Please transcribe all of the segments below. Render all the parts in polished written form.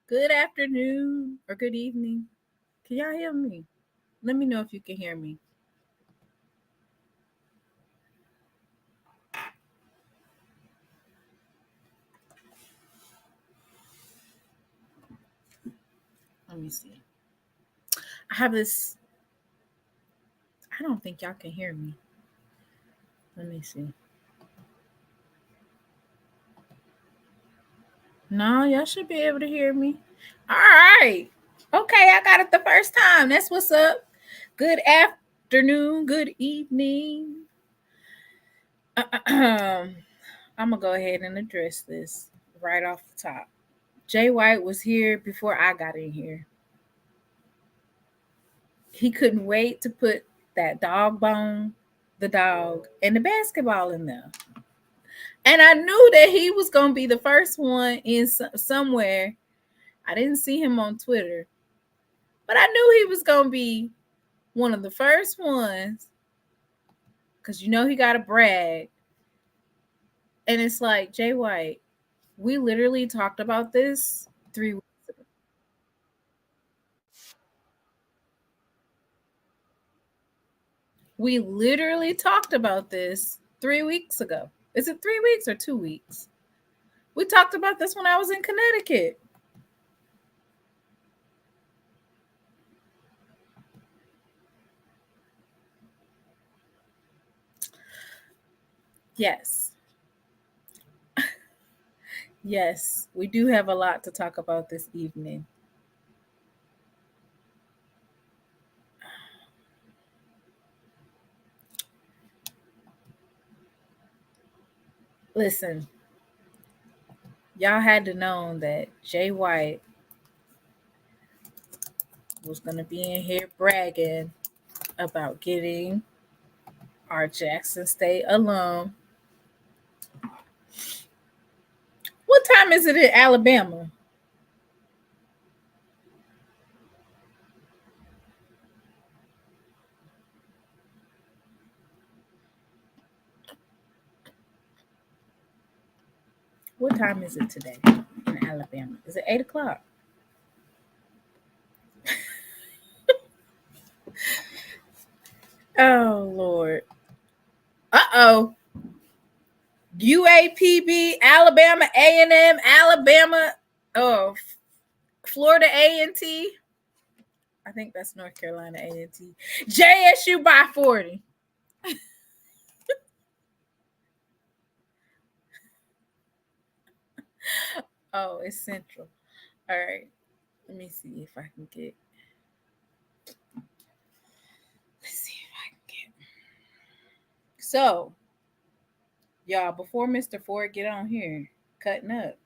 Good afternoon or good evening. Can y'all hear me? Let me know if you can hear me. Let me see. I have this. I don't think y'all can hear me. Let me see. No, y'all should be able to hear me. All right. Okay, I got it the first time. That's what's up. Good afternoon, good evening. I'm going to go ahead and address this right off the top. Jay White was here before I got in here. He couldn't wait to put that dog bone, the dog, and the basketball in there. And I knew that he was going to be the first one in somewhere. I didn't see him on Twitter, but I knew he was going to be one of the first ones because, you know, he got to brag. And it's like, Jay White, we literally talked about this 3 weeks ago. We literally talked about this 3 weeks ago. Is it 3 weeks or 2 weeks? We talked about this when I was in Connecticut. Yes. Yes, we do have a lot to talk about this evening. Listen, y'all had to know that Jay White was going to be in here bragging about getting our Jackson State alum. What time is it in Alabama? What time is it today in Alabama? Is it 8 o'clock? Oh, Lord. Uh-oh. UAPB, Alabama, A&M, Alabama, Florida A&T. I think that's North Carolina A&T. JSU by 40. Oh, it's Central. All right. Let me see if I can get. So, y'all, before Mr. Ford get on here cutting up,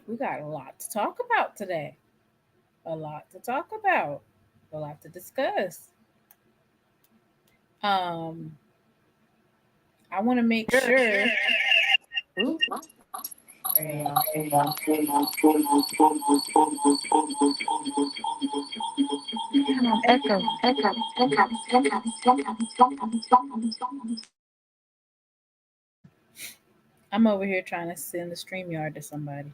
we got a lot to talk about today. A lot to talk about. A lot to discuss. I want to make sure. I'm over here trying to send the StreamYard to somebody.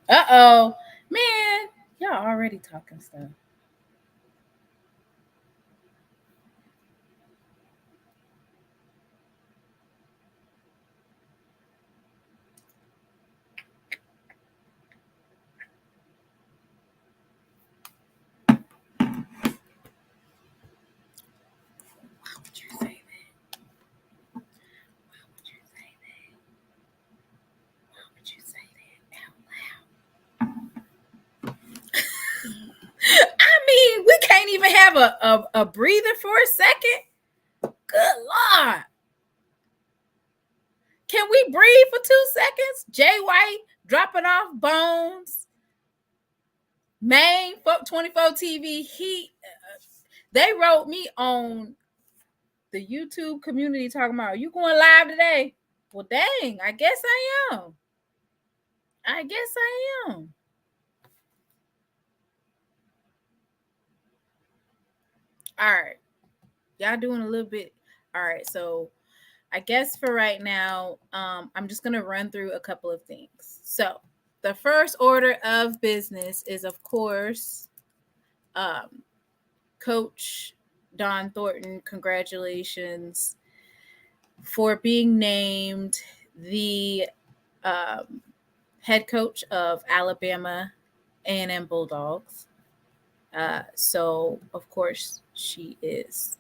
Uh-oh. Man, y'all already talking stuff. have a breather for a second? Good Lord. Can we breathe for 2 seconds? Jay White dropping off bones. Maine 24 TV. They wrote me on the YouTube community talking about, you going live today? Well, dang, I guess I am. All right. Y'all doing a little bit. All right. So I guess for right now, I'm just going to run through a couple of things. So the first order of business is, of course, Coach Don Thornton. Congratulations for being named the head coach of Alabama A&M Bulldogs. So, of course, she is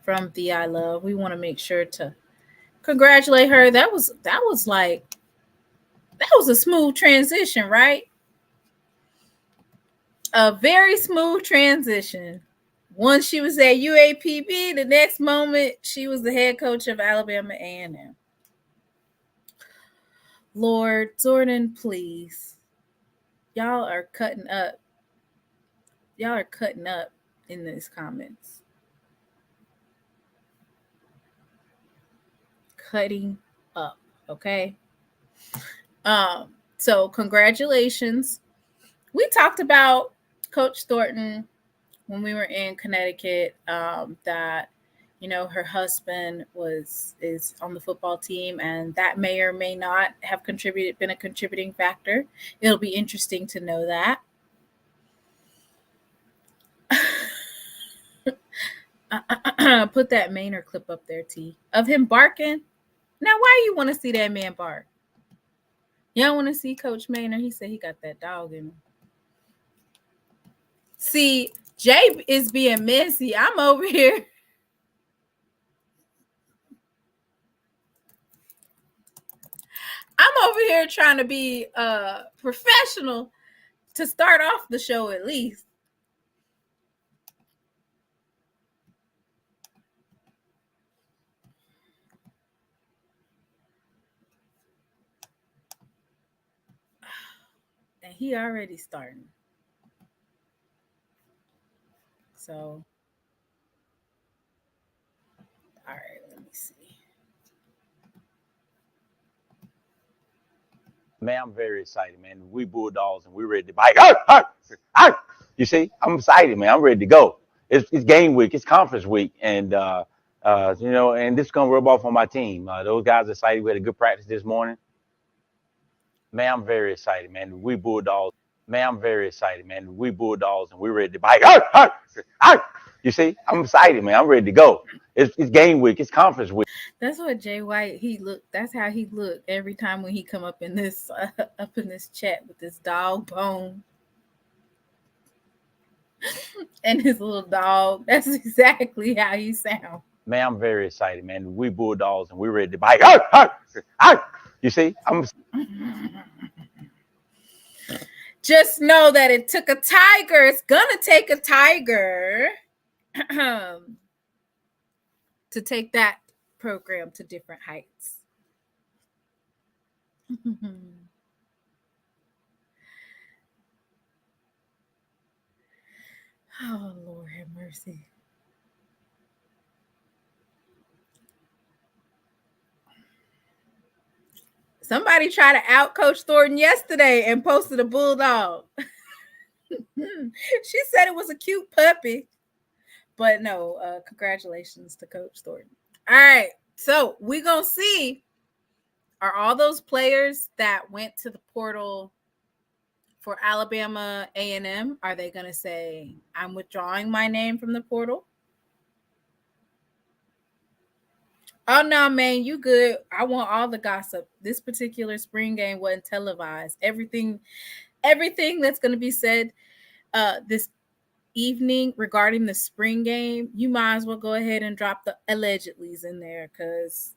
from the I Love. We want to make sure to congratulate her. That was a smooth transition, right? A very smooth transition. Once she was at UAPB, the next moment she was the head coach of Alabama A&M. Lord, Thornton, please. Y'all are cutting up. Y'all are cutting up in these comments. Cutting up, okay? So congratulations. We talked about Coach Thornton when we were in Connecticut, that her husband is on the football team, and that may or may not have been a contributing factor. It'll be interesting to know that. Put that Maynard clip up there, T, of him barking. Now, why you want to see that man bark? Y'all want to see Coach Maynard? He said he got that dog in him. See, Jay is being messy. I'm over here. I'm over here trying to be professional to start off the show at least. And he already starting. So, all right, let me see. Man, I'm very excited, man. We Bulldogs and we're ready to bite. You see, I'm excited, man. I'm ready to go. It's game week. It's conference week. And, and this is going to rub off on my team. Those guys are excited. We had a good practice this morning. Man, I'm very excited, man. We Bulldogs. Man, I'm very excited, man. We Bulldogs and we're ready to bite. You see, I'm excited, man. I'm ready to go. It's game week. It's conference week. That's what Jay White that's how he looked every time when he come up in this chat with this dog bone and his little dog. That's exactly how he sounds. Man, I'm very excited, man. We Bulldogs and we're ready to bite. You see, I'm. Just know that it took a tiger. It's gonna take a tiger to take that program to different heights. Oh, Lord have mercy. Somebody tried to out Coach Thornton yesterday and posted a bulldog. She said it was a cute puppy. But no, congratulations to Coach Thornton. All right. So we're going to see, are all those players that went to the portal for Alabama A&M, are they going to say, I'm withdrawing my name from the portal? Oh, no, man, you good. I want all the gossip. This particular spring game wasn't televised. Everything that's going to be said this evening regarding the spring game, you might as well go ahead and drop the allegedlys in there, because,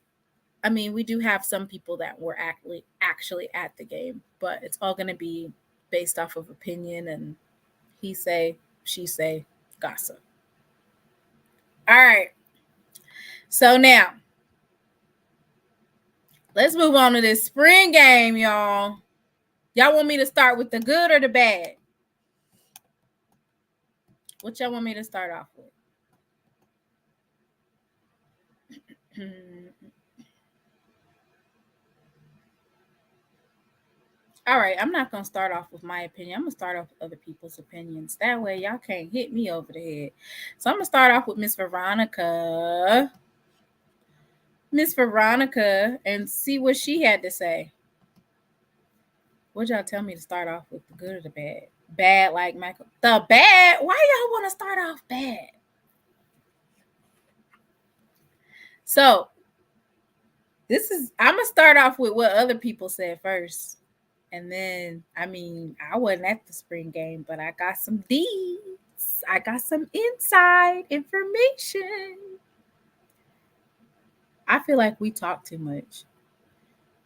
I mean, we do have some people that were actually at the game, but it's all going to be based off of opinion and he say, she say. Gossip. All right. So now, let's move on to this spring game, y'all. Y'all want me to start with the good or the bad? What y'all want me to start off with? All right, I'm not going to start off with my opinion. I'm going to start off with other people's opinions. That way, y'all can't hit me over the head. So I'm going to start off with Miss Veronica. Miss Veronica, and see what she had to say. What y'all tell me to start off with, the good or the bad? Bad like Michael. The bad? Why y'all want to start off bad? So, I'm going to start off with what other people said first. And then, I wasn't at the spring game, but I got some deeds. I got some inside information. I feel like we talk too much.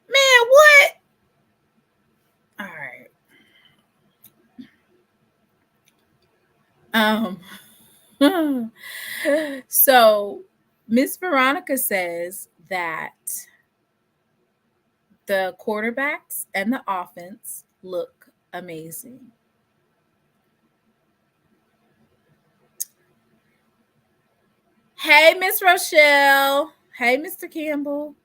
Man, what? All right. So Miss Veronica says that the quarterbacks and the offense look amazing. Hey, Miss Rochelle. Hey, Mr. Campbell.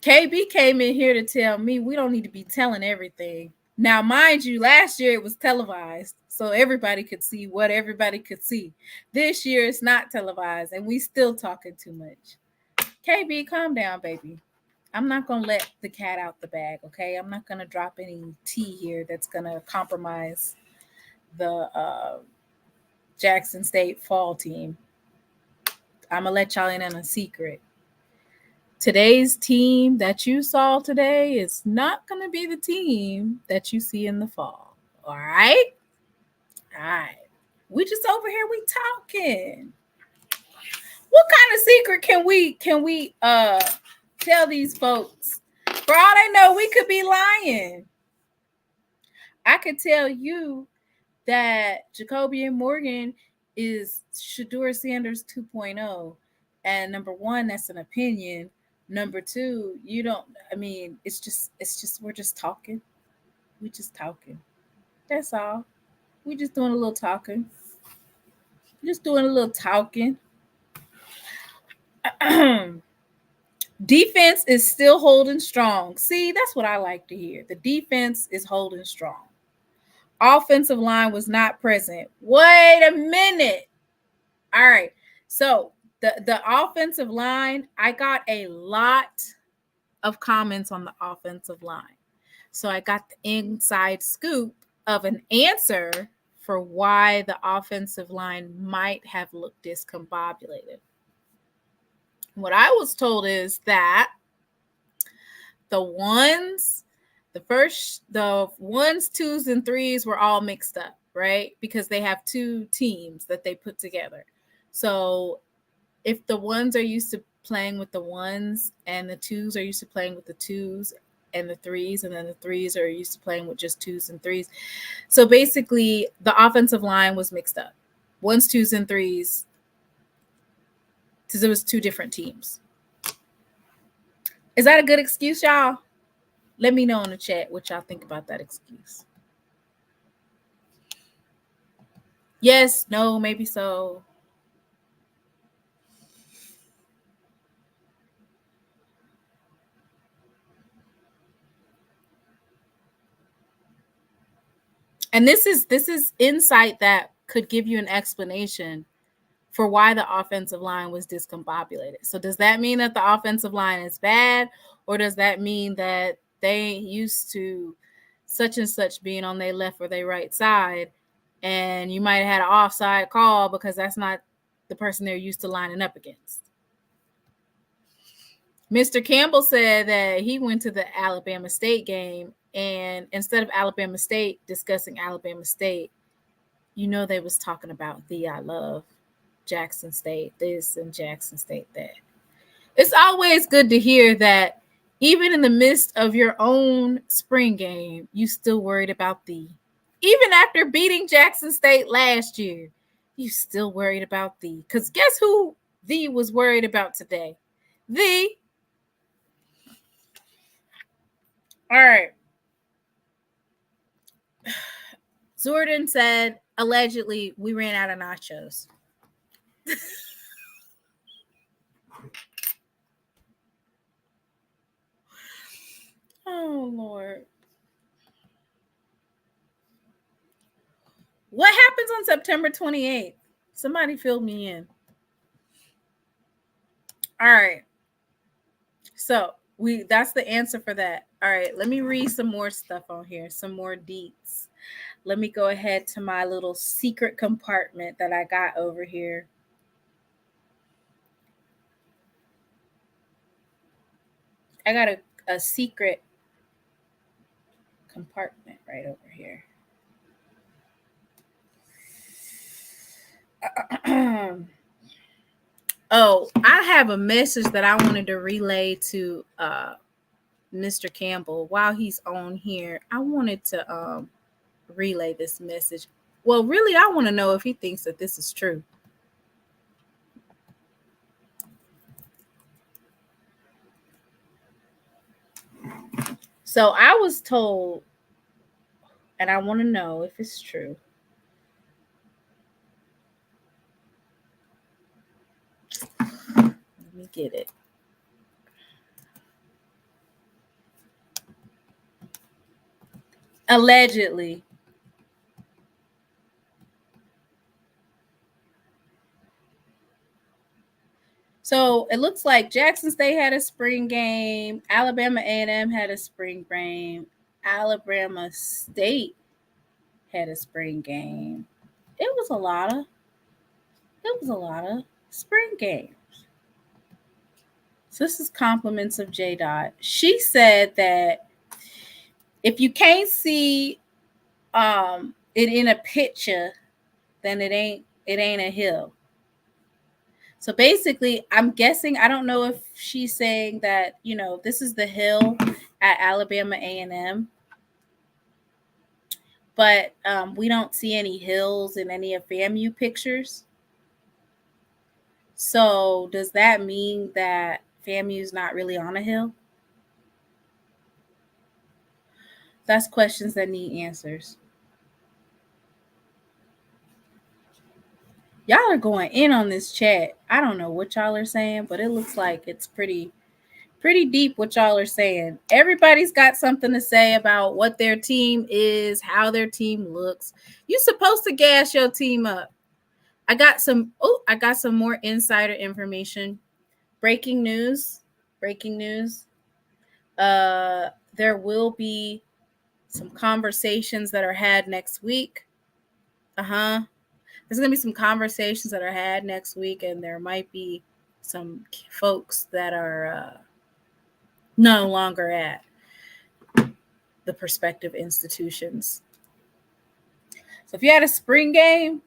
KB came in here to tell me we don't need to be telling everything. Now, mind you, last year it was televised, so everybody could see what everybody could see. This year it's not televised, and we still talking too much. KB, calm down, baby. I'm not going to let the cat out the bag, okay? I'm not going to drop any tea here that's going to compromise the Jackson State fall team. I'm going to let y'all in on a secret. Today's team that you saw today is not going to be the team that you see in the fall. All right? All right. We just over here, we talking. What kind of secret can we tell these folks? For all they know, we could be lying. I could tell you that Jacobian Morgan is Shedeur Sanders 2.0. And number one, that's an opinion. Number two, it's just we're just talking. We just talking. That's all. We just doing a little talking. Just doing a little talking. Defense is still holding strong. See, that's what I like to hear. The defense is holding strong. Offensive line was not present. Wait a minute. All right. So the offensive line, I got a lot of comments on the offensive line. So I got the inside scoop of an answer for why the offensive line might have looked discombobulated. What I was told is that the ones, 2s, and 3s were all mixed up, right? Because they have two teams that they put together. So if the ones are used to playing with the 1s and the 2s are used to playing with the 2s and the 3s, and then the 3s are used to playing with just 2s and 3s. So basically the offensive line was mixed up. 1s, 2s, and 3s, because it was two different teams. Is that a good excuse, y'all? Let me know in the chat what y'all think about that excuse. Yes, no, maybe so. And this is insight that could give you an explanation for why the offensive line was discombobulated. So does that mean that the offensive line is bad, or does that mean that they ain't used to such and such being on their left or their right side, and you might have had an offside call because that's not the person they're used to lining up against? Mr. Campbell said that he went to the Alabama State game, and instead of Alabama State discussing Alabama State, they was talking about I love Jackson State this and Jackson State that. It's always good to hear that even in the midst of your own spring game, you still worried about Even after beating Jackson State last year, you still worried about thee. Because guess who thee was worried about today? Thee. All right. Thorton said, allegedly, we ran out of nachos. Oh, Lord. What happens on September 28th? Somebody fill me in. All right. So that's the answer for that. All right. Let me read some more stuff on here, some more deets. Let me go ahead to my little secret compartment that I got over here. I got a secret compartment right over here. Oh, I have a message that I wanted to relay to Mr. Campbell while he's on here. I wanted to relay this message. Well, really, I want to know if he thinks that this is true. So I was told, and I want to know if it's true. Let me get it. Allegedly. So it looks like Jackson State had a spring game. Alabama A&M had a spring game. Alabama State had a spring game. It was a lot of spring games. So this is compliments of J. Dot. She said that if you can't see it in a picture, then it ain't a hill. So basically, I'm guessing, I don't know if she's saying that, this is the hill at Alabama A&M, but we don't see any hills in any of FAMU pictures. So does that mean that FAMU is not really on a hill? That's questions that need answers. Y'all are going in on this chat. I don't know what y'all are saying, but it looks like it's pretty deep what y'all are saying. Everybody's got something to say about what their team is, how their team looks. You're supposed to gas your team up. I got some more insider information. Breaking news. There will be some conversations that are had next week. There's going to be some conversations that are had next week, and there might be some folks that are no longer at the prospective institutions. So if you had a spring game,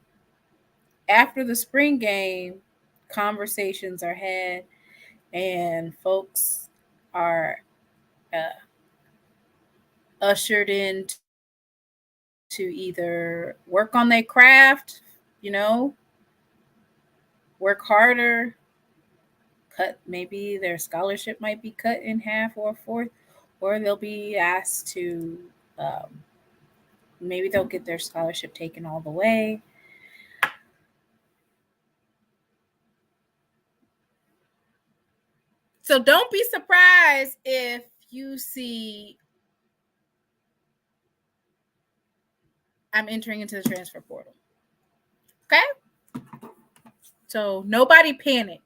after the spring game, conversations are had, and folks are ushered in to either work on their craft, work harder, maybe their scholarship might be cut in half or a fourth, or they'll be asked to, maybe they'll get their scholarship taken all the way. So don't be surprised if you see I'm entering into the transfer portal. Okay? So nobody panic.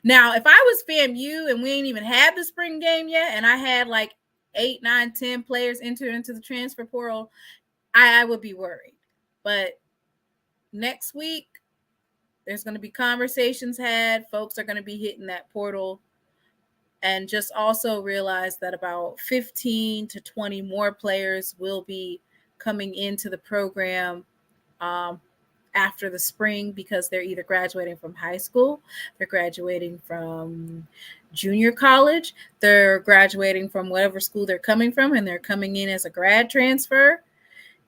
Now, if I was FAMU and we ain't even had the spring game yet, and I had like 8, 9, 10 players enter into the transfer portal, I would be worried. But next week, there's going to be conversations had. Folks are going to be hitting that portal. And just also realize that about 15 to 20 more players will be coming into the program after the spring, because they're either graduating from high school, they're graduating from junior college, they're graduating from whatever school they're coming from, and they're coming in as a grad transfer.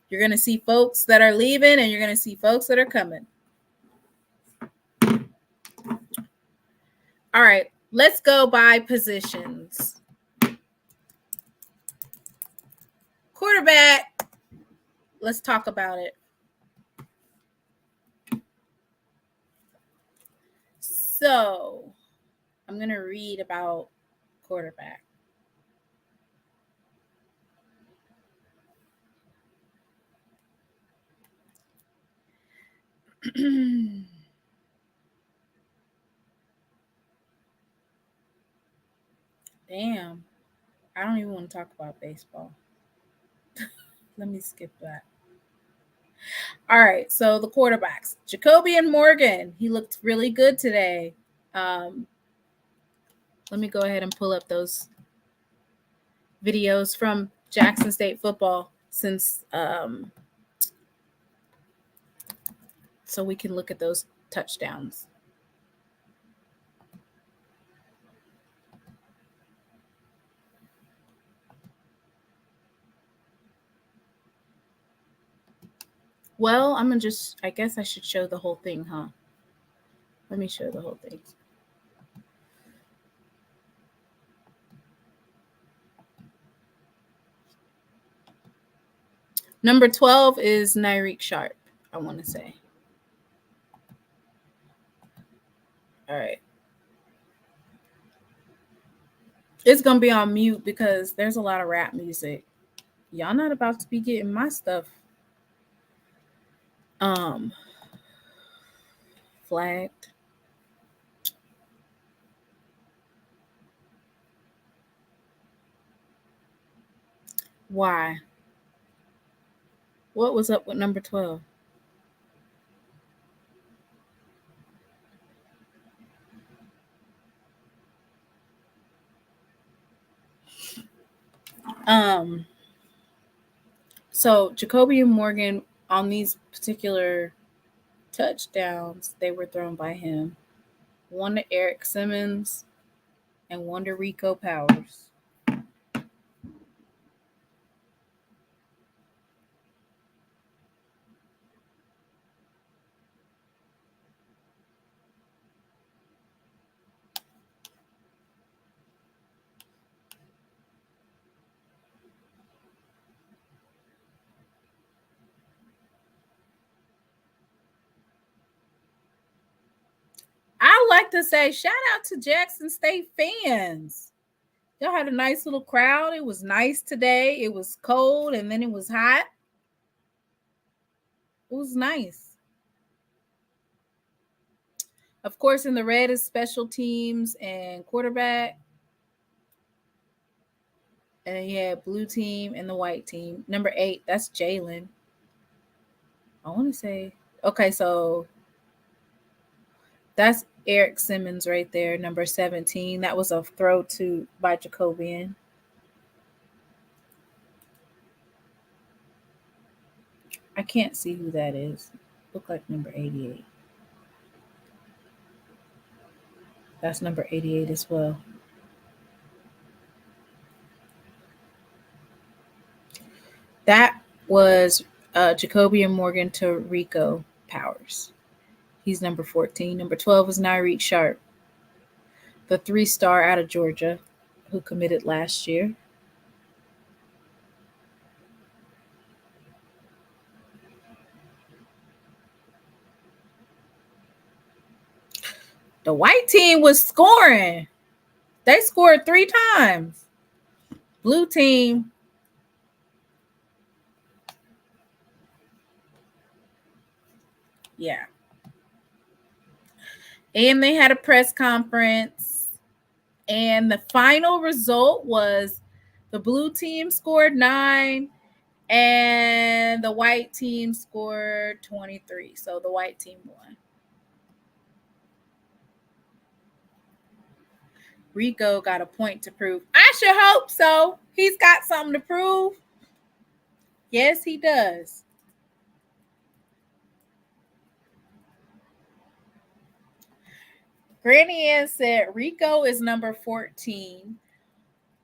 You're going to see folks that are leaving and you're going to see folks that are coming. All right, let's go by positions. Quarterback. Let's talk about it. So, I'm going to read about quarterback. Damn. I don't even want to talk about baseball. Let me skip that. All right, so the quarterbacks. Jacoby and Morgan. He looked really good today. Let me go ahead and pull up those videos from Jackson State football so we can look at those touchdowns. Well, I guess I should show the whole thing, huh? Let me show the whole thing. Number 12 is Nyreek Sharp, I want to say. All right. It's going to be on mute because there's a lot of rap music. Y'all not about to be getting my stuff flagged. Why? What was up with number 12? So Jacoby and Morgan, on these particular touchdowns, they were thrown by him. One to Eric Simmons and one to Rico Powers. I like to say shout out to Jackson State fans. Y'all had a nice little crowd. It was nice today. It was cold and then it was hot. It was nice. Of course, in the red is special teams and quarterback. And then you had blue team and the white team. Number 8, that's Jalen. I want to say, okay, so that's Eric Simmons right there, number 17. That was a throw to by Jacobian. I can't see who that is. Look like number 88. That's number 88 as well. That was Jacoby and Morgan to Rico Powers. He's number 14. Number 12 is Nyreek Sharp, the 3-star out of Georgia who committed last year. The white team was scoring. They scored 3 times. Blue team, yeah. And they had a press conference. And the final result was the blue team scored 9 and the white team scored 23. So the white team won. Rico got a point to prove. I should hope so. He's got something to prove. Yes, he does. Granny Ann said Rico is number 14.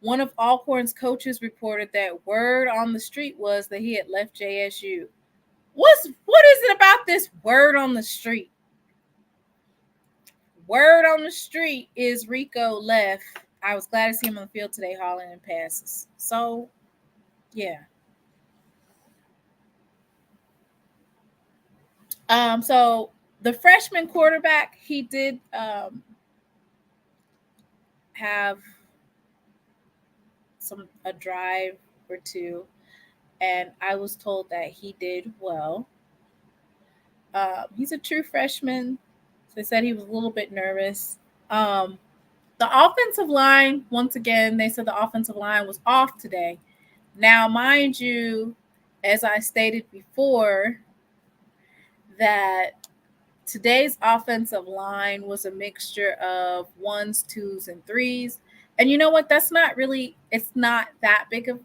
One of Alcorn's coaches reported that word on the street was that he had left JSU. What is it about this word on the street? Word on the street is Rico left. I was glad to see him on the field today hauling in passes. So, yeah. So the freshman quarterback, he did have a drive or two, and I was told that he did well. He's a true freshman. So they said he was a little bit nervous. The offensive line, once again, they said the offensive line was off today. Now, mind you, as I stated before, that today's offensive line was a mixture of ones, twos, and threes. And you know what? It's not that big of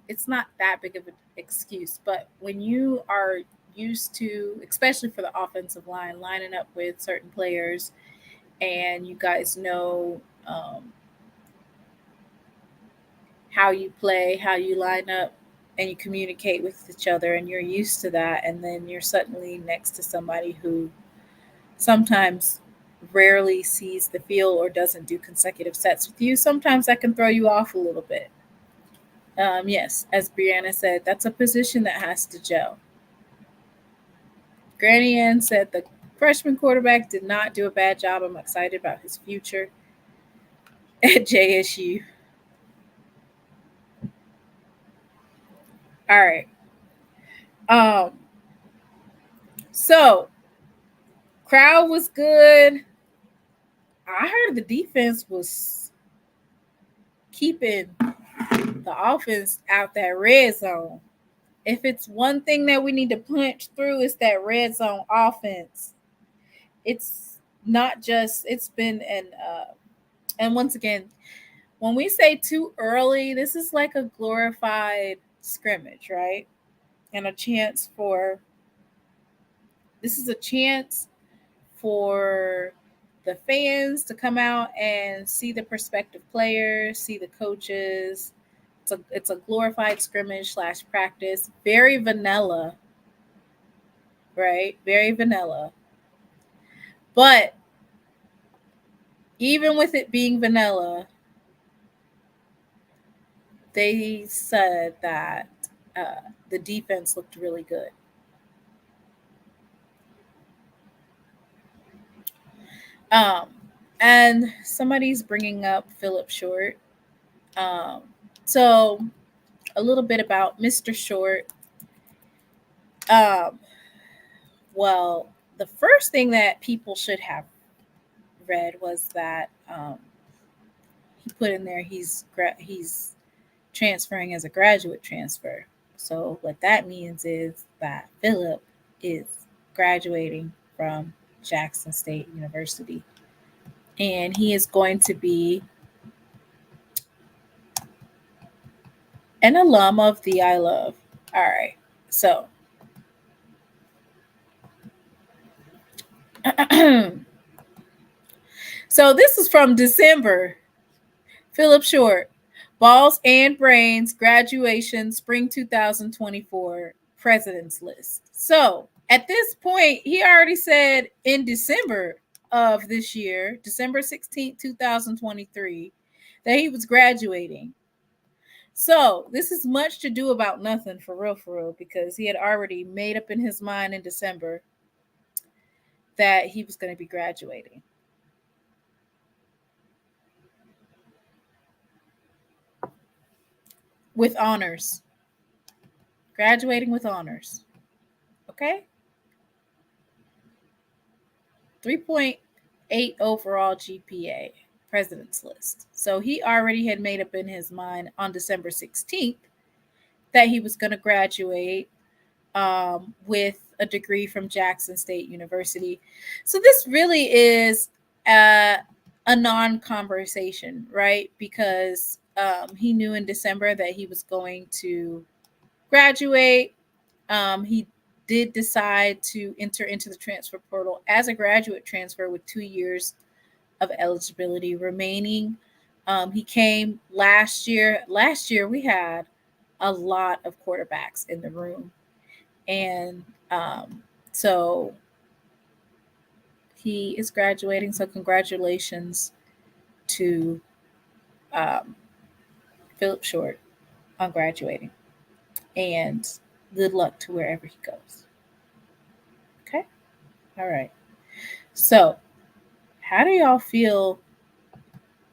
an excuse. But when you are used to, especially for the offensive line, lining up with certain players, and you guys know how you play, how you line up, and you communicate with each other, and you're used to that, and then you're suddenly next to somebody who sometimes rarely sees the field or doesn't do consecutive sets with you. Sometimes that can throw you off a little bit. Yes, as Brianna said, that's a position that has to gel. Granny Ann said the freshman quarterback did not do a bad job. I'm excited about his future at JSU. All right. So crowd was good. I heard the defense was keeping the offense out that red zone. If it's one thing that we need to punch through, it's that red zone offense. It's not just, it's been and once again, when we say too early, this is like a glorified scrimmage, right? And this is a chance for the fans to come out and see the prospective players, see the coaches. It's a glorified scrimmage / practice. Very vanilla, right? Very vanilla. But even with it being vanilla, they said that the defense looked really good. And somebody's bringing up Philip Short. So a little bit about Mr. Short. Well, the first thing that people should have read was that he put in there he's transferring as a graduate transfer. So what that means is that Philip is graduating from Jackson State University, and he is going to be an alum of the I Love. All right, so so this is from December. Philip Short, Balls and Brains, graduation, spring 2024, president's list. So at this point, he already said in December of this year, December 16th, 2023, that he was graduating. So this is much to do about nothing for real, because he had already made up in his mind in December that he was going to be graduating. With honors. Graduating with honors. Okay? 3.8 overall GPA, president's list. So he already had made up in his mind on December 16th that he was going to graduate with a degree from Jackson State University. So this really is a non-conversation, right? Because he knew in December that he was going to graduate. He did decide to enter into the transfer portal as a graduate transfer with 2 years of eligibility remaining. He came last year. Last year we had a lot of quarterbacks in the room, and so he is graduating. So congratulations to um, Philip Short on graduating, and good luck to wherever he goes. Okay, all right. So, how do y'all feel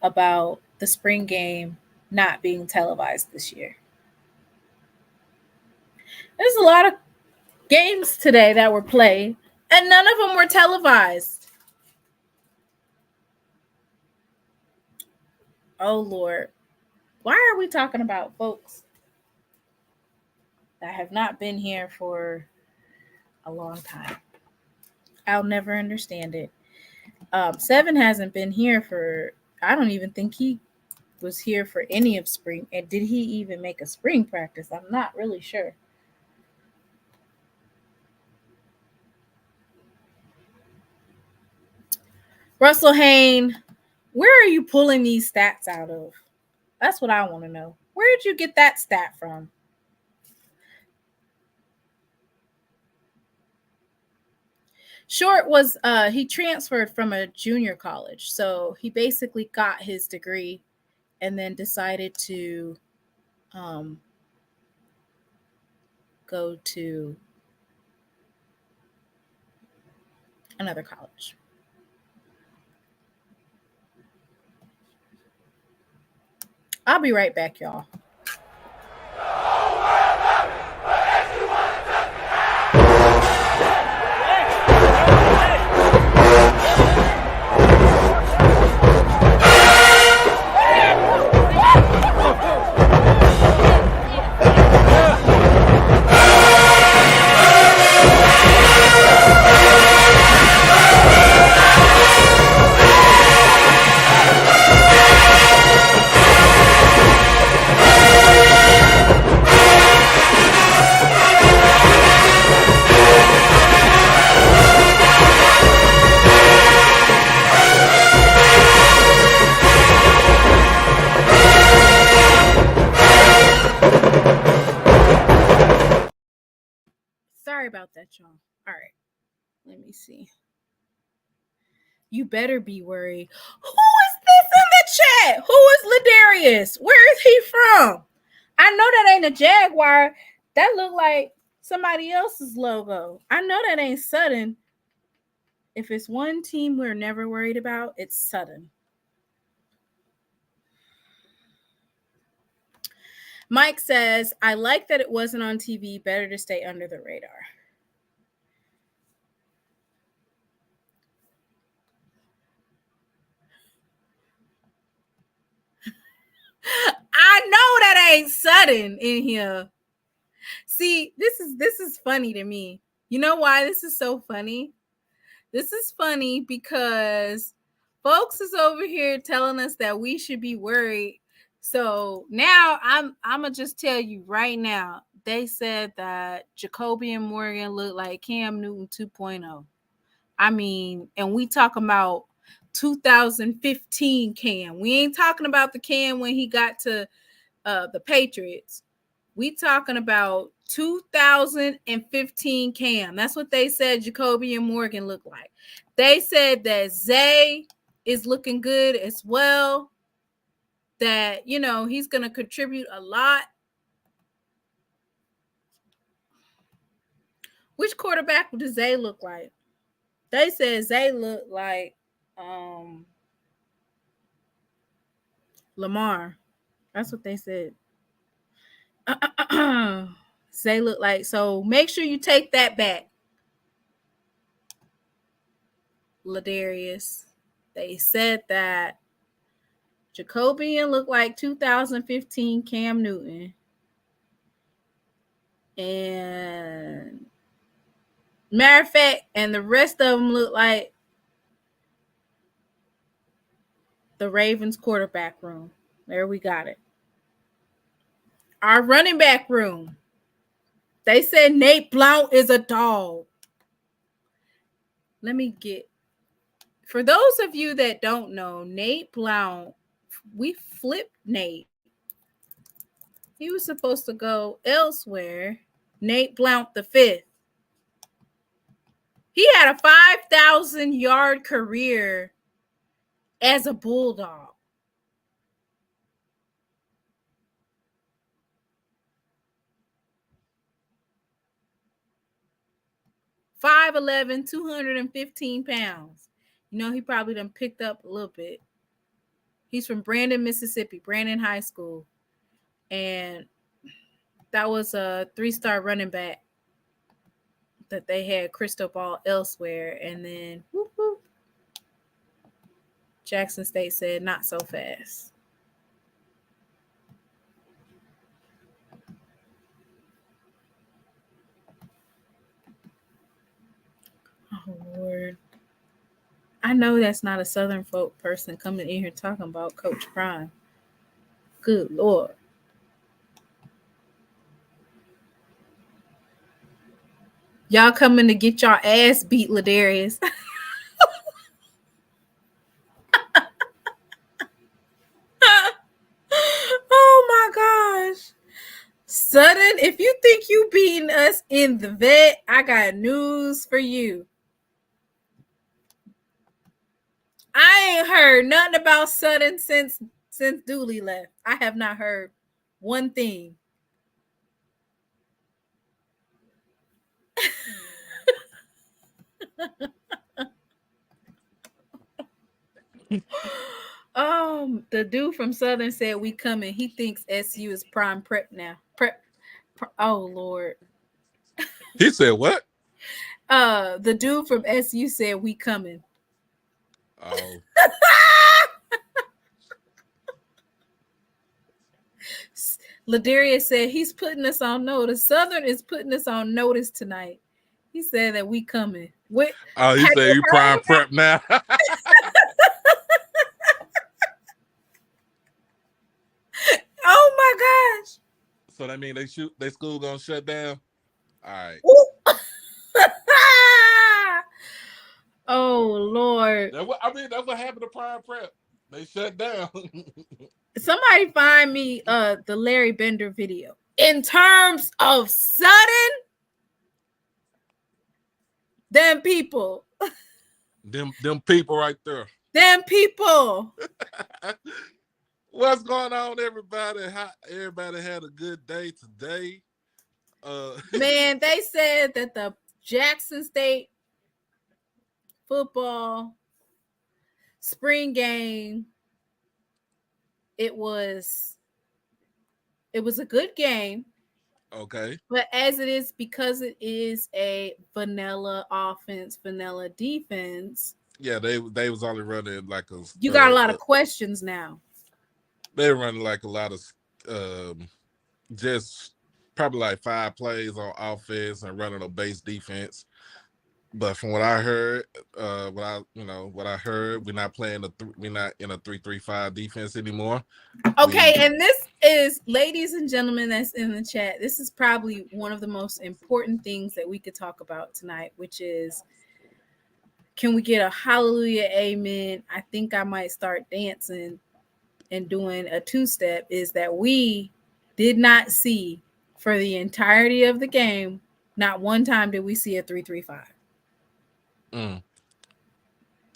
about the spring game not being televised this year? There's a lot of games today that were played, and none of them were televised. Oh, Lord. Why are we talking about folks that have not been here for a long time? I'll never understand it. Seven hasn't been here for, I don't even think he was here for any of spring. And did he even make a spring practice? I'm not really sure. Russell Hayne, where are you pulling these stats out of? That's what I want to know. Where did you get that stat from? Short was he transferred from a junior college, so he basically got his degree and then decided to go to another college. I'll be right back, y'all. Sorry about that, y'all. All right. Let me see. You better be worried. Who is this in the chat? Who is Ladarius? Where is he from? I know that ain't a Jaguar. That look like somebody else's logo. I know that ain't Sutton. If it's one team we're never worried about, it's Sutton. Mike says, I like that it wasn't on TV. Better to stay under the radar. I know that ain't Sutton in here. See, this is funny to me. You know why this is so funny? This is funny because folks is over here telling us that we should be worried. So now I'm gonna just tell you right now. They said that Jacoby and Morgan look like Cam Newton 2.0. I mean, and we talking about 2015 Cam. We ain't talking about the Cam when he got to the Patriots. We talking about 2015 Cam. That's what they said Jacoby and Morgan look like. They said that Zay is looking good as well. That, you know, he's going to contribute a lot. Which quarterback does Zay look like? They said Zay looked like Lamar. That's what they said. Zay look like. So make sure you take that back. Ladarius. They said that Jacobian looked like 2015 Cam Newton. And matter of fact, and the rest of them look like the Ravens quarterback room. There we got it. Our running back room. They said Nate Blount is a dog. Let me get, for those of you that don't know, Nate Blount we flipped Nate. He was supposed to go elsewhere. Nate Blount the fifth. He had a 5,000-yard career as a Bulldog. $5'11", 215 pounds. You know, he probably done picked up a little bit. He's from Brandon, Mississippi, Brandon High School. And that was a 3-star running back that they had crystal ball elsewhere. And then whoop, whoop, Jackson State said, not so fast. Oh, Lord. I know that's not a Southern folk person coming in here talking about Coach Prime. Good Lord. Y'all coming to get your ass beat, Ladarius. Oh my gosh. Sudden, if you think you beating us in the vet, I got news for you. I ain't heard nothing about Sudden since Dooley left. I have not heard one thing. The dude from Southern said we coming. He thinks SU is prime prep now. Oh Lord. He said what? The dude from SU said we coming. Oh. Ladarius said he's putting us on notice. Southern is putting us on notice tonight. He said that we coming. He said you prime prep now. Oh my gosh. So that mean they school gonna shut down? All right. Oh Lord. That's what happened to prime prep. They shut down. Somebody find me the Larry Bender video. In terms of Sudden, them people. Them people right there. Them people. What's going on, everybody? Everybody had a good day today. Man, they said that the Jackson State football spring game, it was a good game. Okay. But as it is, because it is a vanilla offense, vanilla defense. Yeah, they was only running like a. You got a lot of questions now. They're running like a lot of just probably like 5 plays on offense and running a base defense. But from what I heard, what I heard, we're not playing we're not in a 3-3-5 defense anymore. Okay, and this is, ladies and gentlemen, that's in the chat. This is probably one of the most important things that we could talk about tonight, which is, can we get a hallelujah, amen? I think I might start dancing and doing a 2-step. Is that we did not see, for the entirety of the game, not one time did we see a 3-3-5.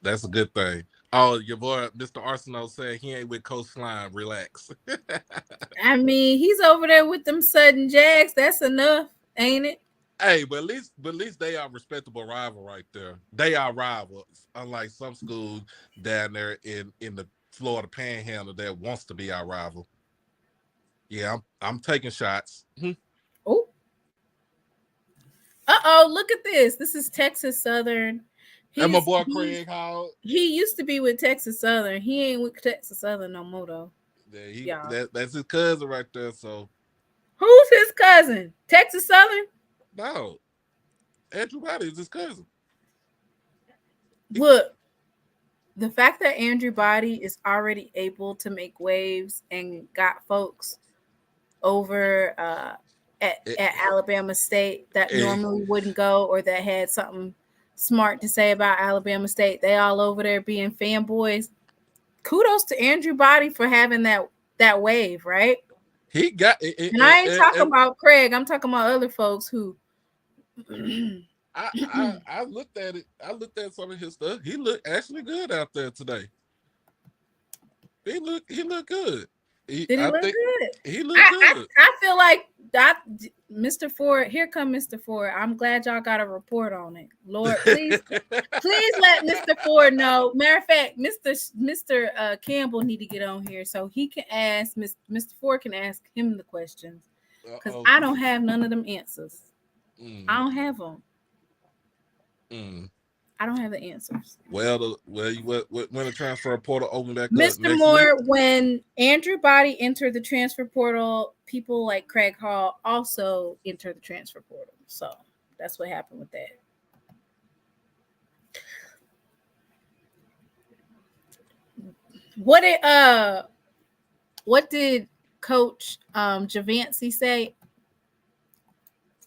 That's a good thing. Oh, your boy, Mr. Arsenal, said he ain't with Coach Slime. Relax. I mean, he's over there with them Sudden Jags. That's enough, ain't it? Hey, but at least they are a respectable rival right there. They are rivals, unlike some schools down there in the Florida Panhandle that wants to be our rival. Yeah, I'm taking shots. Oh. Uh-oh, look at this. This is Texas Southern. And my boy Craig Howard. He used to be with Texas Southern. He ain't with Texas Southern no more, though. Yeah, that's his cousin right there. So who's his cousin? Texas Southern? No. Andrew Body is his cousin. Look, the fact that Andrew Body is already able to make waves and got folks over at Alabama State that normally wouldn't go, or that had something smart to say about Alabama State, they all over there being fanboys. kudos to Andrew Body for having that wave, right? He got it. And I ain't talking about Craig. I'm talking about other folks who. I looked at it. I looked at some of his stuff. He looked actually good out there today. He looked good. Did he look good? He looked good. I feel like that Mr. Ford, here come Mr. Ford. I'm glad y'all got a report on it. Lord, please let Mr. Ford know. Matter of fact, Mr. Campbell need to get on here so he can ask Mr. Ford can ask him the questions. Because I don't have none of them answers. I don't have them. I don't have the answers. Well, when the transfer portal open back up, Mr. Moore, when Andrew Body entered the transfer portal, people like Craig Hall also entered the transfer portal. So that's what happened with that. What did Coach Javancy say?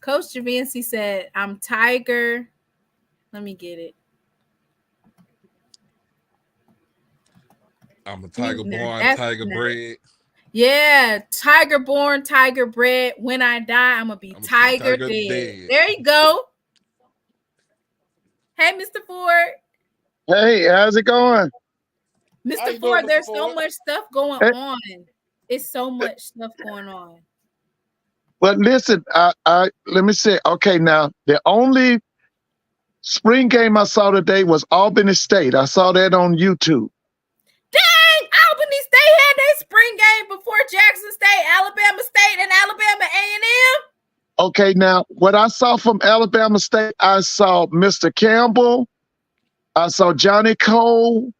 Coach Javancy said, "I'm Tiger." Let me get it. I'm a Tiger born, Tiger bred. Yeah, Tiger born, Tiger bred. When I die, I'm gonna be Tiger dead. There you go. Hey, Mr. Ford. Hey, how's it going? Mr. Ford, there's so much stuff going on. It's so much stuff going on. Well, listen, I let me say, okay, now the only spring game I saw today was Albany State. I saw that on YouTube. Dang, Albany State had their spring game before Jackson State, Alabama State, and Alabama A&M. Okay, now what I saw from Alabama State, I saw Mr. Campbell, I saw Johnny Cole,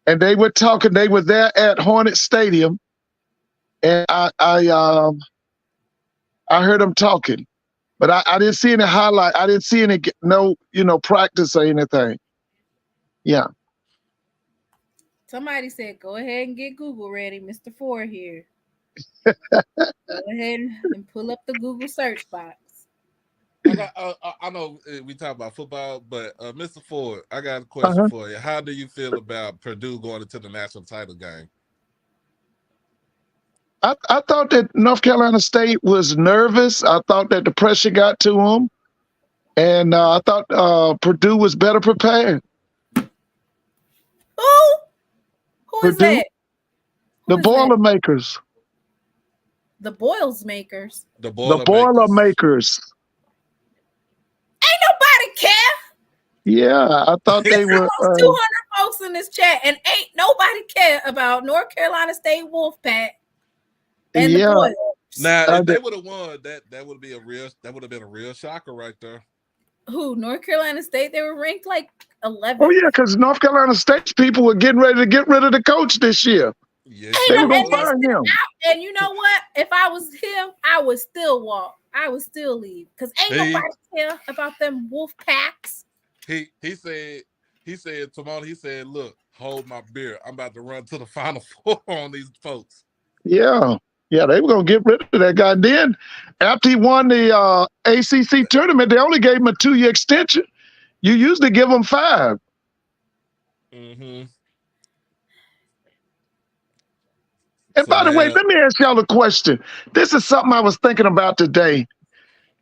and they were talking. They were there at Hornet Stadium, and I heard them talking, but I didn't see any highlight. I didn't see any practice or anything. Yeah. Somebody said, "Go ahead and get Google ready, Mr. Ford here." Go ahead and pull up the Google search box. I know we talk about football, but Mr. Ford, I got a question for you. How do you feel about Purdue going into the national title game? I thought that North Carolina State was nervous. I thought that the pressure got to them, and I thought Purdue was better prepared. Who is that? The Boilermakers. The Boils makers. The Boilermakers. Ain't nobody care. Yeah, I thought they were. 200 folks in this chat, and ain't nobody care about North Carolina State Wolfpack and the Boils. Now, if they would have won, that would have been a real shocker right there. Who? North Carolina State? They were ranked like 11. Oh yeah, because North Carolina State's people were getting ready to get rid of the coach this year. Yes, they were going to fire him. And you know what? If I was him, I would still walk. I would still leave because ain't nobody care about them wolf packs. He said, Timon, he said, look, hold my beer. I'm about to run to the Final Four on these folks. Yeah. Yeah, they were going to get rid of that guy. Then, after he won the ACC tournament, they only gave him a 2-year extension. You usually give them 5. Mm-hmm. And by the way, let me ask y'all a question. This is something I was thinking about today.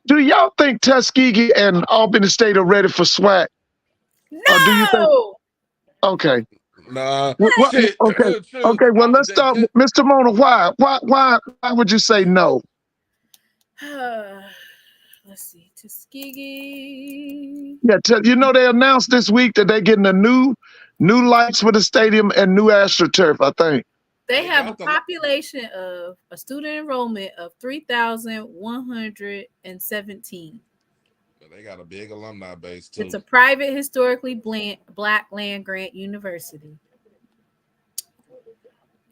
Do y'all think Tuskegee and Albany State are ready for SWAC? No. Or do you think? Okay. Nah. Okay. Well, let's start, Mr. Mona. Why would you say no? Let's see, Tuskegee. Yeah, they announced this week that they're getting a new lights for the stadium and new AstroTurf, I think. They have a population of a student enrollment of 3,117. They got a big alumni base too. It's a private, historically black land grant university.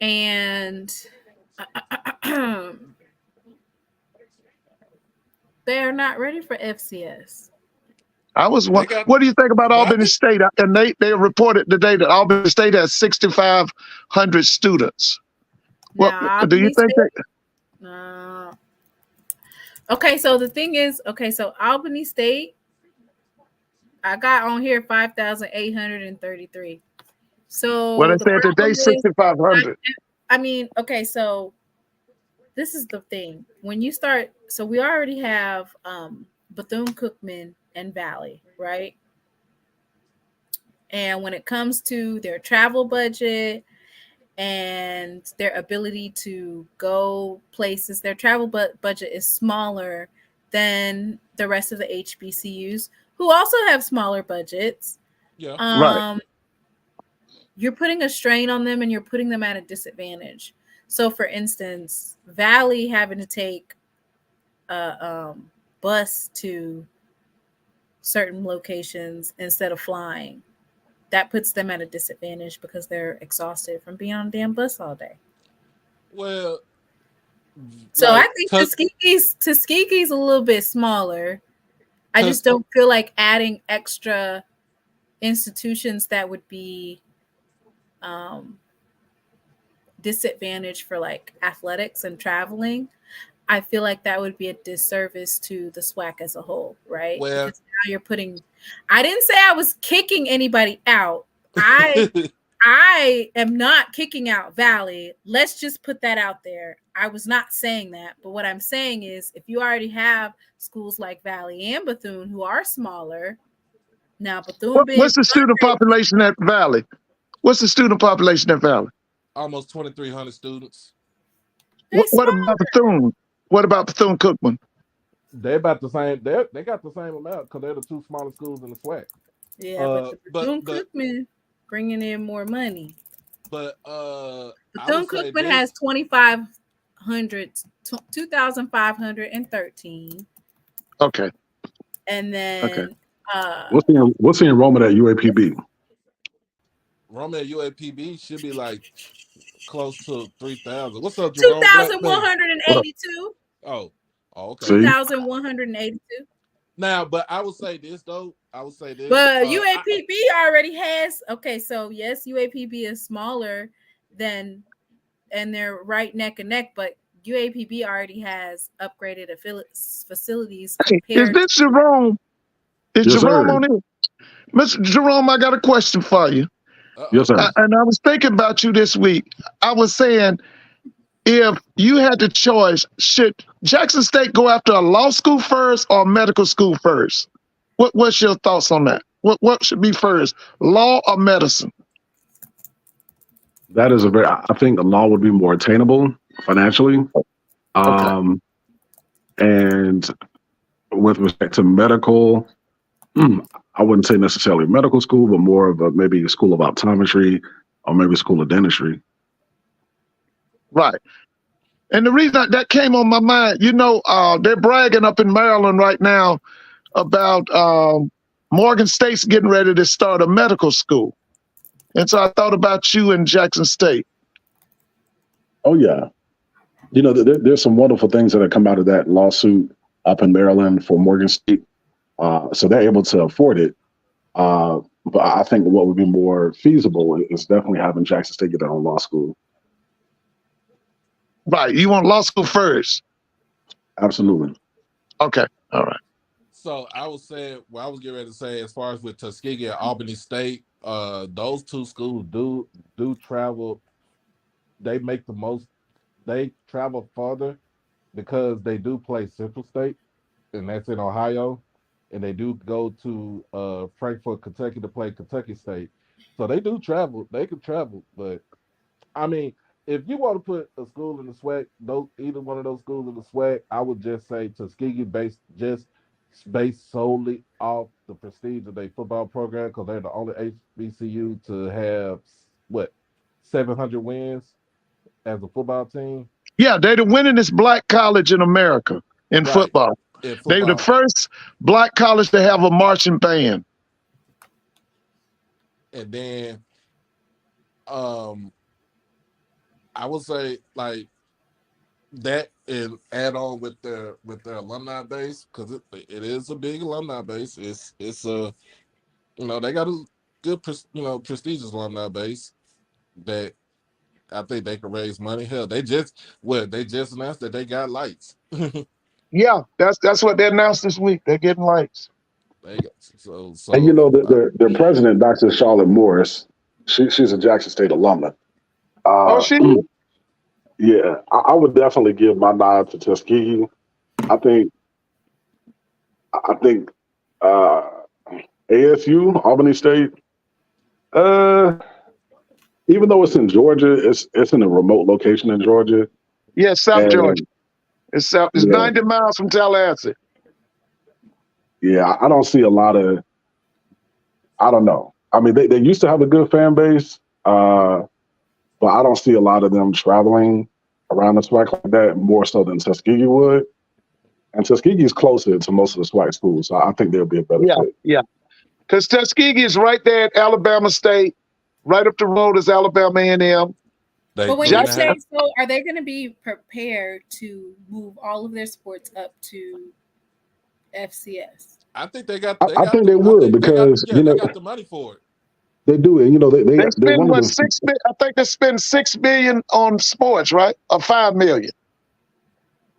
And they are not ready for FCS. I was wondering, what do you think about Albany State? And they reported today that Albany State has 6,500 students. Now, do you think that? Okay, so the thing is, so Albany State, I got on here 5,833. So Well, they the said today problem is, 6,500. I mean, okay, so this is the thing. When you start, so we already have Bethune-Cookman and Valley, right? And when it comes to their travel budget and their ability to go places, their travel budget is smaller than the rest of the HBCUs, who also have smaller budgets. Yeah. Right. You're putting a strain on them and you're putting them at a disadvantage. So, for instance, Valley having to take a bus to certain locations instead of flying, that puts them at a disadvantage because they're exhausted from being on a damn bus all day. Well, so I think Tuskegee's a little bit smaller. I just don't feel like adding extra institutions that would be disadvantage for like athletics and traveling. I feel like that would be a disservice to the SWAC as a whole, right? Well, because now you're putting. I didn't say I was kicking anybody out. I am not kicking out Valley. Let's just put that out there. I was not saying that, but what I'm saying is, if you already have schools like Valley and Bethune who are smaller, now Bethune What's the student population at Valley? What's the student population at Valley? Almost 2,300 students. What about Bethune? What about Bethune-Cookman? They're about the same. They got the same amount because they're the two smallest schools in the SWAC. Yeah, but Bethune-Cookman bringing in more money. But Bethune-Cookman has 2,513. Okay. And then what's the enrollment at UAPB? Enrollment at UAPB should be like close to 3,000. What's up, 2,182. Oh, okay. 2,182. Now, but I would say this though. But UAPB already has. Okay, so yes, UAPB is smaller than, and they're right neck and neck. But UAPB already has upgraded facilities. Is this Jerome? Is yes, Jerome sir. on it? Mr. Jerome, I got a question for you. Yes, sir. And I was thinking about you this week. I was saying, if you had the choice, should Jackson State go after a law school first or medical school first? What's your thoughts on that? What should be first, law or medicine? That is I think the law would be more attainable financially. And with respect to medical, I wouldn't say necessarily medical school, but more of maybe a school of optometry or maybe a school of dentistry. Right. And the reason that came on my mind, they're bragging up in Maryland right now about Morgan State's getting ready to start a medical school. And so I thought about you in Jackson State. Oh, yeah. There's some wonderful things that have come out of that lawsuit up in Maryland for Morgan State. So they're able to afford it. But I think what would be more feasible is definitely having Jackson State get their own law school. Right. You want law school first? Absolutely. Okay. All right. So I was saying, I was getting ready to say, as far as with Tuskegee and Albany State, those two schools do travel. They make the most. They travel farther because they do play Central State, and that's in Ohio, and they do go to Frankfort, Kentucky to play Kentucky State. So they do travel. They can travel, but I mean, if you want to put a school in the SWAC, either one of those schools in the SWAC, I would just say Tuskegee based solely off the prestige of their football program, because they're the only HBCU to have 700 wins as a football team. Yeah, they're the winningest black college in America in football. They're the first black college to have a marching band. And then I would say like that, and add on with their alumni base, because it is a big alumni base. It's they got a good prestigious alumni base that I think they can raise money. Hell, they just announced that they got lights. Yeah, that's what they announced this week. They're getting lights. They got, so and their president, Dr. Charlotte Morris, She's a Jackson State alumna. Oh, she. Yeah, I would definitely give my nod to Tuskegee. I think uh, ASU, Albany State. Even though it's in Georgia, it's in a remote location in Georgia, Yeah, South Georgia. and It's South. It's yeah, 90 miles from Tallahassee. yeah, I don't see a lot of. I don't know. I mean, they used to have a good fan base, but I don't see a lot of them traveling around the SWAC like that more so than Tuskegee would. And Tuskegee is closer to most of the SWAC schools, so I think they'll be a better fit. Yeah. Because Tuskegee is right there at Alabama State. Right up the road is Alabama A&M. But when you say so, are they going to be prepared to move all of their sports up to FCS? I think they got. I think they will because they got the money for it. They do, and they spend what I think they spend $6 million on sports, right? Or $5 million.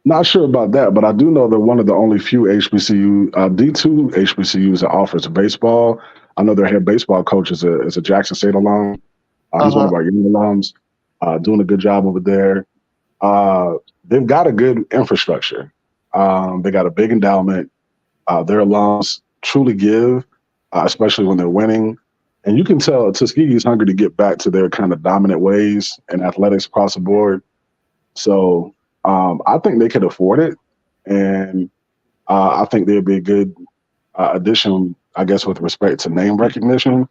Not sure about that, but I do know they're one of the only few HBCU D2 HBCUs that offers baseball. I know their head baseball coach is a Jackson State alum. He's one of our young alums, doing a good job over there. They've got a good infrastructure. They got a big endowment. Their alums truly give, especially when they're winning. And you can tell Tuskegee is hungry to get back to their kind of dominant ways in athletics across the board. So I think they could afford it. And I think they'd be a good addition, I guess, with respect to name recognition.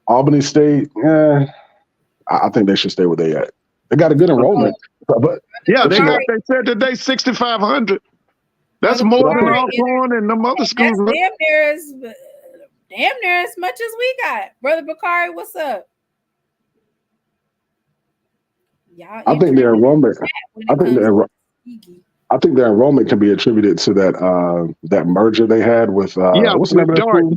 Albany State, I think they should stay where they at. They got a good enrollment. But they said today 6,500. That's more than Alcorn and them other schools. Damn near as much as we got. Brother Bakari, what's up? I think their enrollment. I think their enrollment can be attributed to that merger they had with what's the name of that school?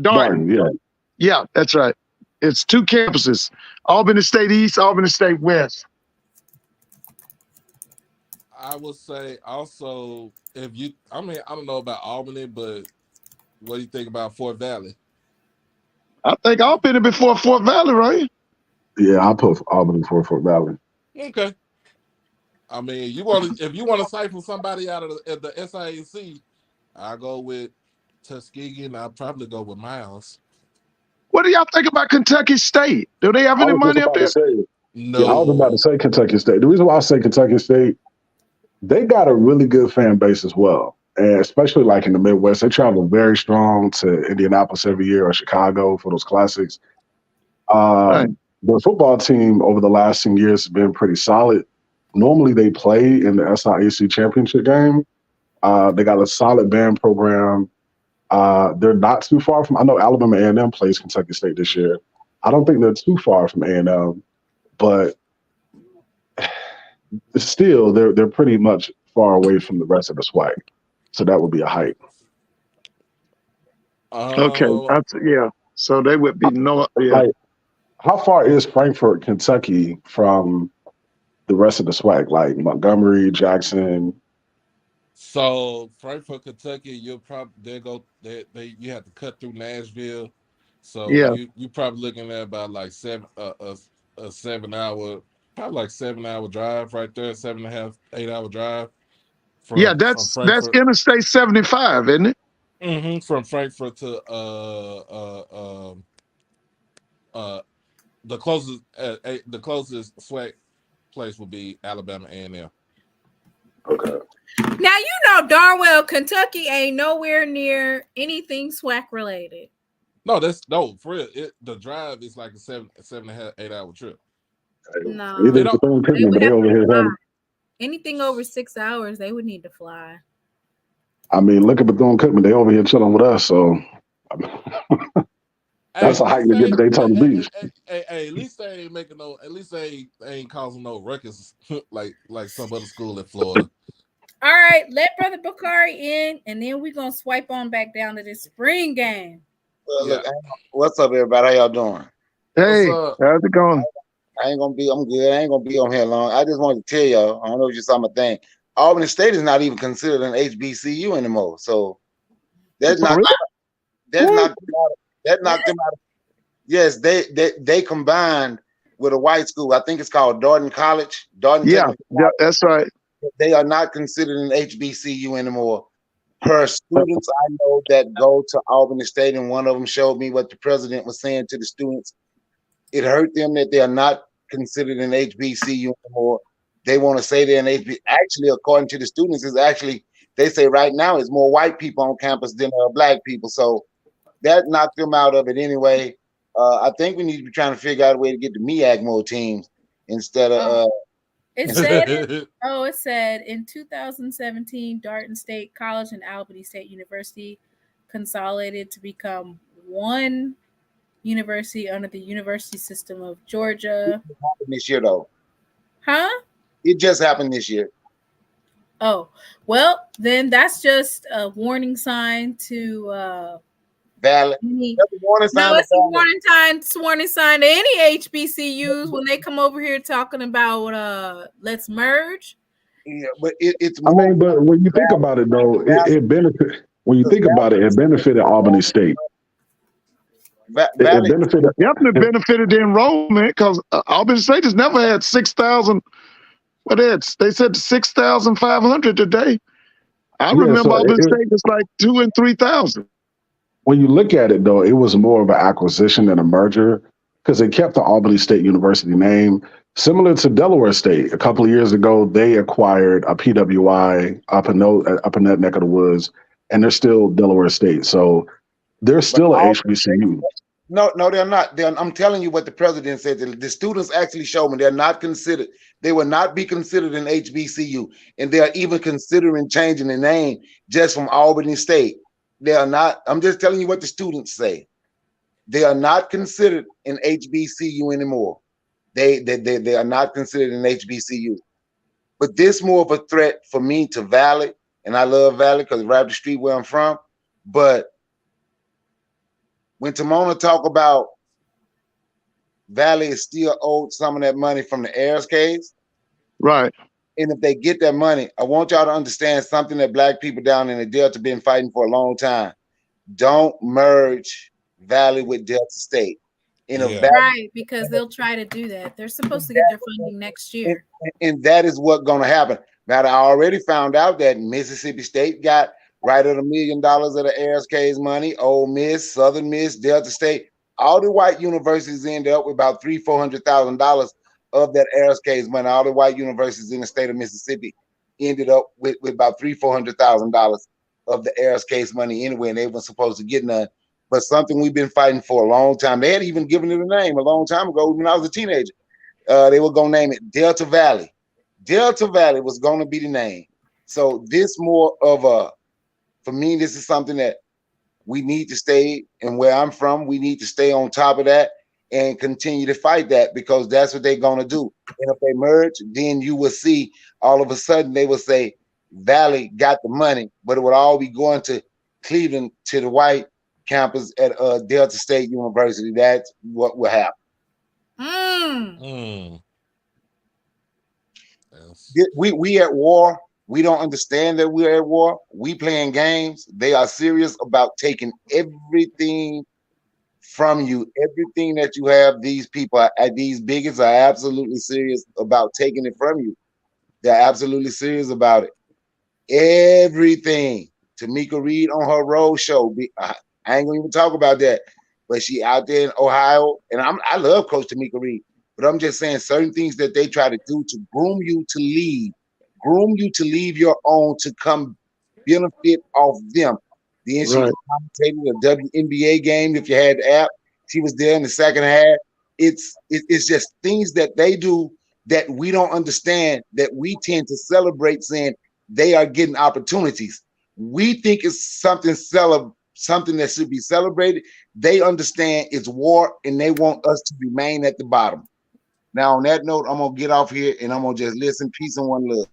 Thorton. Yeah, that's right. It's two campuses: Albany State East, Albany State West. I would say also I don't know about Albany, but what do you think about Fort Valley? I think Albany before Fort Valley, right? Yeah, I'll put Albany before Fort Valley. Okay. I mean, if you want to siphon somebody out of the SIAC, I'll go with Tuskegee, and I'll probably go with Miles. What do y'all think about Kentucky State? Do they have any money up there? No. Yeah, I was about to say Kentucky State. The reason why I say Kentucky State, they got a really good fan base as well. And especially like in the Midwest, they travel very strong to Indianapolis every year or Chicago for those classics. The football team over the last 10 years has been pretty solid. Normally they play in the SIAC championship game. They got a solid band program. They're not too far from, I know Alabama A&M plays Kentucky State this year. I don't think they're too far from A&M, but still they're pretty much far away from the rest of the SWAC. So that would be a height. Okay. So they would be How far is Frankfort, Kentucky from the rest of the SWAC, like Montgomery, Jackson? So Frankfort, Kentucky, you'll probably you have to cut through Nashville. So you probably looking at about like 7 hour, probably like 7 hour drive right there, 7.5, 8 hour drive. That's Interstate 75, isn't it? Mm-hmm. From Frankfort to the closest SWAC place would be Alabama A&M. Okay. Now you know darn well Kentucky ain't nowhere near anything SWAC related. No, for real. The drive is like a 7.5, 8 hour trip. No, anything over 6 hours, they would need to fly. I mean, look at Bethune-Cookman. They over here chilling with us, so that's a hike to get to Daytona Beach. Hey, at least they ain't making no. At least they ain't causing no ruckus like some other school in Florida. All right, let Brother Bakari in, and then we're gonna swipe on back down to this spring game. Well, look, what's up, everybody? How y'all doing? Hey, how's it going? I'm good. I ain't gonna be on here long. I just wanted to tell y'all, I don't know if you saw my thing. Albany State is not even considered an HBCU anymore. So that knocked them Yes, they combined with a white school. I think it's called Thorton College. Thorton Yeah, Technical yeah, that's right. College. They are not considered an HBCU anymore. Per students I know that go to Albany State, and one of them showed me what the president was saying to the students. It hurt them that they are not considered an HBCU anymore. They want to say they're an HB. Actually, according to the students, is actually they say right now it's more white people on campus than black people. So that knocked them out of it anyway. I think we need to be trying to figure out a way to get the MEAC more teams instead of. It said, it said in 2017, Darton State College and Albany State University consolidated to become one university under the University System of Georgia. It happened this year, though. Huh? It just happened this year. Oh, well, then that's just a warning sign to Valid. That's a warning sign. No, it's a warning sign to any HBCUs when they come over here talking about let's merge. Yeah, but it's. I mean, but when you think about it, though, it benefit. When you think about it, it benefited Albany State. It definitely benefited the enrollment because Albany State has never had 6,000. What it's? They said 6,500 today. I remember Albany State was like 2,000 and 3,000. When you look at it, though, it was more of an acquisition than a merger because it kept the Albany State University name. Similar to Delaware State, a couple of years ago, they acquired a PWI up in that neck of the woods, and they're still Delaware State. So they're still a HBCU. No, they're not. I'm telling you what the president said. The students actually showed me they're not considered. They will not be considered an HBCU, and they are even considering changing the name just from Albany State. They are not. I'm just telling you what the students say. They are not considered an HBCU anymore. They are not considered an HBCU. But this more of a threat for me to Valley, and I love Valley because right up the street where I'm from. But when Timona talk about Valley is still owed some of that money from the Ayers case, right? And if they get that money, I want y'all to understand something that black people down in the Delta been fighting for a long time. Don't merge Valley with Delta State. Right, because they'll try to do that. They're supposed to get their funding next year. And that is what's going to happen. Now, I already found out that Mississippi State got right at $1 million of the Ayers case money. Ole Miss, Southern Miss, Delta State. All the white universities end up with about $300,000-$400,000 of that Ayers case money. All the white universities in the state of Mississippi ended up with about $300,000-$400,000 of the Ayers case money anyway, and they weren't supposed to get none. But something we've been fighting for a long time. They had even given it a name a long time ago when I was a teenager. They were going to name it Delta Valley. Delta Valley was going to be the name. So this more of a, for me, this is something that we need to stay, and where I'm from, we need to stay on top of that and continue to fight that, because that's what they're going to do. And if they merge, then you will see all of a sudden they will say Valley got the money, but it would all be going to Cleveland, to the white campus at Delta State University. That's what will happen. Yes. We at war. We don't understand that we're at war. We playing games. They are serious about taking everything from you. Everything that you have, these people at these bigots are absolutely serious about taking it from you. They're absolutely serious about it. Everything. Tamika Reed on her road show. I ain't gonna even talk about that. But she out there in Ohio, and I love Coach Tamika Reed. But I'm just saying certain things that they try to do to groom you to leave your own to come benefit off them. Then she commentated a WNBA game. If you had the app, she was there in the second half. It's just things that they do that we don't understand, that we tend to celebrate, saying they are getting opportunities. We think it's something that should be celebrated. They understand it's war, and they want us to remain at the bottom. Now, on that note, I'm gonna get off here and I'm gonna just listen. Peace and one love.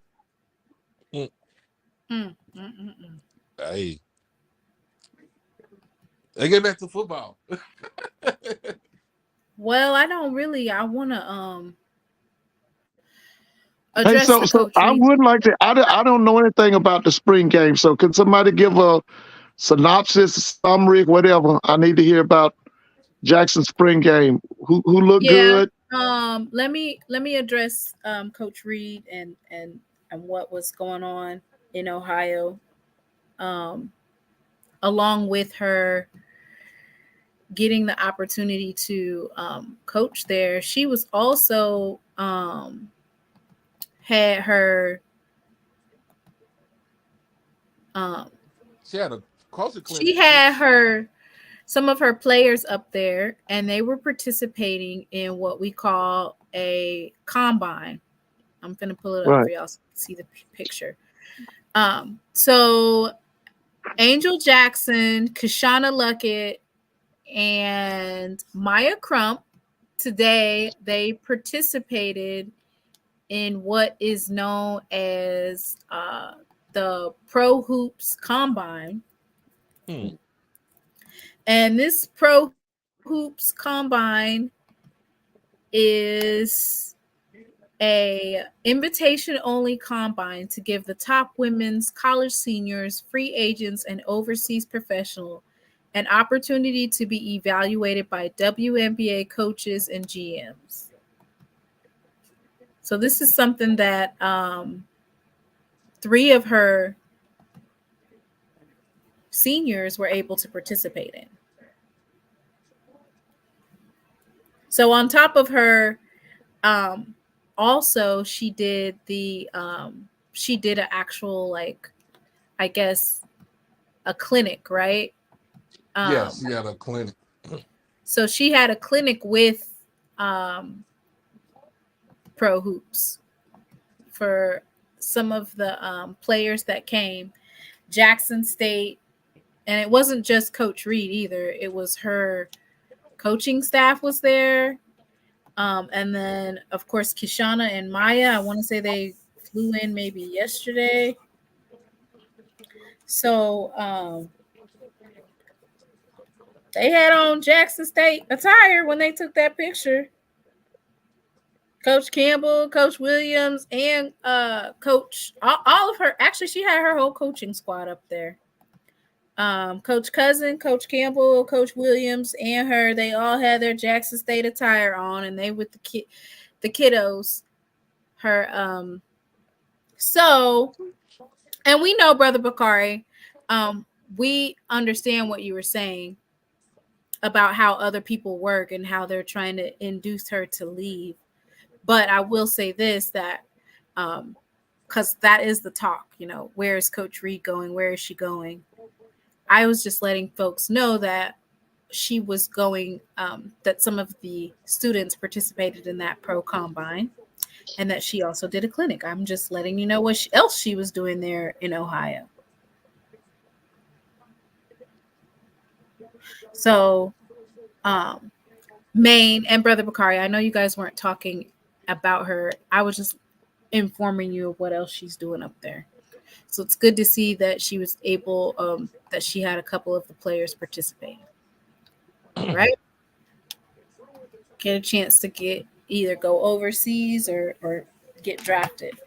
Hey, they get back to football. Well, I want to address so I would like to. I don't know anything about the spring game. So can somebody give a synopsis, summary, whatever? I need to hear about Jackson spring game? Who looked Yeah. good? Let me address Coach Reed and what was going on in Ohio. Along with her getting the opportunity to coach there, she was also had her She had a coaching clinic. she had her some of her players up there, and they were participating in what we call a combine. I'm gonna pull it up Right. for y'all so you can see the picture. So Angel Jackson, Kashana Luckett, and Maya Crump today they participated in what is known as the Pro Hoops Combine. And this Pro Hoops Combine is a invitation only combine to give the top women's college seniors, free agents, and overseas professional an opportunity to be evaluated by WNBA coaches and GMs. So this is something that 3 of her seniors were able to participate in. So on top of her, also she did an actual, like, I guess, a clinic, right? Yeah, she had a clinic. So she had a clinic with Pro Hoops for some of the players that came. Jackson State, and it wasn't just Coach Reed either. It was her coaching staff was there. And then, of course, Kishana and Maya, I want to say they flew in maybe yesterday. So they had on Jackson State attire when they took that picture. Coach Campbell, Coach Williams, and Coach, all of her. Actually, she had her whole coaching squad up there. Coach Cousin, Coach Campbell, Coach Williams, and her. They all had their Jackson State attire on, and they with the kiddos. Her so, and we know, Brother Bakari, we understand what you were saying about how other people work and how they're trying to induce her to leave. But I will say this, that because that is the talk, where is Coach Reed going? Where is she going? I was just letting folks know that she was going, that some of the students participated in that pro combine, and that she also did a clinic. I'm just letting you know what else she was doing there in Ohio. So, Maine and Brother Bakari, I know you guys weren't talking about her. I was just informing you of what else she's doing up there. So it's good to see that she was able, that she had a couple of the players participating. Right? Get a chance to either go overseas or get drafted.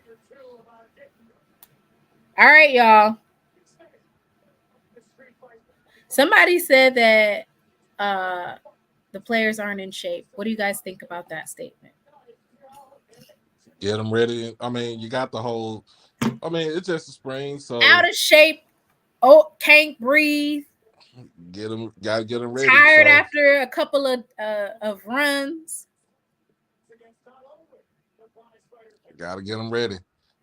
All right, y'all. Somebody said that the players aren't in shape. What do you guys think about that statement? Get them ready. I mean, you got the whole. I mean, it's just a spring, so out of shape. Oh, can't breathe. Gotta get them ready. Tired after a couple of runs. Gotta get them ready.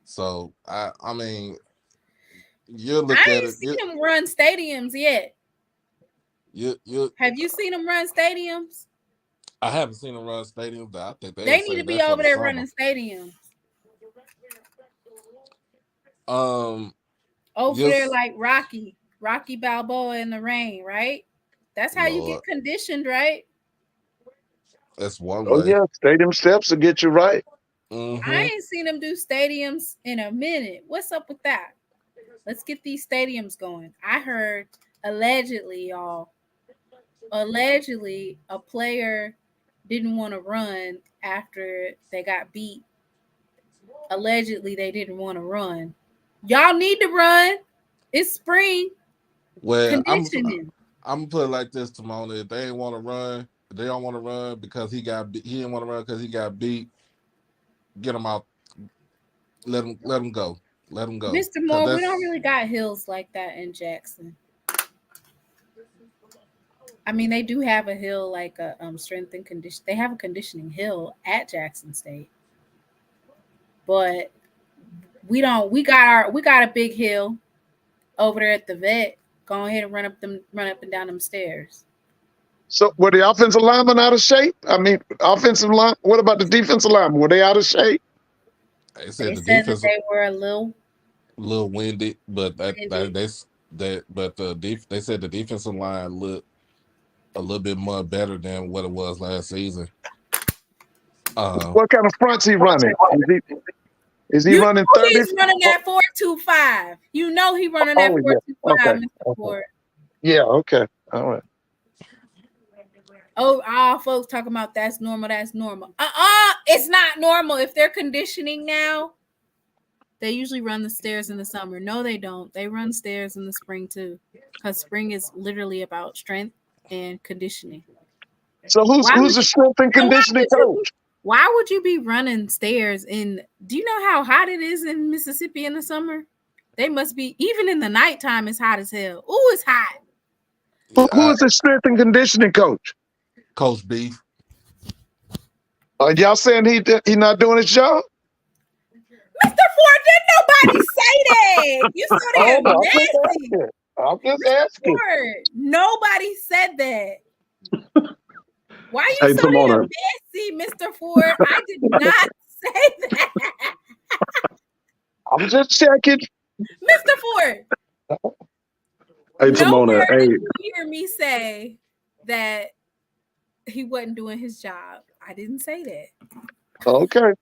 So I mean, you look at it. I ain't seen them run stadiums yet. Have you seen them run stadiums? I haven't seen them run stadiums. But I think they need to be over there running stadiums. Over there like Rocky Balboa in the rain, right? That's how you get conditioned, right? That's one way. Oh yeah, stadium steps will get you right. Mm-hmm. I ain't seen them do stadiums in a minute. What's up with that? Let's get these stadiums going. I heard allegedly a player didn't want to run after they got beat. Allegedly, they didn't want to run. Y'all need to run. It's spring. Well, I'm gonna put it like this, Timona. If they ain't want to run, They don't want to run because he didn't want to run because he got beat. Get him out. Let him go. Let him go. Mr. Moore, we don't really got hills like that in Jackson. I mean, they do have a hill like a strength and condition. They have a conditioning hill at Jackson State, but we don't. We got a big hill over there at the vet. Go ahead and run up and down them stairs. So were the offensive linemen out of shape? I mean, offensive line. What about the defensive linemen? Were they out of shape? They said that they were a little winded, but they said the defensive line looked a little bit more better than what it was last season. What kind of fronts he running? Is he running 30? He's running that 4-2-5. You know he running that 4-2-5, Mr. Ford. Yeah, okay. All right. Oh, all folks talking about that's normal. It's not normal. If they're conditioning now, they usually run the stairs in the summer. No, they don't. They run stairs in the spring too, because spring is literally about strength and conditioning. So who's the strength and conditioning coach? Why would you be running stairs in? Do you know how hot it is in Mississippi in the summer? They must be, even in the nighttime, it's hot as hell. Ooh, it's hot. Who is the strength and conditioning coach? Coach B. Y'all saying he not doing his job? Mr. Ford, didn't nobody say that. You so damn nasty. I'm just asking. Ford, nobody said that. Why are you so damn messy, Mr. Ford? I did not say that. I'm just checking. Mr. Ford. Hey, Timona. Hey, you hear me say that he wasn't doing his job. I didn't say that. Okay.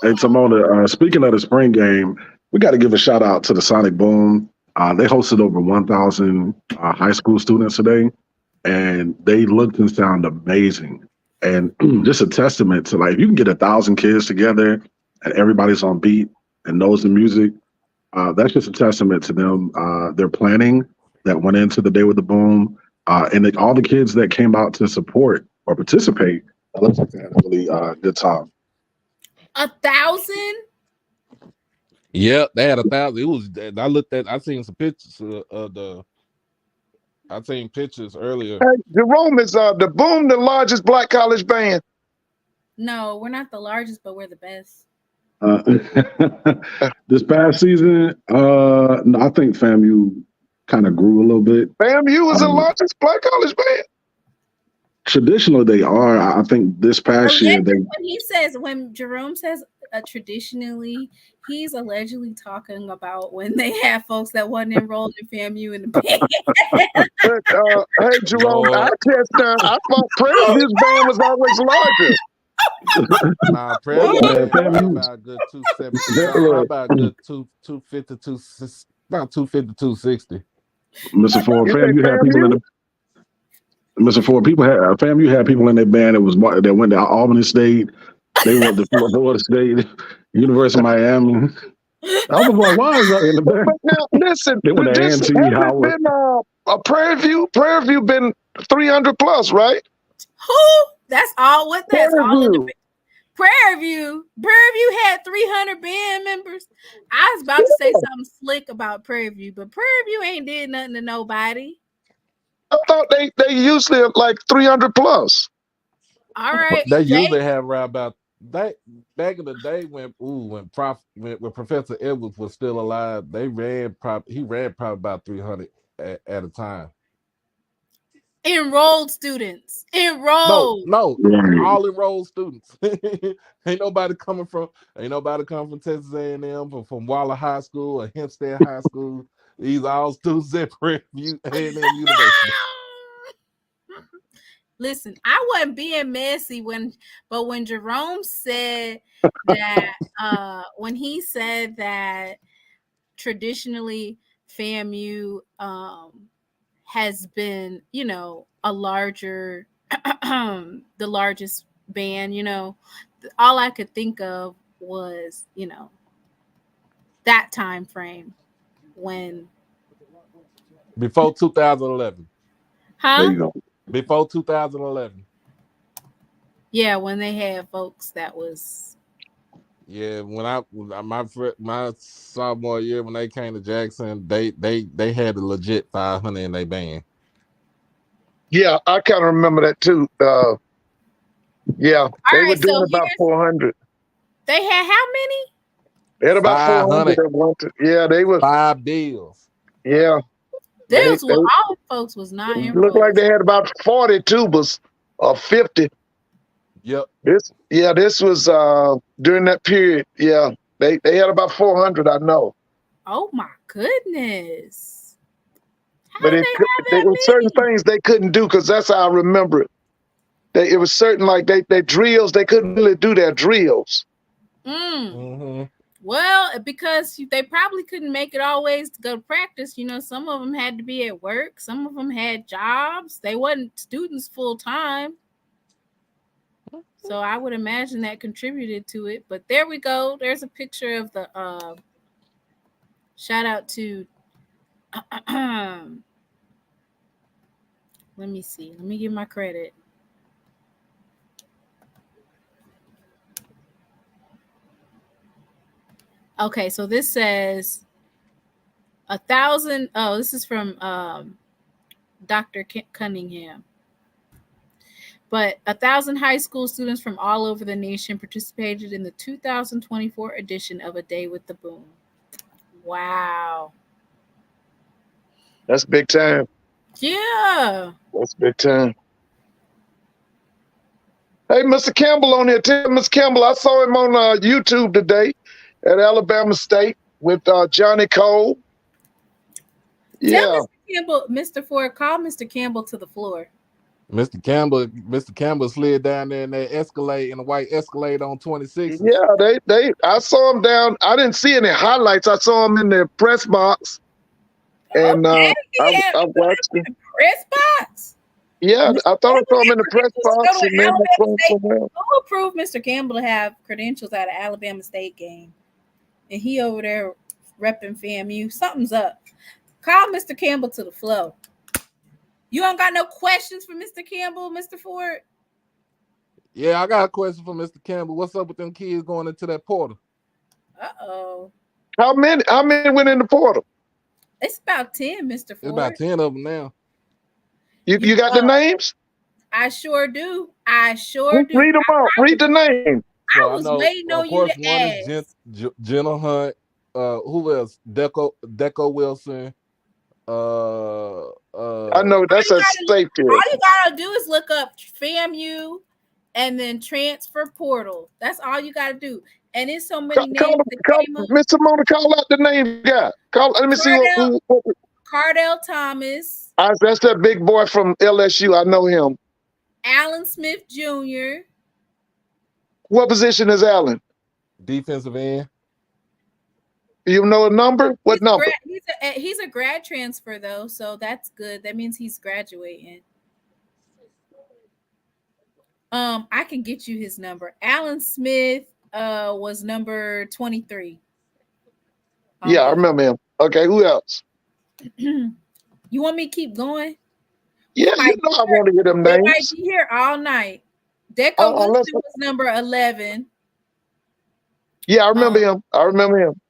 Hey, Timona, speaking of the spring game, we got to give a shout out to the Sonic Boom. They hosted over 1,000 high school students today, and they looked and sound amazing. And just a testament to, like, if you can get 1,000 kids together and everybody's on beat and knows the music, that's just a testament to them, their planning that went into the day with the Boom, and all the kids that came out to support or participate. It looks like they had a really good time. 1,000? Yeah, they had 1,000. It was. I seen some pictures I seen pictures earlier. Hey, Jerome, is the Boom the largest black college band? No, we're not the largest, but we're the best. This past season, no, I think FAMU kind of grew a little bit. FAMU is the largest black college band. Traditionally, they are. I think this past year, when Jerome says traditionally, he's allegedly talking about when they have folks that wasn't enrolled in FAMU in the band. But, hey, Jerome, I thought Prairie View's band was always larger. Nah, Prairie View about a good 270. About a good 250, about 250, 260. Mr. Ford, FAMU had people in the. Mr. Ford, FAMU had people in their band that went to Albany State. They went to Florida State, University of Miami. I was like, why is that in the band? But now, listen, they went to A&T, Howard. Prairie View been 300 plus, right? Who? That's all. What? That's all in the Prairie View. Prairie View had 300 band members. I was about to say something slick about Prairie View, but Prairie View ain't did nothing to nobody. I thought they usually are like 300 plus. All right. They usually have around about back in the day when Professor Edwards was still alive. He ran probably about 300 at a time. Enrolled students. Enrolled. No, all enrolled students. Ain't nobody coming from Texas A&M, from Waller High School or Hempstead High School. These are all students at Prairie View A&M University. Listen, I wasn't being messy when Jerome said that when he said that traditionally FAMU has been, a larger the largest band, all I could think of was, that time frame when before 2011. Huh? There you go. Before 2011. Yeah, when they had folks that was. Yeah, my sophomore year when they came to Jackson, they had a legit 500 in their band. Yeah, I kind of remember that too. Yeah, All they were right, doing so about here's 400. they had how many? They had about 400 500, at one time. Yeah, they were. 5 bills. Yeah, Those they were all folks was not in looked like voice. they had about 40 tubas or 50. Yep. This was during that period. Yeah, they had about 400. I know, Oh my goodness! How but did they have there that were certain many? things they couldn't do because that's how I remember it. It was certain like they drills they couldn't really do their drills. Mm-hmm. Well, because they probably couldn't make it always to go to practice. You know, some of them had to be at work. Some of them had jobs. They wasn't students full time. So I would imagine that contributed to it. But there we go. There's a picture of the shout out to let me see. Let me give my credit. Okay, so this says 1,000. Oh, this is from Dr. Cunningham. But 1,000 high school students from all over the nation participated in the 2024 edition of A Day with the Boom. Wow. That's big time. Yeah. That's big time. Hey, Mr. Campbell on here. Tell Mr. Campbell I saw him on YouTube today at Alabama State with Johnny Cole. Tell Yeah. Mr. Campbell, Mr. Ford, call Mr. Campbell to the floor. Mr. Campbell slid down there in that Escalade, in the white Escalade on 26. Yeah, I saw him down. I didn't see any highlights. I saw him in the press box. And Okay, I watched him. in the press box. Yeah, Mr. I thought I Campbell saw him had in the press credentials to go box to and an then I Alabama saw him State. somewhere else. Who approved Mr. Campbell to have credentials at an Alabama State game? And he over there repping FAMU. Something's up. Call Mr. Campbell to the floor. You don't got no questions for Mr. Campbell, Mr. Ford? Yeah, I got a question for Mr. Campbell. What's up with them kids going into that portal? Uh-oh. How many went in the portal? It's about 10, Mr. Ford. There's about 10 of them now. You got the names? I sure do. I sure do. Read them out. Read the names. I So I was know, waiting of on you course, to one ask. is Jenna Hunt. Who else? Deco Wilson. I know that's a safety. All you gotta do is look up FAMU and then transfer portal. That's all you gotta do. And it's so many names that came up. Mr. Mona, call out the name you got. Let me see who. Cardell Thomas. That's that big boy from LSU. I know him. Alan Smith Jr. What position is Alan? Defensive end. You know a number? What number? He's a grad transfer though, so that's good. That means he's graduating. I can get you his number. Alan Smith was number 23. Yeah, I remember him. Okay, who else? You want me to keep going? Yeah, you know I want to hear them names. We might be here all night. Deco Wilson was number 11. Yeah, I remember him. I remember him.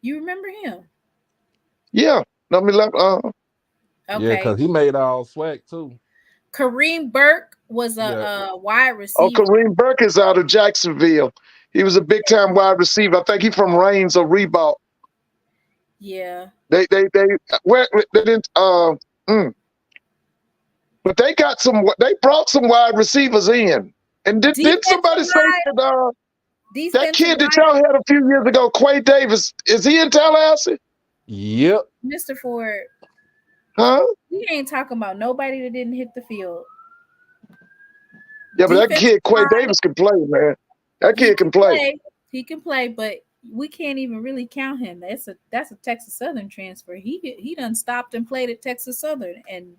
You remember him? Yeah. Okay. Yeah, because he made all SWAC too. Kareem Burke was a wide receiver. Oh, Kareem Burke is out of Jacksonville. He was a big time wide receiver. I think he's from Reigns or Reebok. Yeah. They didn't but they got they brought some wide receivers in. And did somebody say that kid that y'all had a few years ago, Quay Davis, is he in Tallahassee? Yep. Mr. Ford. Huh? He ain't talking about nobody that didn't hit the field. Yeah, but that kid Quay Davis can play, man. That kid can play. He can play, but we can't even really count him. That's a Texas Southern transfer. He done stopped and played at Texas Southern and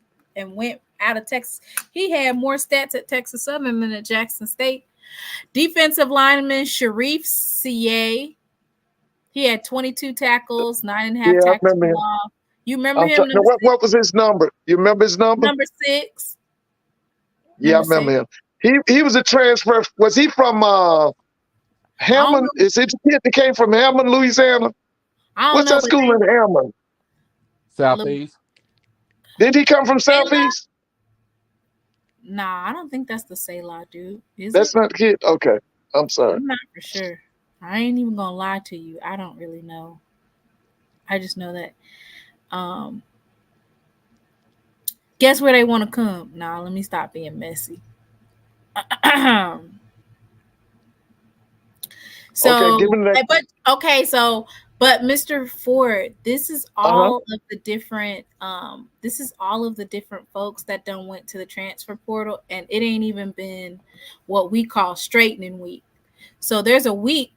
went out of Texas. He had more stats at Texas Southern than at Jackson State. Defensive lineman Sharif CA. He had 22 tackles, 9.5 tackles. You remember him? What was his number? You remember his number? Number 6. Yeah, I remember him. He was a transfer. Was he from Hammond? Is it the kid that came from Hammond, Louisiana? I don't What's know, that but school in Hammond? Southeast. Did he come from Selah? Southeast? Nah, I don't think that's the Selah dude. Is That's it? not the kid. Okay, I'm sorry. I'm not for sure. I ain't even gonna lie to you. I don't really know. I just know that. Um, guess where they want to come? Nah, let me stop being messy. Okay, So, give me that. but okay, so but Mr. Ford, this is all of the different folks that done went to the transfer portal, and it ain't even been what we call straightening week. So there's a week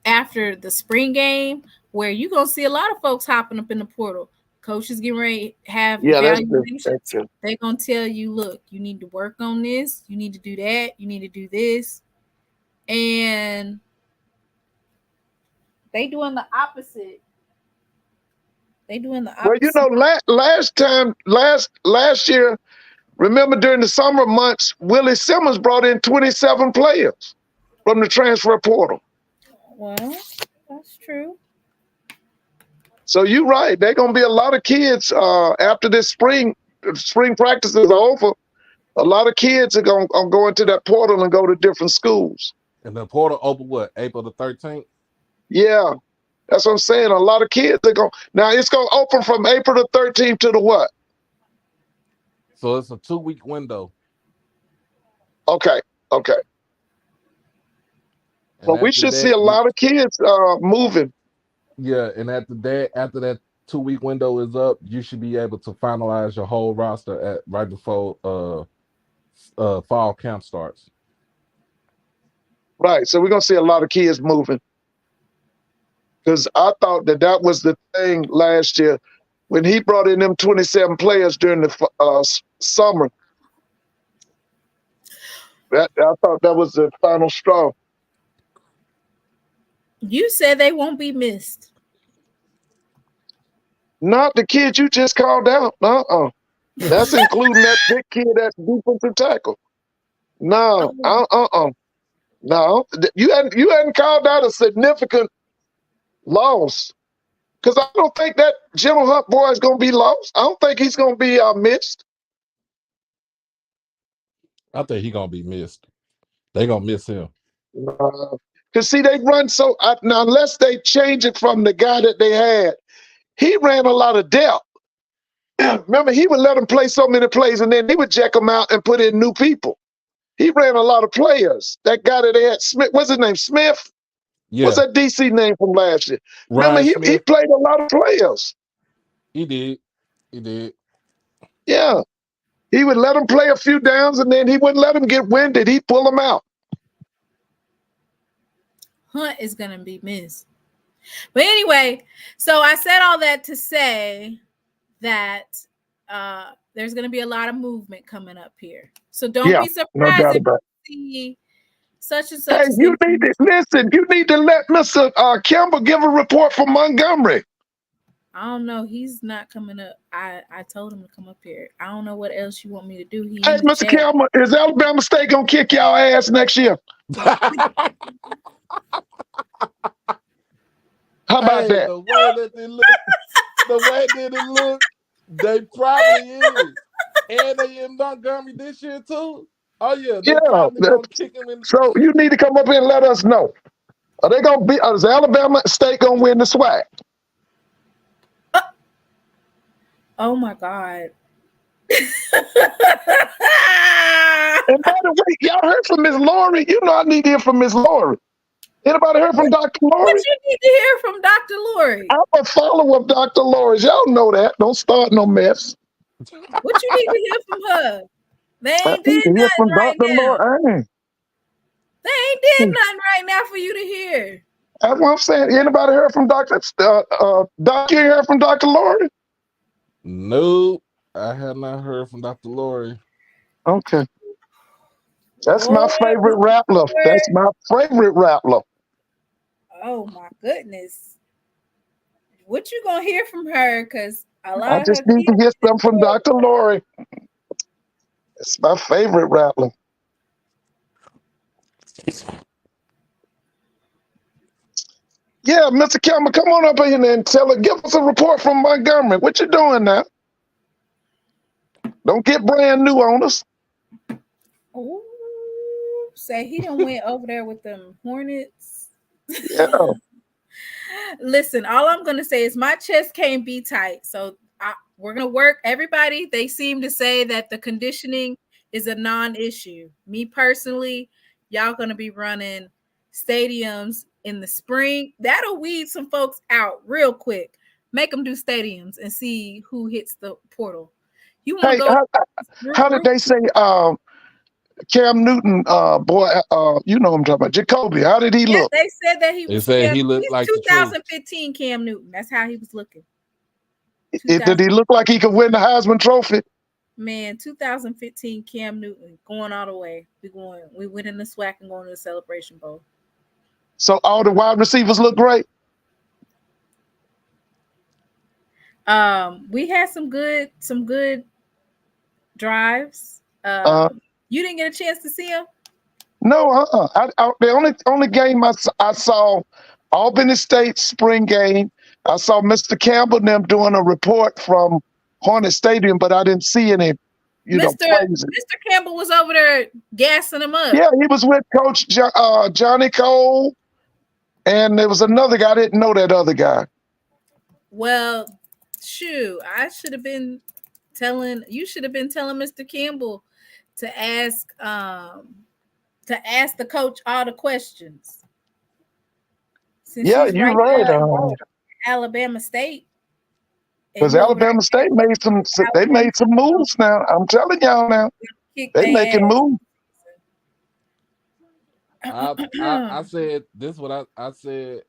after the spring game where you're gonna see a lot of folks hopping up in the portal. Coaches getting ready to have Yeah, that's true. That's evaluations. true. They're gonna tell you, look, you need to work on this, you need to do that, you need to do this. And they doing the opposite. They doing the Well, you opposite. know, last year, remember during the summer months, Willie Simmons brought in 27 players from the transfer portal. Well, that's true. So you're right. There gonna be a lot of kids after this spring practice is over. A lot of kids are gonna go into that portal and go to different schools. And the portal open what? April the 13th? Yeah, that's what I'm saying. A lot of kids are going. Now it's gonna open from April the 13th to the what? So it's a 2-week window. Okay. And But we should see a lot of kids moving. Yeah, and after that 2-week window is up, you should be able to finalize your whole roster at right before fall camp starts. Right. So we're gonna see a lot of kids moving. Because I thought that was the thing last year when he brought in them 27 players during the summer. I thought that was the final straw. You said they won't be missed. Not the kid you just called out. That's including that big kid that's defensive tackle. No. No. You hadn't called out a significant loss. Because I don't think that General Hunt boy is going to be lost. I don't think he's going to be missed. I think he's going to be missed. They're going to miss him. Because, see, they run now, unless they change it from the guy that they had, he ran a lot of depth. Remember, he would let them play so many plays, and then he would check them out and put in new people. He ran a lot of players. That guy that they had, Smith, what's his name, Smith? Yeah. What's that DC name from last year? Ryan Remember, he played a lot of players. He did. Yeah. He would let them play a few downs, and then he wouldn't let them get winded. He'd pull them out. Hunt is going to be missed. But anyway, so I said all that to say that there's going to be a lot of movement coming up here. So don't be surprised if you see such and such. Hey, you need to listen. You need to let Mr. Campbell give a report from Montgomery. I don't know. He's not coming up. I told him to come up here. I don't know what else you want me to do. Hey, Mr. Campbell, is Alabama State going to kick y'all ass next year? How about that? The way that they look, they probably is. And they in Montgomery this year too. Oh yeah, they probably gonna kick him in. So you need to come up here and let us know. Are they gonna be? Is Alabama State gonna win the SWAC? Oh my God! And by the way, y'all heard from Miss Lori? You know I need to hear from Miss Lori. Anybody heard from Dr. Lori? What you need to hear from Dr. Lori? I'm a follower of Dr. Lori's. Y'all know that. Don't start no mess. What you need to hear from her? They ain't did nothing right now. They ain't did nothing right now for you to hear. That's what I'm saying. Anybody heard from Dr. Doc? You heard from Dr. Lori? Nope, I have not heard from Dr. Lori. Okay. That's my favorite Rattler. That's my favorite Rattler. Oh my goodness. What you gonna hear from her? Because I just need to hear something from Dr. Lori. It's my favorite Rattler. Yeah, Mr. Campbell, come on up here and give us a report from Montgomery. What you doing now? Don't get brand new on us. Ooh, say he done went over there with them Hornets. Yeah. Listen, all I'm gonna say is my chest can't be tight, so we're gonna work. Everybody, they seem to say that the conditioning is a non-issue. Me personally, y'all gonna be running stadiums in the spring. That'll weed some folks out real quick. Make them do stadiums and see who hits the portal. You want to Hey, go? how did they say Cam Newton, boy, you know what I'm talking about, Jacoby? How did he look? They said that he They was. said he looked like 2015 Cam Newton. That's how he was looking. Did he look like he could win the Heisman Trophy? Man, 2015 Cam Newton going all the way. We went in the SWAC and going to the Celebration Bowl. So all the wide receivers look great. We had some good drives. You didn't get a chance to see him? No, the only game I saw, Albany State spring game. I saw Mr. Campbell and them doing a report from Hornet Stadium, but I didn't see any, plays. Mr. Campbell was over there gassing them up. Yeah, he was with Coach Johnny Cole, and there was another guy. I didn't know that other guy. Well, shoot, I should have been telling Mr. Campbell to ask the coach all the questions. Since Yeah, you're right. Alabama State. Because Alabama State made some moves now. I'm telling y'all now. They making moves. I said this what I said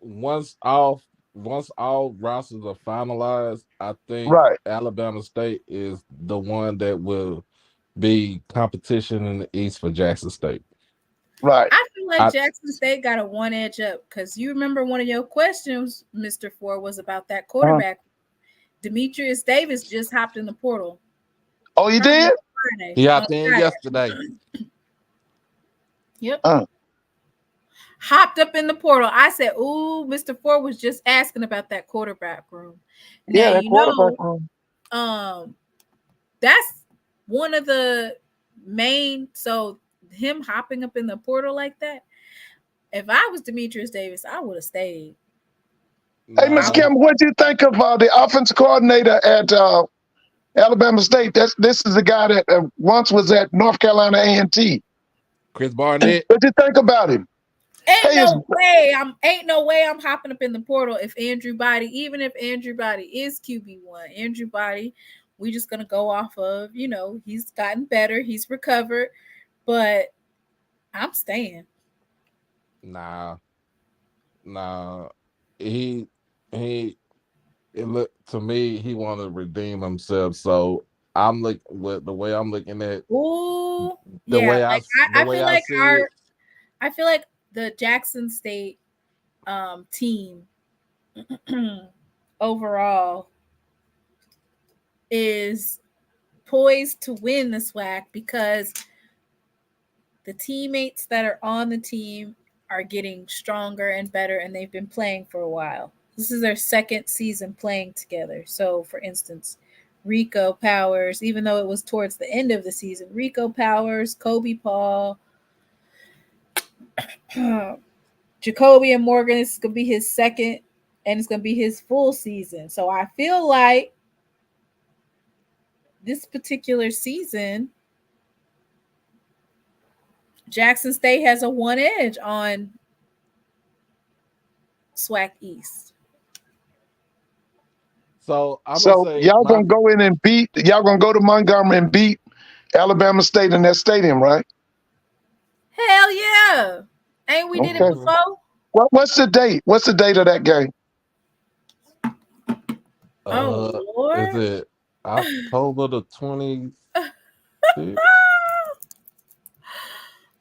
once all rosters are finalized, I think Alabama State is the one that will be competition in the East for Jackson State. Right. I feel like Jackson State got a one edge up because you remember one of your questions, Mr. Ford, was about that quarterback. Demetrius Davis just hopped in the portal. Oh, he did? He hopped in yesterday. Yep. Hopped up in the portal. I said, "Ooh, Mr. Ford was just asking about that quarterback room." Now, that quarterback room. That's one of the main. So him hopping up in the portal like that. If I was Demetrius Davis, I would have stayed. Hey, Mr. Campbell, what do you think of the offensive coordinator at Alabama State? This is the guy that once was at North Carolina A&T. Chris Barnett. What do you think about him? Ain't no way I'm hopping up in the portal if Andrew Body, even if Andrew Body is QB1. Andrew Body, we just gonna go off of, he's gotten better, he's recovered, but I'm staying. Nah. It looked to me he wanted to redeem himself. So I'm the way I'm looking at. Ooh, I feel like the Jackson State team overall is poised to win the SWAC because the teammates that are on the team are getting stronger and better, and they've been playing for a while. This is their second season playing together. So, for instance, Rico Powers, even though it was towards the end of the season, Rico Powers, Kobe Paul, Jacoby and Morgan, it's going to be his second, and it's going to be his full season. So I feel like this particular season, Jackson State has a one edge on SWAC East. So y'all gonna go in and y'all gonna go to Montgomery and beat Alabama State in that stadium, right? Hell yeah. Ain't we did it before? What's the date? What's the date of that game? Lord. Is it October the 26th?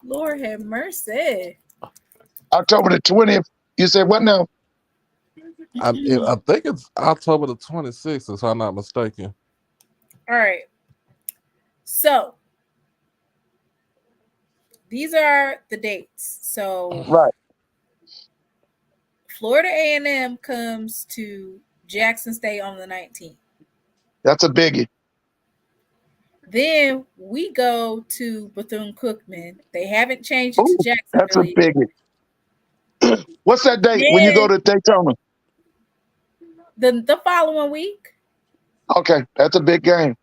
Lord have mercy. October the 20th. You said what now? I think it's October the 26th, if I'm not mistaken. All right. So these are the dates. So Right. Florida A&M comes to Jackson State on the 19th. That's a biggie. Then we go to Bethune-Cookman. They haven't changed it Ooh, to that's a Jacksonville yet. biggie. What's that date when you go Then to Daytona? the following week, Okay, that's a big game.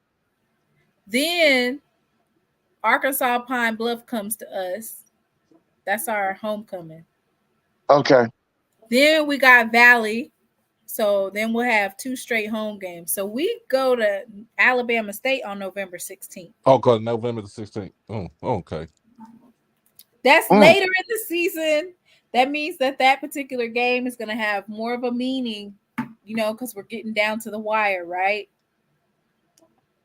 then Arkansas Pine Bluff comes to us. That's our homecoming. Okay. Then we got Valley. So then we'll have 2 straight home games. So we go to Alabama State on November 16th. Okay, November the 16th. Oh, okay. That's later in the season. That means that particular game is going to have more of a meaning, because we're getting down to the wire, right?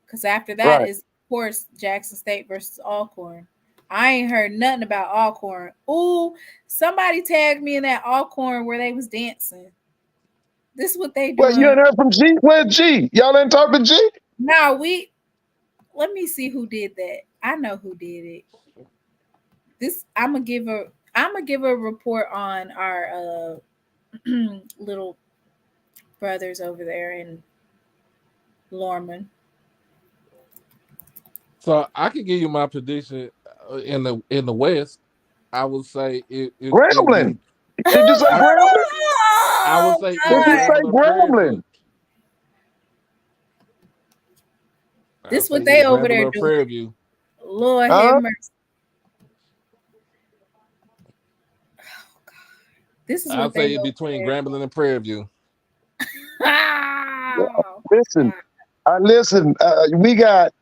Because after that is, of course, Jackson State versus Alcorn. I ain't heard nothing about Alcorn. Ooh, somebody tagged me in that Alcorn where they was dancing. This is what they doing. Well, you ain't heard from G? Where's G? Y'all ain't talk to G? No, let me see who did that. I know who did it. I'm gonna give a report on our little brothers over there in Lorman. So I can give you my prediction in the West. I would say it Grambling. Did you say Grambling? I would say Did you say Grambling? This what they over there doing. Prairie View. Lord have mercy. Oh God. This is what I'll say between Grambling and Prairie View. Listen. We got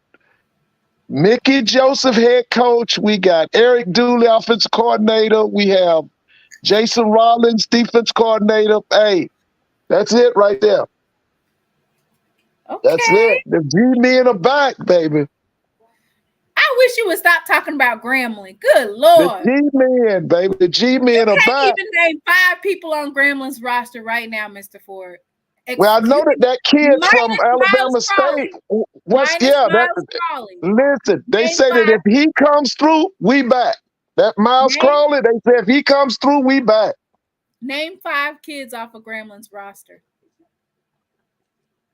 Mickey Joseph, head coach. We got Eric Dooley, offensive coordinator. We have Jason Rollins, defense coordinator. Hey, that's it right there. Okay. That's it. The G-men are back, baby. I wish you would stop talking about Grambling. Good Lord. The G-men, baby. The G-men are back. You can't even name 5 people on Grambling's roster right now, Mr. Ford. Well, I know that kid from Alabama State. Listen, they say that if he comes through, we back. That Miles Crawley, they say if he comes through, we back. Name 5 kids off of Grambling's roster.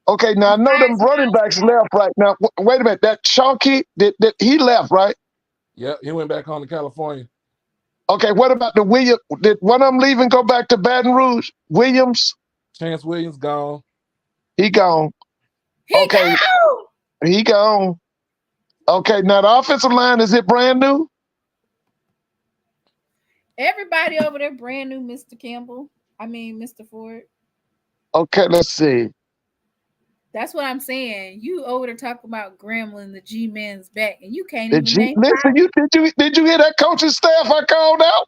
Okay, now I know them running backs left right now. Wait a minute, that Chunky, he left, right? Yeah, he went back home to California. Okay, what about the Williams? Did one of them leave and go back to Baton Rouge? Williams? Chance Williams gone. He gone. He gone. Okay, now the offensive line, is it brand new? Everybody over there brand new, Mr. Campbell. I mean, Mr. Ford. Okay, let's see. That's what I'm saying. You over there talking about Grambling, the G-man's back, and you can't even name. Listen, did you hear that coaching staff I called out?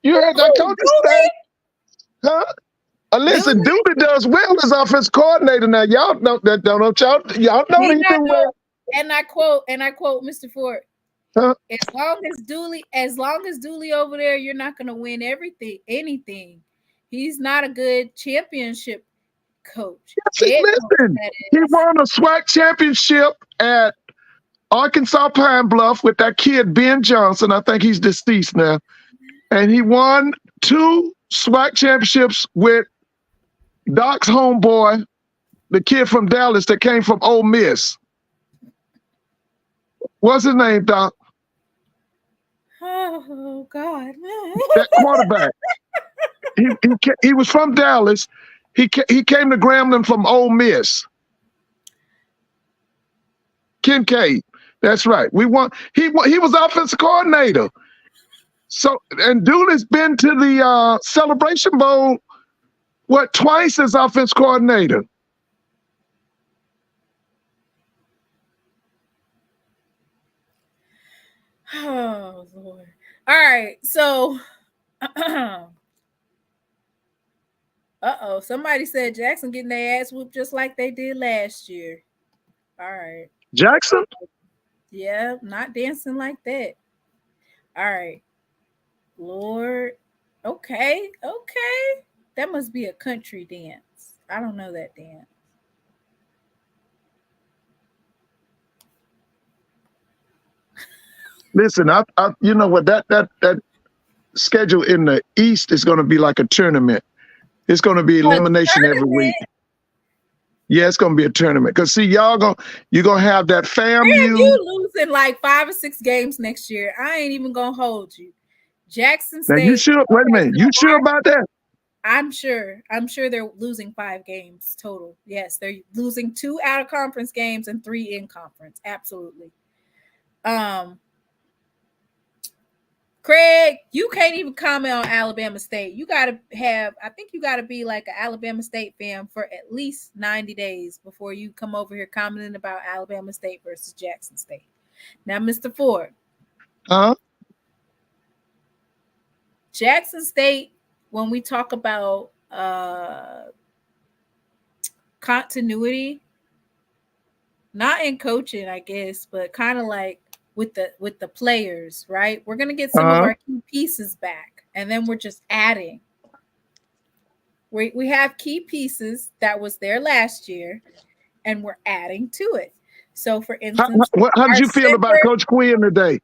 You heard that coaching staff? Huh? Listen, Dooley does well as offense coordinator. Now y'all know that. Y'all know he do well. And I quote Mr. Ford. Huh? As long as Dooley over there, you're not going to win anything. He's not a good championship coach. Listen, he won a SWAC championship at Arkansas Pine Bluff with that kid Ben Johnson. I think he's deceased now, and he won 2 SWAC championships with Doc's homeboy, the kid from Dallas that came from Ole Miss. What's his name, Doc? Oh God! That quarterback. He was from Dallas. He came to Grambling from Ole Miss. Kincaid. That's right. We won. He was offensive coordinator. So, and Dooley's been to the Celebration Bowl, twice as offense coordinator. Oh Lord! All right, so, somebody said Jackson getting their ass whooped just like they did last year. All right, Jackson. Yeah, not dancing like that. All right, Lord. Okay. That must be a country dance. I don't know that dance. Listen, you know what, that schedule in the East is going to be like a tournament. It's going to be elimination every week. Yeah, it's going to be a tournament. Because see, you're going to have that FAMU. You losing like 5 or 6 games next year. I ain't even going to hold you. Jackson State. Now you sure? Wait a minute. You sure about that? I'm sure. I'm sure they're losing 5 games total. Yes, they're losing 2 out of conference games and 3 in conference. Absolutely. Craig, you can't even comment on Alabama State. You gotta be like an Alabama State fan for at least 90 days before you come over here commenting about Alabama State versus Jackson State. Now, Mr. Ford. Jackson State, when we talk about continuity, not in coaching, I guess, but kind of like with the players, right? We're gonna get some of our key pieces back, and then we're just adding. We have key pieces that was there last year, and we're adding to it. So, for instance, how did you feel about Coach Quinn today?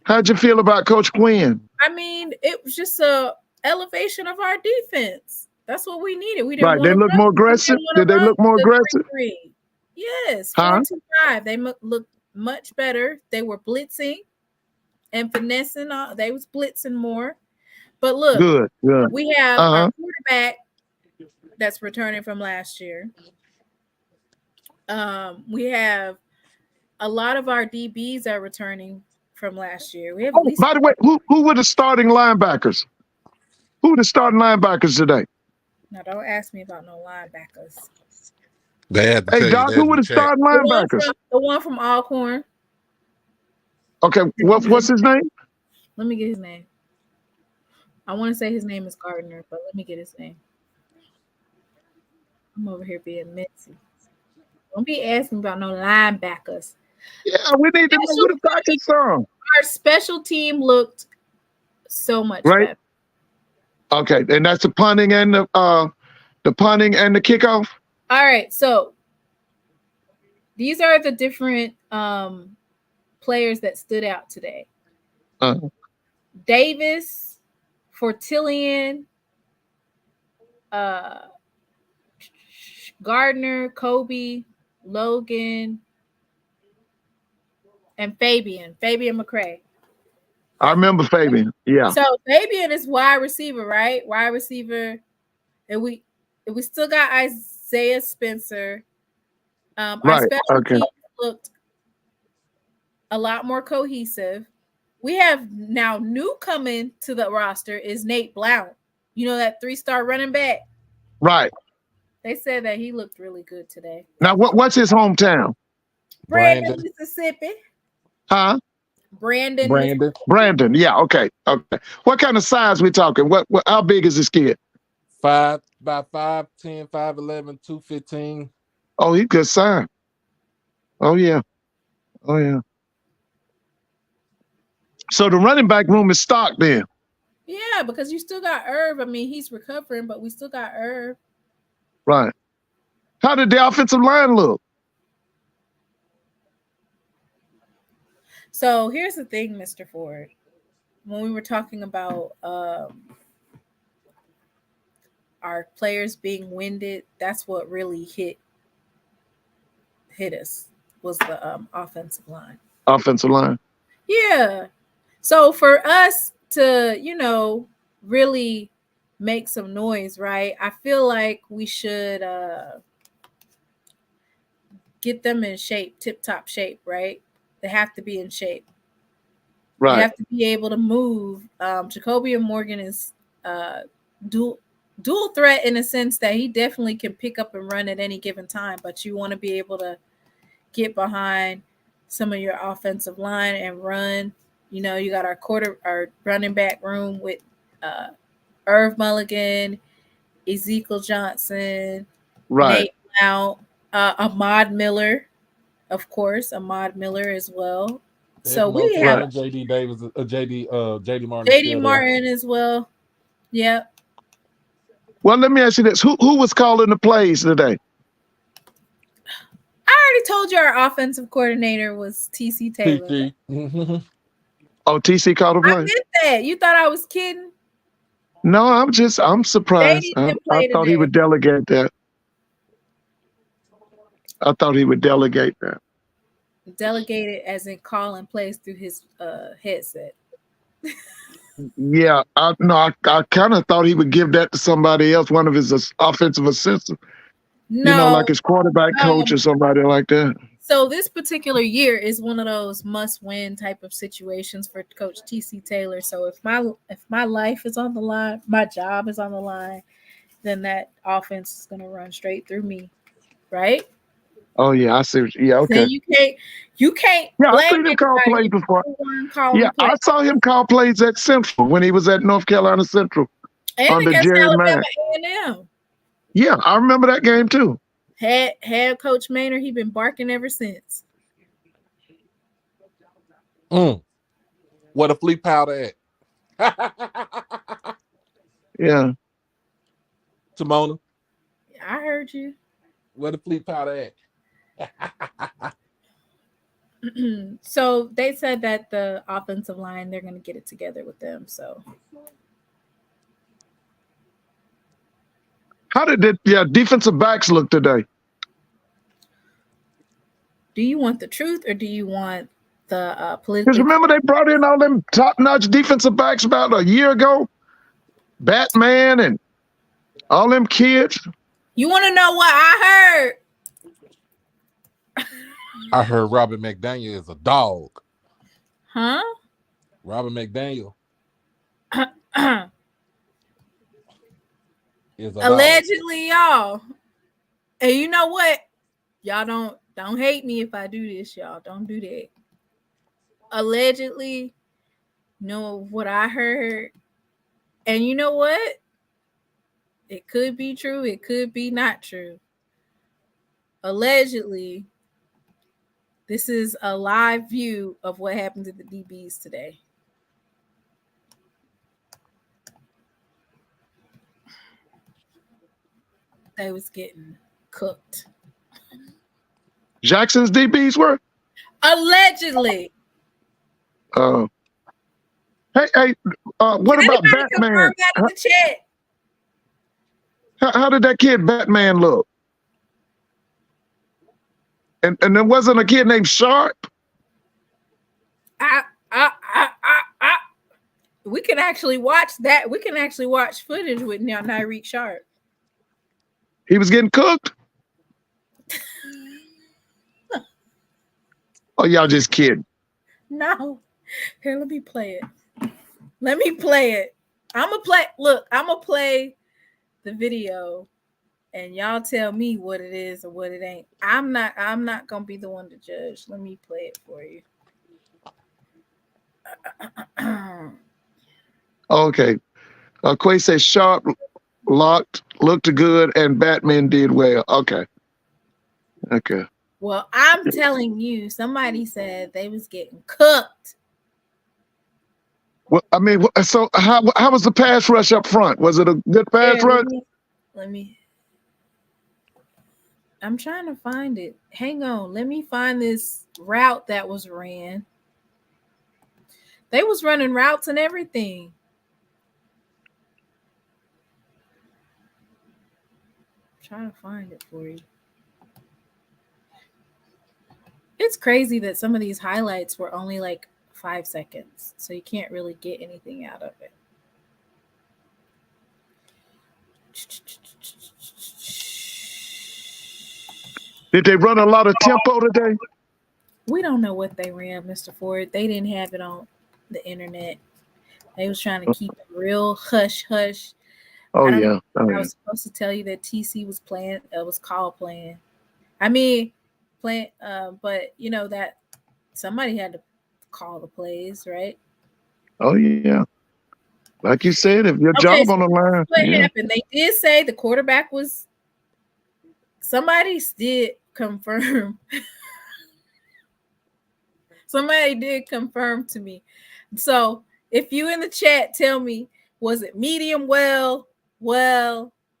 How'd you feel about Coach Quinn? I mean, it was just a elevation of our defense. That's what we needed. We didn't right. They look more aggressive. Did they look more aggressive? Yes, 4-2-5. They looked much better. They were blitzing and finessing. They was blitzing more. But look, good. We have our quarterback that's returning from last year. We have a lot of our DBs are returning from last year. We have. By the way, who were the starting linebackers? Who are the starting linebackers today? Now, don't ask me about no linebackers. Hey, Doc, who were the starting linebackers? The one from Alcorn. Okay, what's his name? Let me get his name. I want to say his name is Gardner, but let me get his name. I'm over here being messy. Don't be asking about no linebackers. Yeah, we need to know who the backers are. Our special team looked so much better. Okay, and that's the punting and the kickoff. All right, so these are the different players that stood out today. Davis, Fortillian, Gardner, Kobe, Logan, and Fabian McCray. I remember Fabian. Yeah. So Fabian is wide receiver, right? Wide receiver, and we still got Isaiah Spencer. Our special team looked a lot more cohesive. We have now new coming to the roster is Nate Blount. You know, that 3-star running back. Right. They said that he looked really good today. Now, what's his hometown? Brandon, Mississippi. Huh? Brandon. Yeah. Okay. What kind of size we talking? What? How big is this kid? 5'10", 5'11", 215. Oh, he's good size. Oh yeah. So the running back room is stocked then. Yeah, because you still got Irv. I mean, he's recovering, but we still got Irv. Right. How did the offensive line look? So here's the thing, Mr. Ford. When we were talking about our players being winded, that's what really hit us was the offensive line. Offensive line. Yeah. So for us to, really make some noise, right? I feel like we should get them in shape, tip-top shape, right? They have to be in shape. Right. They have to be able to move. Jacoby and Morgan is dual threat in a sense that he definitely can pick up and run at any given time, but you want to be able to get behind some of your offensive line and run. You got our running back room with Irv Mulligan, Ezekiel Johnson, right. Nate Blount, Ahmad Miller, of course, Ahmad Miller as well. So we have JD Davis, JD Martin. JD Martin as well. Yep. Well, let me ask you this: Who was calling the plays today? I already told you our offensive coordinator was TC Taylor. Oh, TC called a I play? did that. You thought I was kidding? No, I'm surprised. JD I didn't play thought he today. would delegate that. I thought he would delegate that. Delegated as in calling plays through his headset. Yeah, I kind of thought he would give that to somebody else, one of his offensive assistants. No, Like his quarterback coach or somebody like that. So this particular year is one of those must-win type of situations for Coach TC Taylor. So if my life is on the line, my job is on the line, then that offense is going to run straight through me, right? Oh yeah, I see. Yeah, okay. Then you can't. Yeah, I've blame seen him call plays before. Yeah, I saw him call plays at Central when he was at North Carolina Central and under against Jerry Alabama Mack. A&M. Yeah, I remember that game too. Had Coach Maynard, he been barking ever since. What a flea powder at? Yeah. Timona. I heard you. What a flea powder at? So they said that the offensive line, they're going to get it together with them. So how did defensive backs look today? Do you want the truth or do you want the political? Because remember they brought in all them top-notch defensive backs about a year ago? Batman and all them kids. You want to know what I heard? I heard Robert McDaniel is a dog. Huh? Robert McDaniel is a allegedly, y'all. And you know what? Y'all don't hate me if I do this, y'all. Don't do that. Allegedly, know what I heard. And you know what? It could be true. It could be not true. Allegedly, this is a live view of what happened to the DBs today. They was getting cooked. Jackson's DBs were? Allegedly. Hey, what about Batman? That in the chat? How did that kid Batman look? And there wasn't a kid named Sharp? We can actually watch that. We can actually watch footage with now Nyreek Sharp. He was getting cooked? Oh, y'all just kidding. No. Here, let me play it. Let me play it. I'm gonna play the video and y'all tell me what it is or what it ain't. I'm not gonna be the one to judge. Let me play it for you. Okay. Quay says Sharp looked good and Batman did well. Okay. Well, I'm telling you, somebody said they was getting cooked. Well, I mean, so how was the pass rush up front? Was it a good pass rush? Let me. I'm trying to find it. Hang on. Let me find this route that was ran. They was running routes and everything. I'm trying to find it for you. It's crazy that some of these highlights were only like 5 seconds, so you can't really get anything out of it. Did they run a lot of tempo today? We don't know what they ran, Mr. Ford. They didn't have it on the internet. They was trying to keep it real hush. Oh yeah. I was supposed to tell you that TC was playing. It was called playing. I mean, playing. But you know that somebody had to call the plays, right? Oh yeah. Like you said, if your job on the line. What happened? They did say the quarterback was. Somebody did confirm. Somebody did confirm to me. So if you in the chat, tell me, was it medium well,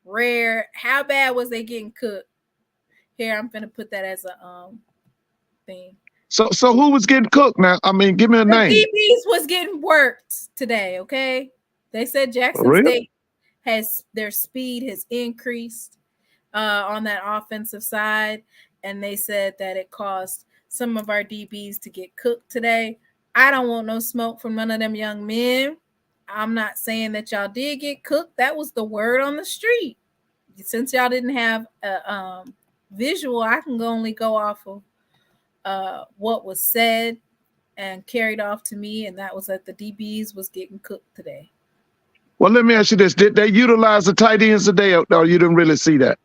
rare? How bad was they getting cooked? Here, I'm gonna put that as a thing. So who was getting cooked now? I mean, give me a The name. DBs was getting worked today, okay? They said Jackson Really? State has their speed has increased on that offensive side, and they said that it caused some of our DBs to get cooked today. I don't want no smoke from none of them young men. I'm not saying that y'all did get cooked. That was the word on the street. Since y'all didn't have a visual, I can only go off of what was said and carried off to me, and that was that the DBs was getting cooked today. Well, let me ask you this: did they utilize the tight ends today, or you didn't really see that?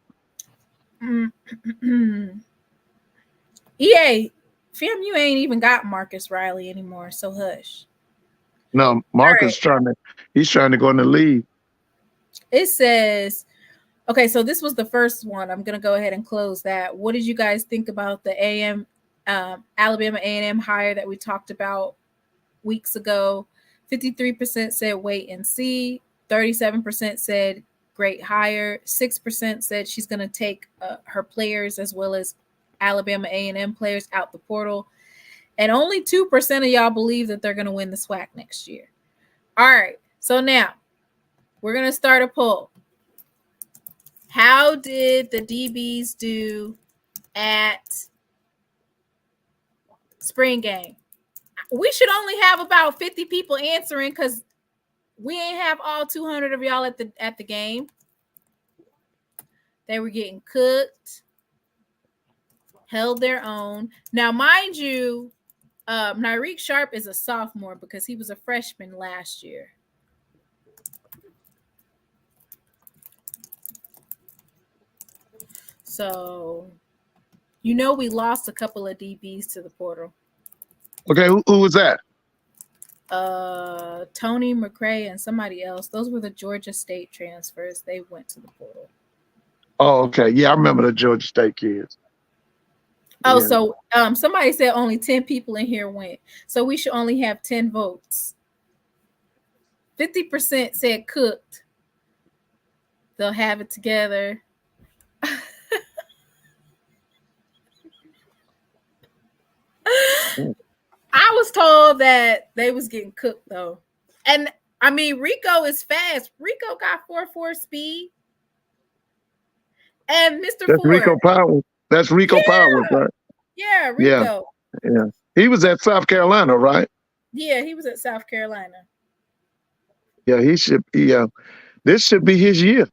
EA, fam, you ain't even got Marcus Riley anymore, so hush. No, Marcus he's trying to go in the league. It says, okay, so this was the first one. I'm gonna go ahead and close that. What did you guys think about the Alabama A&M hire that we talked about weeks ago? 53% said wait and see. 37% said great hire. 6% said she's going to take her players as well as Alabama A&M players out the portal. And only 2% of y'all believe that they're going to win the SWAC next year. All right. So now we're going to start a poll. How did the DBs do at spring game? We should only have about 50 people answering because we ain't have all 200 of y'all at the game. They were getting cooked, held their own. Now, mind you, Nyreek Sharp is a sophomore because he was a freshman last year. So, we lost a couple of DBs to the portal. Okay, who was that? Tony McRae and somebody else. Those were the Georgia State transfers. They went to the portal. Oh, okay. Yeah, I remember the Georgia State kids. Oh, yeah. So somebody said only 10 people in here went. So we should only have 10 votes. 50% said cooked. They'll have it together. I was told that they was getting cooked though. And I mean, Rico is fast. Rico got 4.4 speed. And Mr. That's Ford. Rico Powers. That's Rico Powers, right? Yeah, Rico. Yeah. He was at South Carolina, right? Yeah, he was at South Carolina. Yeah, he should be. This should be his year.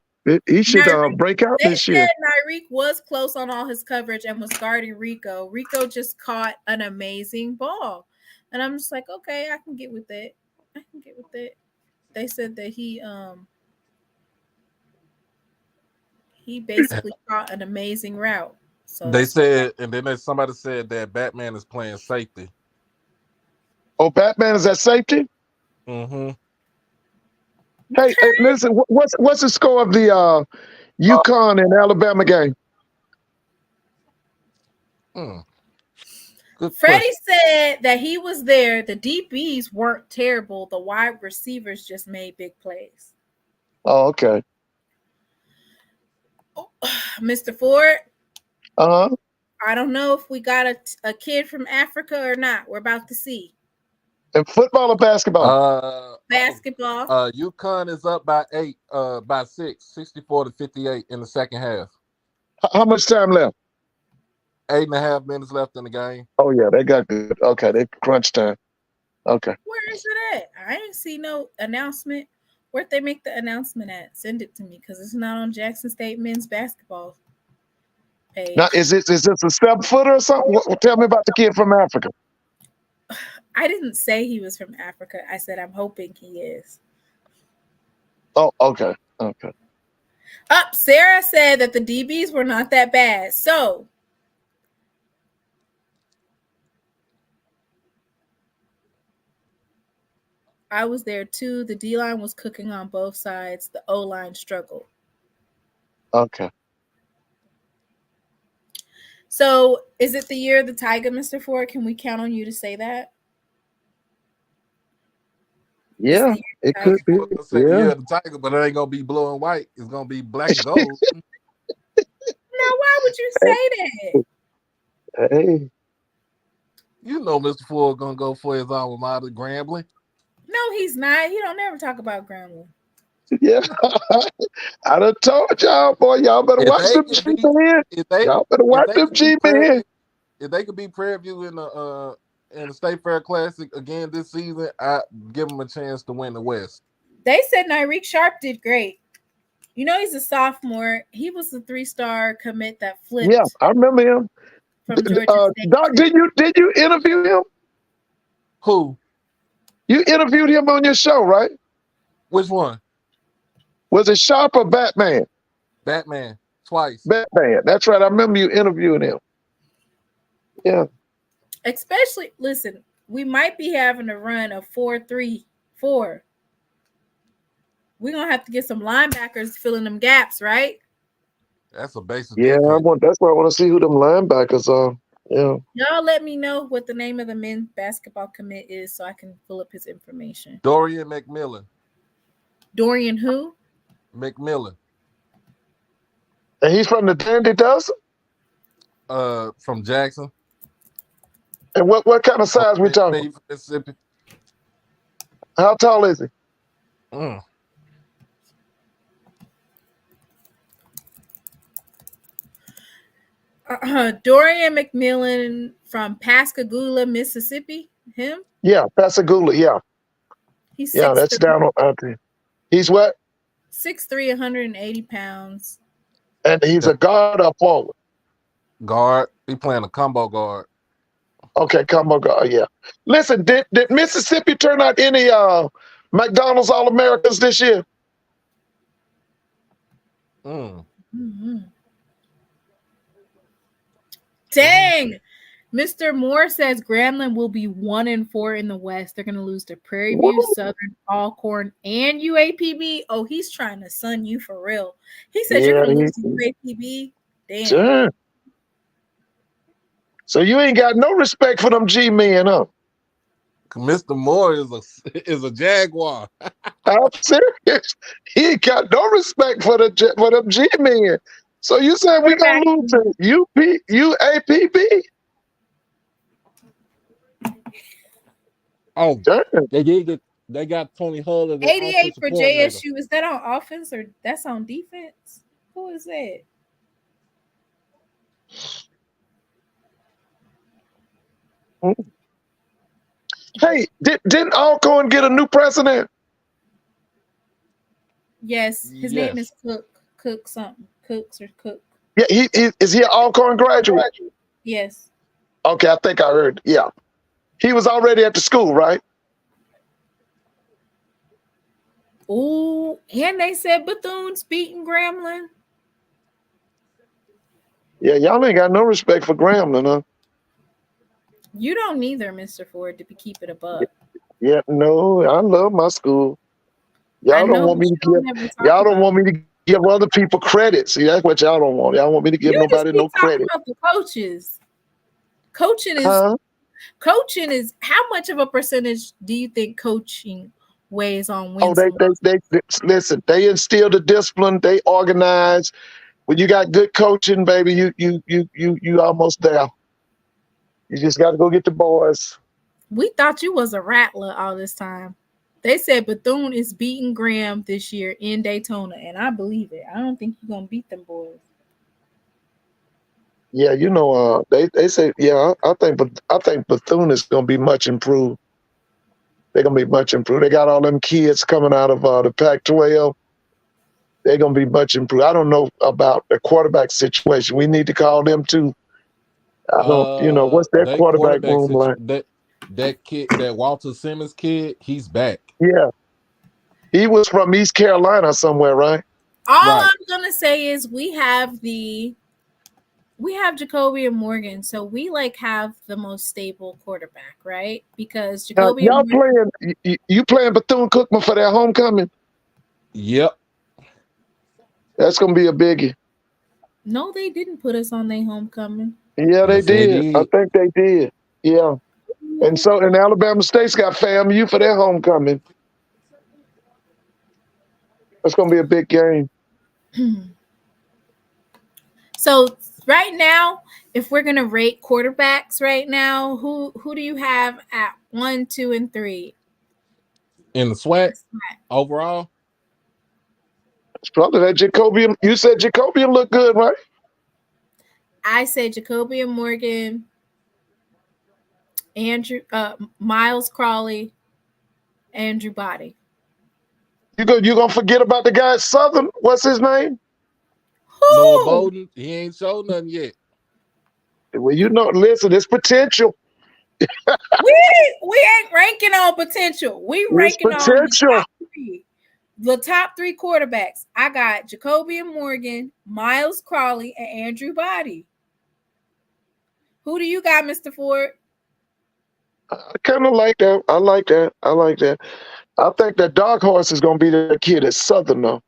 He should break out this year. They said Nyreek was close on all his coverage and was guarding Rico. Rico just caught an amazing ball. And I'm just like, okay, I can get with it. They said that he basically caught an amazing route. So they said, and then somebody said that Batman is playing safety. Oh, Batman is at safety? Mm-hmm. Hey, listen, what's the score of the UConn and Alabama game? Freddie said that he was there. The DBs weren't terrible. The wide receivers just made big plays. Oh, okay. Mr. Ford? Uh-huh. I don't know if we got a kid from Africa or not. We're about to see. And football or basketball? Basketball. UConn is up by 6, 64-58 in the second half. How much time left? 8.5 minutes left in the game. Oh, yeah, they got good. Okay, they crunch time. Okay. Where is it at? I didn't see no announcement. Where'd they make the announcement at? Send it to me because it's not on Jackson State men's basketball page. Now, is this a 7-footer or something? Tell me about the kid from Africa. I didn't say he was from Africa. I said I'm hoping he is. Oh, okay. Okay. Sarah said that the DBs were not that bad. So I was there too. The D-line was cooking on both sides. The O-line struggled. Okay. So is it the year of the Tiger, Mr. Ford? Can we count on you to say that? Yeah, it could be. Yeah, the Tiger, but it ain't gonna be blue and white. It's gonna be black and gold. Now, why would you say that? Hey, You know Mr. Ford gonna go for his alma mater, Grambling. No, he's not. He don't never talk about Grambling. Yeah. I done told y'all, boy, y'all better If watch they them could G be, men. if they Y'all better if watch they them could be G Prairie men. View, if they could be Prairie View in the State Fair Classic again this season, I give them a chance to win the West. They said Nyreek Sharp did great. You know, he's a sophomore. He was the 3-star commit that flipped Yeah, I remember him. from Georgia State. Doc, did you interview him? Who? You interviewed him on your show, right? Which one? Was it Sharp or Batman? Batman. Twice. Batman. That's right. I remember you interviewing him. Yeah. Especially, listen, we might be having a run of 4-3-4. We're gonna have to get some linebackers filling them gaps, right? That's a basic Yeah, defense. that's why I want to see who them linebackers are. Yeah. Y'all let me know what the name of the men's basketball commit is so I can pull up his information. Dorian McMillan. Dorian who? McMillan. And he's from the Dandy Dozen? From Jackson. And what kind of size we talking? Mississippi. How tall is he? Dorian McMillan from Pascagoula, Mississippi. Him? Yeah, Pascagoula, yeah. He's Yeah, that's down out there. He's what? 6'3", 180 pounds. And he's a guard or forward? Guard. He playing a combo guard. Okay, combo guard, yeah. Listen, did Mississippi turn out any McDonald's All-Americans this year? Mm-hmm. Dang. Mr. Moore says Grambling will be 1-4 in the West. They're going to lose to Prairie View, Southern, Alcorn, and UAPB. Oh, he's trying to sun you for real. He said you're going to lose to UAPB. Damn. Sure. So you ain't got no respect for them G-men, huh? Mr. Moore is a Jaguar. I'm serious. He ain't got no respect for them G-men. So you said we're going to lose to UAPB? Oh, they got Tony Hull as 88 for JSU. Is that on offense or that's on defense? Who is that? Hey, didn't Alcorn get a new president? Yes, his name is Cook something. Cooks or Cook. Yeah, is he an Alcorn graduate? Yes. Okay, I think I heard. Yeah. He was already at the school, right? Oh, and they said Bethune's beating Grambling. Yeah, y'all ain't got no respect for Grambling, huh? You don't either, Mr. Ford, to be keeping a buck. Yeah, no, I love my school. Y'all don't want me to give other people credit. See, that's what y'all don't want. Y'all want me to give nobody no credit. About the coaches. Coaching is how much of a percentage do you think coaching weighs on wins? Oh, they listen, they instill the discipline, they organize. When you got good coaching, baby, you almost there. You just got to go get the boys. We thought you was a rattler all this time. They said Bethune is beating Graham this year in Daytona, and I believe it. I don't think you're gonna beat them boys. Yeah, you know, they say, yeah, I think Bethune is gonna be much improved. They're gonna be much improved. They got all them kids coming out of the Pac-12. They're gonna be much improved. I don't know about the quarterback situation. We need to call them too. I don't, what's that quarterback room like? That kid, that Walter Simmons kid, he's back. Yeah. He was from East Carolina somewhere, right? All I'm gonna say is we have Jacoby and Morgan, so we have the most stable quarterback, right? Because Jacoby y'all you playing Bethune-Cookman for their homecoming? Yep. That's gonna be a biggie. No, they didn't put us on their homecoming. Yeah, they did. I think they did. Yeah. And Alabama State's got FAMU for their homecoming. That's gonna be a big game. So Right now, if we're gonna rate quarterbacks right now, who do you have at 1, 2, and 3? In the SWAC overall, It's probably that Jacobian. You said Jacobian looked good, right? I say Jacobian Morgan, Miles Crawley, Andrew Body. You gonna forget about the guy at Southern? What's his name? Noah Who? Bowden, he ain't showed nothing yet. Well, listen, it's potential. We ain't ranking on potential. We It's ranking on the potential. top 3. The top 3 quarterbacks. I got Jacobian Morgan, Miles Crawley, and Andrew Body. Who do you got, Mr. Ford? I kind of like that. I like that. I think that dark horse is gonna be the kid at Southern though.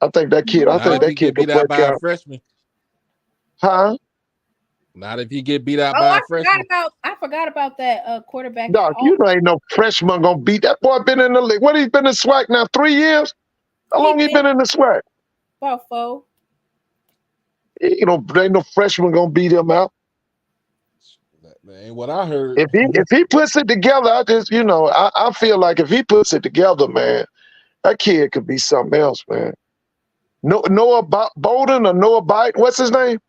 I think that kid. I Not think if he that get kid could beat out break by a out. freshman. Huh? Not if he get beat out Oh, by a I freshman. forgot about that quarterback. Doc, you know ain't no freshman gonna beat that boy. Been in the league. What, he's been in SWAC now? 3 years? How long he been in the SWAC? About 4. Ain't no freshman gonna beat him out. That ain't what I heard. If he puts it together, I feel like if he puts it together, man, that kid could be something else, man. Noah Bowden or Noah Bite, what's his name?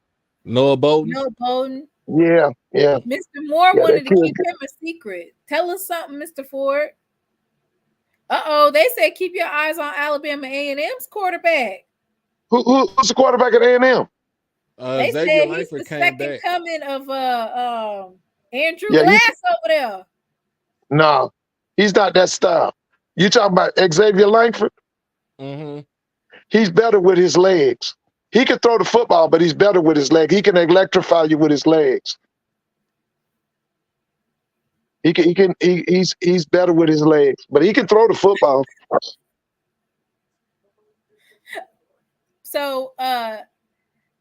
Noah Bowden. Noah Bowden. Yeah. Mr. Moore Yeah, wanted that to kid keep him a secret. Tell us something, Mr. Ford. They said keep your eyes on Alabama A&M's quarterback. Who's the quarterback at A&M? They Xavier said he's Langford the came second back. coming of Andrew Yeah, Glass over there. No, he's not that style. You talking about Xavier Langford? Mm-hmm. He's better with his legs. He can throw the football, but he's better with his leg. He can electrify you with his legs. He's better with his legs, but he can throw the football. So,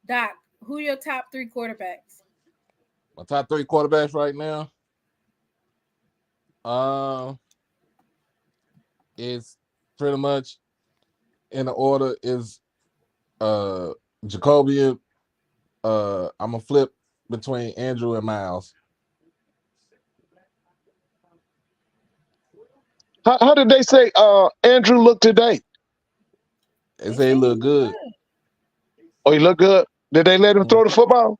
Doc, who are your top 3 quarterbacks? My top 3 quarterbacks right now. Is pretty much in the order is Jacobian. I'm gonna flip between Andrew and Miles. How did they say Andrew looked today? They say he look good. Oh, he looked good. Did they let him throw the football?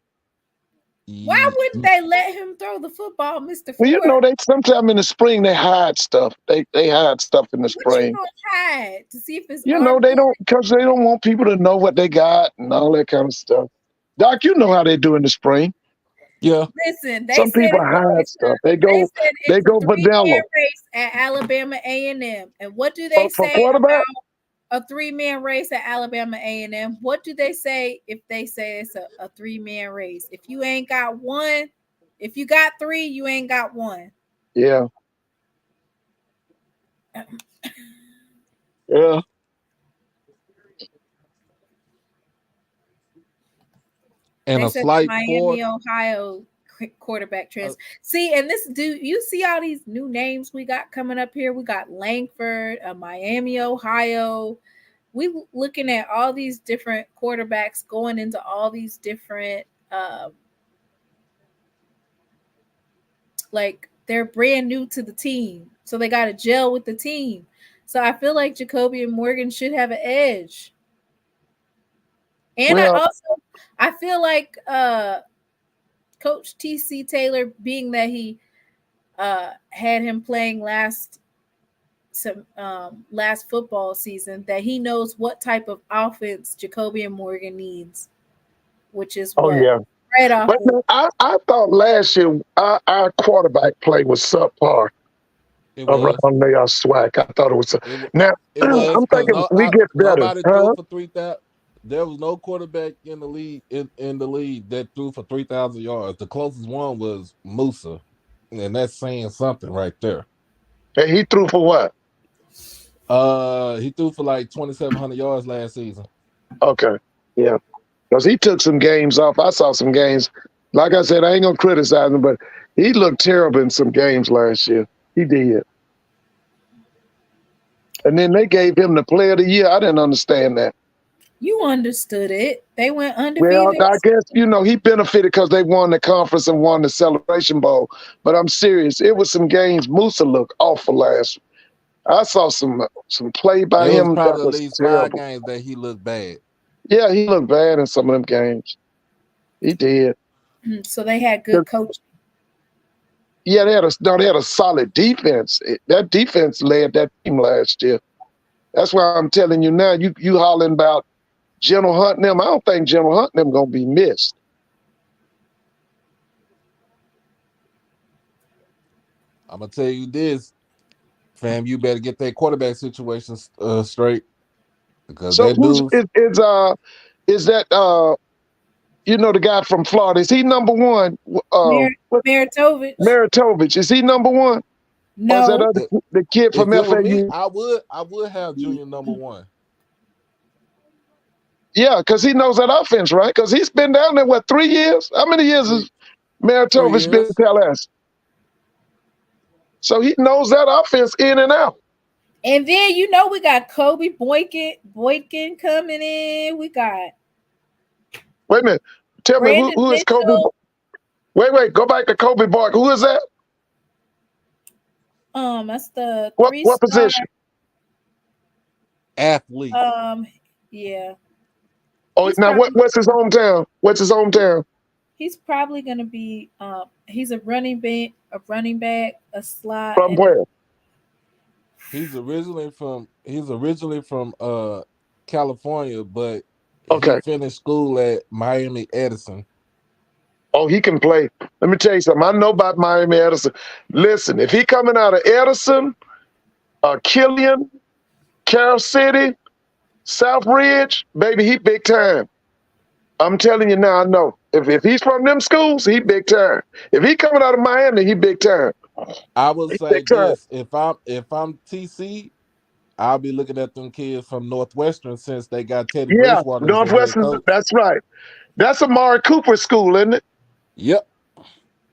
Why wouldn't they let him throw the football, Mr. Ford? Well, they sometime in the spring they hide stuff. They hide stuff in the What you spring. gonna hide to see if it's They don't, because they don't want people to know what they got and all that kind of stuff. Doc, you know how they do in the spring. Yeah. Listen, Some people hide stuff. They go it's a vanilla. 3-man race at Alabama A&M. And what do they For say quarterback? about a 3-man race at Alabama A&M? What do they say if they say it's a 3-man race? If you ain't got one, if you got 3, you ain't got one. Yeah. Yeah. And they a said slight Miami, Ohio quarterback transfer. See, and this dude, you see all these new names we got coming up here. We got Langford, Miami, Ohio. We looking at all these different quarterbacks going into all these different like they're brand new to the team, so they got to gel with the team. So I feel like Jacoby and Morgan should have an edge. And I feel like Coach TC Taylor, being that he had him playing last football season, that he knows what type of offense Jacoby and Morgan needs, which is right off. But I thought last year our quarterback play was subpar. Around the SWAC. I thought it was. Now I'm thinking we get better. Nobody threw for 3,000. There was no quarterback in the league in the league that threw for 3,000 yards. The closest one was Musa, and that's saying something right there. And he threw for what? He threw for like 2,700 yards last season. Okay, yeah, because he took some games off. I saw some games. Like I said, I ain't gonna criticize him, but he looked terrible in some games last year. He did. And then they gave him the player of the year. I didn't understand that. You understood it. They went Well, undefeated. I guess he benefited because they won the conference and won the Celebration Bowl. But I'm serious. It was some games. Musa looked awful last. I saw some play by It was him that probably at was least 5 terrible. games that he looked bad. Yeah, he looked bad in some of them games. He did. So they had good coaching. Yeah, they had a solid defense. That defense led that team last year. That's why I'm telling you now. You hollering about General Hunt and them. I don't think General Hunt and them gonna be missed. I'm gonna tell you this, fam. You better get that quarterback situation straight because So that who's dude's is that the guy from Florida? Is he number one? Maritovich. Maritovich, is he number one? Or is that No. the kid if from it were me, FAU? I would have Junior number 1. Yeah, because he knows that offense, right? Because he's been down there, 3 years? How many years has 3 Maritovich been years. at Tallahassee? So he knows that offense in and out. And then we got Kobe Boykin coming in. We got Wait a minute. Tell me Brandon who is Kobe? Mitchell. Wait. Go back to Kobe Boykin. Who is that? That's the What 3-star. position? Athlete. Yeah. Oh, He's now probably- what's his hometown? What's his hometown? He's probably gonna be he's a running back, a slot. From where? He's originally from California, but Okay. he finished school at Miami Edison. Oh, he can play. Let me tell you something. I know about Miami Edison. Listen, if he coming out of Edison, Killian, Carroll City, South Ridge, baby, he big time. I'm telling you now, I know. If he's from them schools, he big time. If he coming out of Miami, he big time. I would He say big time. this: if I'm TC, I'll be looking at them kids from Northwestern since they got Teddy Yeah, Bridgewater as their head Northwestern. coach. That's right. That's Amari Cooper school, isn't it? Yep.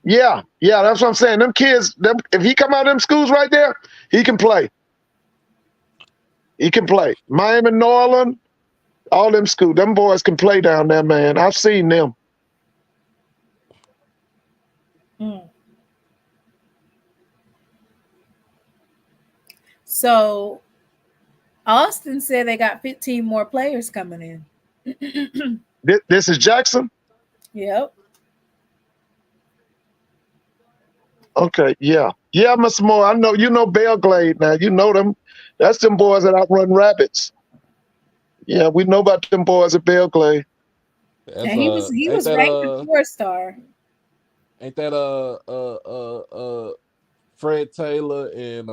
Yeah, that's what I'm saying. Them kids, if he come out of them schools right there, he can play. He can play. Miami, New Orleans, all them schools. Them boys can play down there, man. I've seen them. So Austin said they got 15 more players coming in. This is Jackson? Yep. Okay, yeah. Yeah, Mr. Moore, I know you know Belglade now. You know them. That's them boys that outrun rabbits. Yeah, we know about them boys at Belglade. And he was ranked a 4-star. Ain't that Fred Taylor and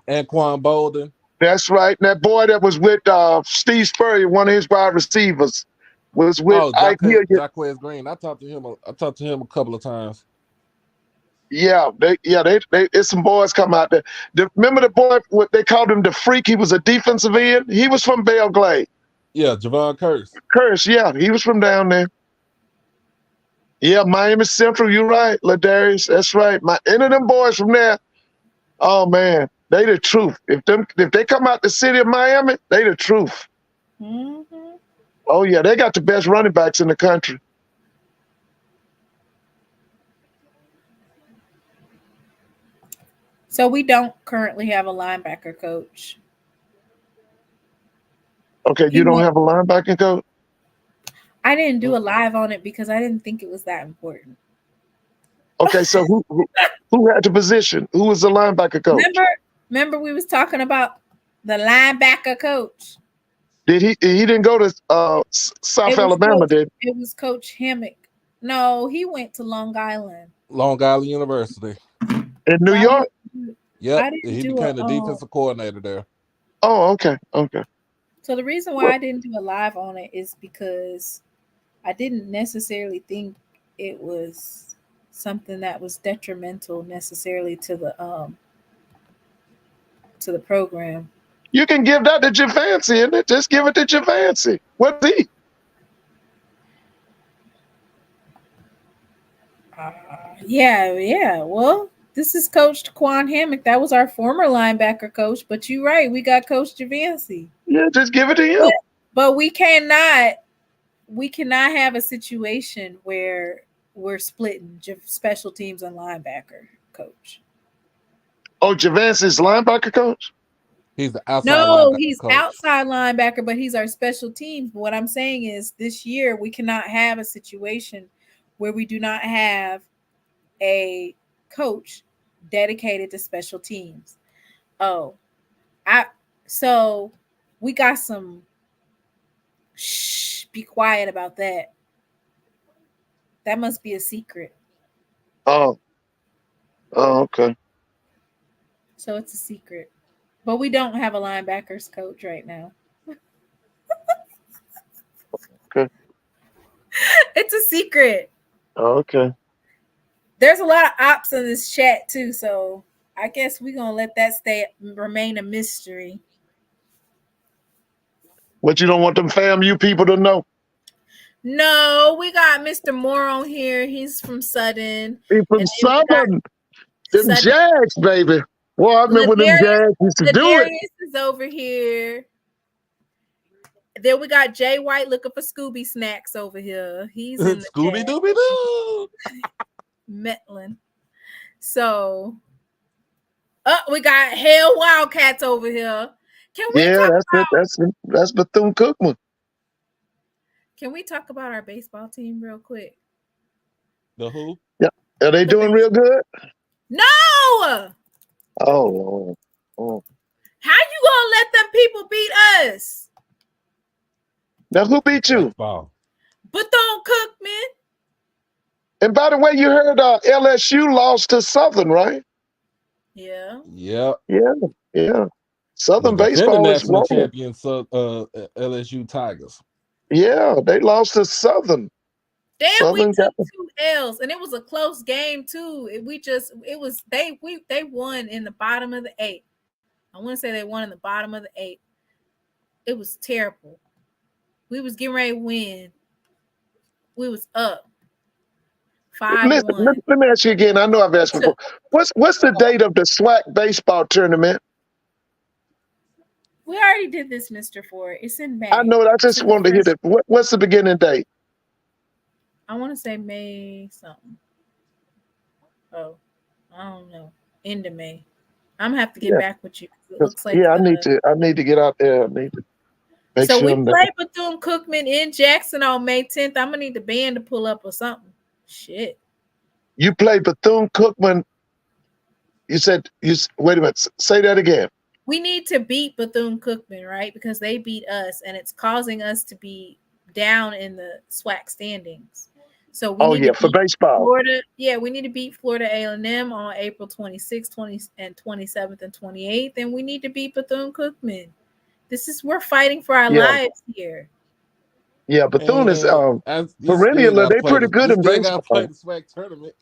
Anquan Bolden? That's right. And that boy that was with Steve Spurrier, one of his wide receivers, was with Jaquez Green. I talked to him a couple of times. Yeah, they it's some boys come out there. Remember the boy, what they called him, the freak? He was a defensive end. He was from Belglade. Yeah, Javon Curse. Curse, yeah, he was from down there. Yeah, Miami Central, you're right, Ladarius, that's right. Any of them boys from there, oh man, they the truth. If they come out the city of Miami, they the truth. Mm-hmm. Oh yeah, they got the best running backs in the country. So we don't currently have a linebacker coach. Okay, you don't have a linebacker coach? I didn't do a live on it because I didn't think it was that important. Okay, so who had the position? Who was the linebacker coach? Remember we was talking about the linebacker coach. He didn't go to South Alabama, did he? It was Coach Hammock. No, he went to Long Island. Long Island University. In New York? Yep. He became the defensive coordinator there. Oh, okay. So the reason why I didn't do a live on it is because I didn't necessarily think it was something that was detrimental necessarily to the program. You can give that to Javancy, isn't it? Just give it to Javancy. What's he? Yeah. Well, this is Coach Quan Hammock. That was our former linebacker coach. But you're right. We got Coach Javancy. Yeah, just give it to him. But we cannot have a situation where we're splitting special teams and linebacker coach. Oh, Javance is linebacker coach? He's the outside No, linebacker he's coach. outside linebacker, but he's our special teams. But what I'm saying is this year we cannot have a situation where we do not have a coach dedicated to special teams. Oh, so we got some shh, be quiet about that. That must be a secret. Oh, okay. So it's a secret. But we don't have a linebackers coach right now. Okay. It's a secret. Okay. There's a lot of ops in this chat too, so I guess we're gonna let that remain a mystery. What, you don't want them FAMU people to know? No, we got Mr. Moore on here. He's from Sudden. He from Southern. Them Jags, baby. Well, I remember when them Jags used to do it. Darius is over here. Then we got Jay White looking for Scooby snacks over here. He's in the Scooby Dooby Doo. Metland. So, we got Hell Wildcats over here. Can we that's Bethune-Cookman. Can we talk about our baseball team real quick? The who? Yeah. Are they doing real good? No. Oh. How you gonna let them people beat us? Now who beat you? Bethune-Cookman. And by the way, you heard LSU lost to Southern, right? Yeah. Yeah. Southern baseball is national champions, LSU Tigers. Yeah, they lost to Southern. Damn, we took 2 L's, and it was a close game too. They won in the bottom of the 8th. I want to say they won in the bottom of the 8th. It was terrible. We was getting ready to win. We was up 5-1. Let me ask you again. I know I've asked before. What's the date of the SWAC baseball tournament? We already did this, Mr. Ford. It's in May. I know it. I just wanted to hear that. What's the beginning date? I want to say May something. Oh, I don't know. End of May. I'm gonna have to get back with you. It looks like I need to get out there. I need to make so sure we play Bethune-Cookman in Jackson on May 10th. I'm gonna need the band to pull up or something. Shit. You play Bethune-Cookman. You said wait a minute. Say that again. We need to beat Bethune-Cookman, right? Because they beat us, and it's causing us to be down in the SWAC standings. So we need to for baseball. Florida. Yeah, we need to beat Florida A&M on April 26th, 20th, and 27th and 28th, and we need to beat Bethune-Cookman. We're fighting for our lives here. Yeah, Bethune is perennial. They're pretty good in baseball. Play the SWAC tournament.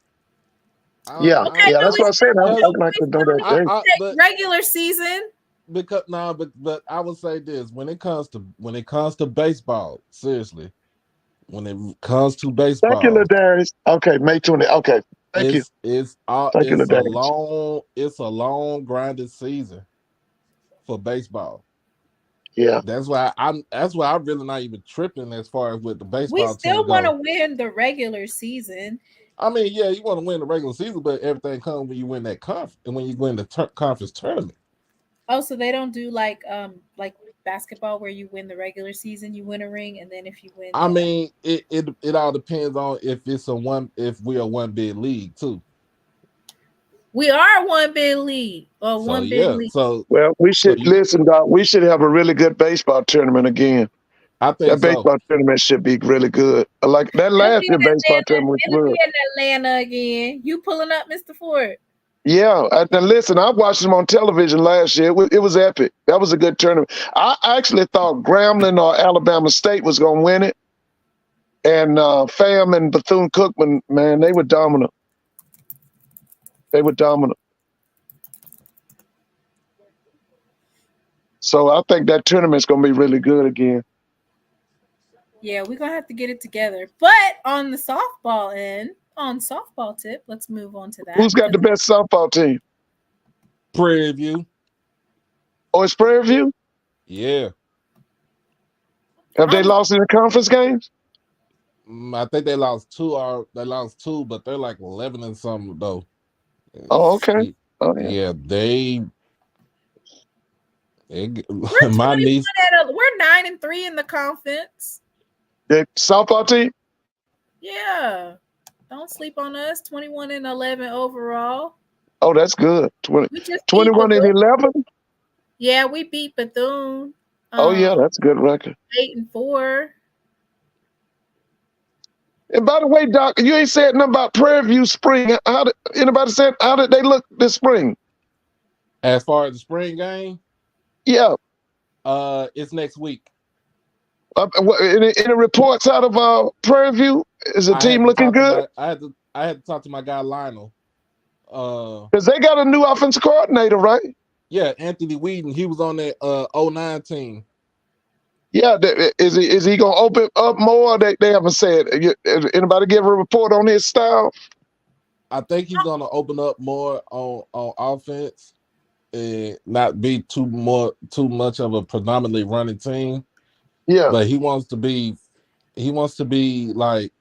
That's what I said. I'd like to know that. Regular season. But I would say this: when it comes to baseball, seriously, when it comes to baseball, thank you, Ladarius. Okay, May 20. Okay, thank you. It's a long grinded season for baseball. Yeah, that's why I'm really not even tripping as far as with the baseball. We still want to win the regular season. I mean, yeah, you want to win the regular season, but everything comes when you win that conference and when you win the conference tournament. Oh, so they don't do like basketball where you win the regular season, you win a ring, and then if you win, I mean, it all depends on if we are one bid league too. We are one bid league or one bid league. So we should listen, Doc. We should have a really good baseball tournament again. I think that baseball tournament should be really good. Like that last year baseball tournament was good. In Atlanta again. You pulling up, Mr. Ford? Yeah. Now listen, I watched them on television last year. It was epic. That was a good tournament. I actually thought Grambling or Alabama State was going to win it. And FAM and Bethune-Cookman, man, they were dominant. So I think that tournament's going to be really good again. Yeah, we're going to have to get it together. But on the softball end, on softball tip, let's move on to that. Who's got the best softball team? Prairie View. Oh, it's Prairie View? Yeah. Have they lost in the conference games? I think they lost 2, but they're like 11 and something though. Oh, okay. Oh, yeah. They We're my niece. We're 9-3 in the conference. The softball team. Yeah, don't sleep on us. 21-11 overall. Oh, that's good. We just 21-11. Yeah, we beat Bethune. Oh yeah, that's a good record. 8-4. And by the way, Doc, you ain't said nothing about Prairie View Spring. Anybody said how did they look this spring? As far as the spring game, yeah, it's next week. Any reports out of Prairie View? Is the team looking good? I had to talk to my guy Lionel. Because they got a new offensive coordinator, right? Yeah, Anthony Whedon. He was on that 09 team. Yeah, is he gonna open up more? They haven't said. Anybody give a report on his style? I think he's gonna open up more on offense and not be too much of a predominantly running team. Yeah, but he wants to be like.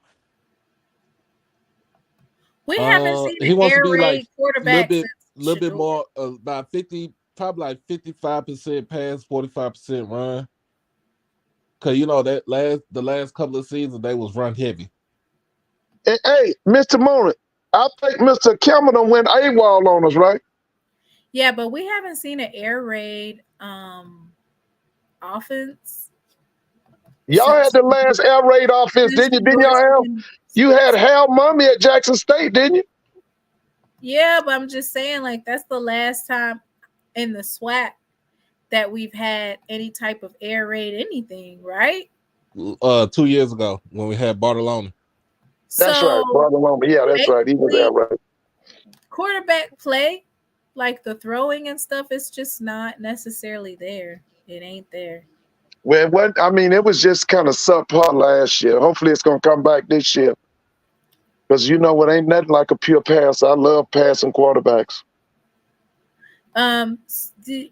We haven't seen an air raid quarterback a little bit more about 50, probably like 55% pass, 45% run. Cause that the last couple of seasons they was run heavy. Hey, Mr. Moran, I think Mr. Cameron went AWOL on us, right? Yeah, but we haven't seen an air raid offense. Y'all had the last air raid offense, didn't you? Didn't y'all have? You had Hal Mummy at Jackson State, didn't you? Yeah, but I'm just saying, like, that's the last time in the SWAC that we've had any type of air raid anything, right? 2 years ago when we had Bartolome. That's right, Bartolome. Yeah, that's right. He was there, right? Quarterback play, like the throwing and stuff, it's just not necessarily there. It ain't there. Well, it was just kind of subpar last year. Hopefully, it's gonna come back this year. Because it ain't nothing like a pure pass. I love passing quarterbacks.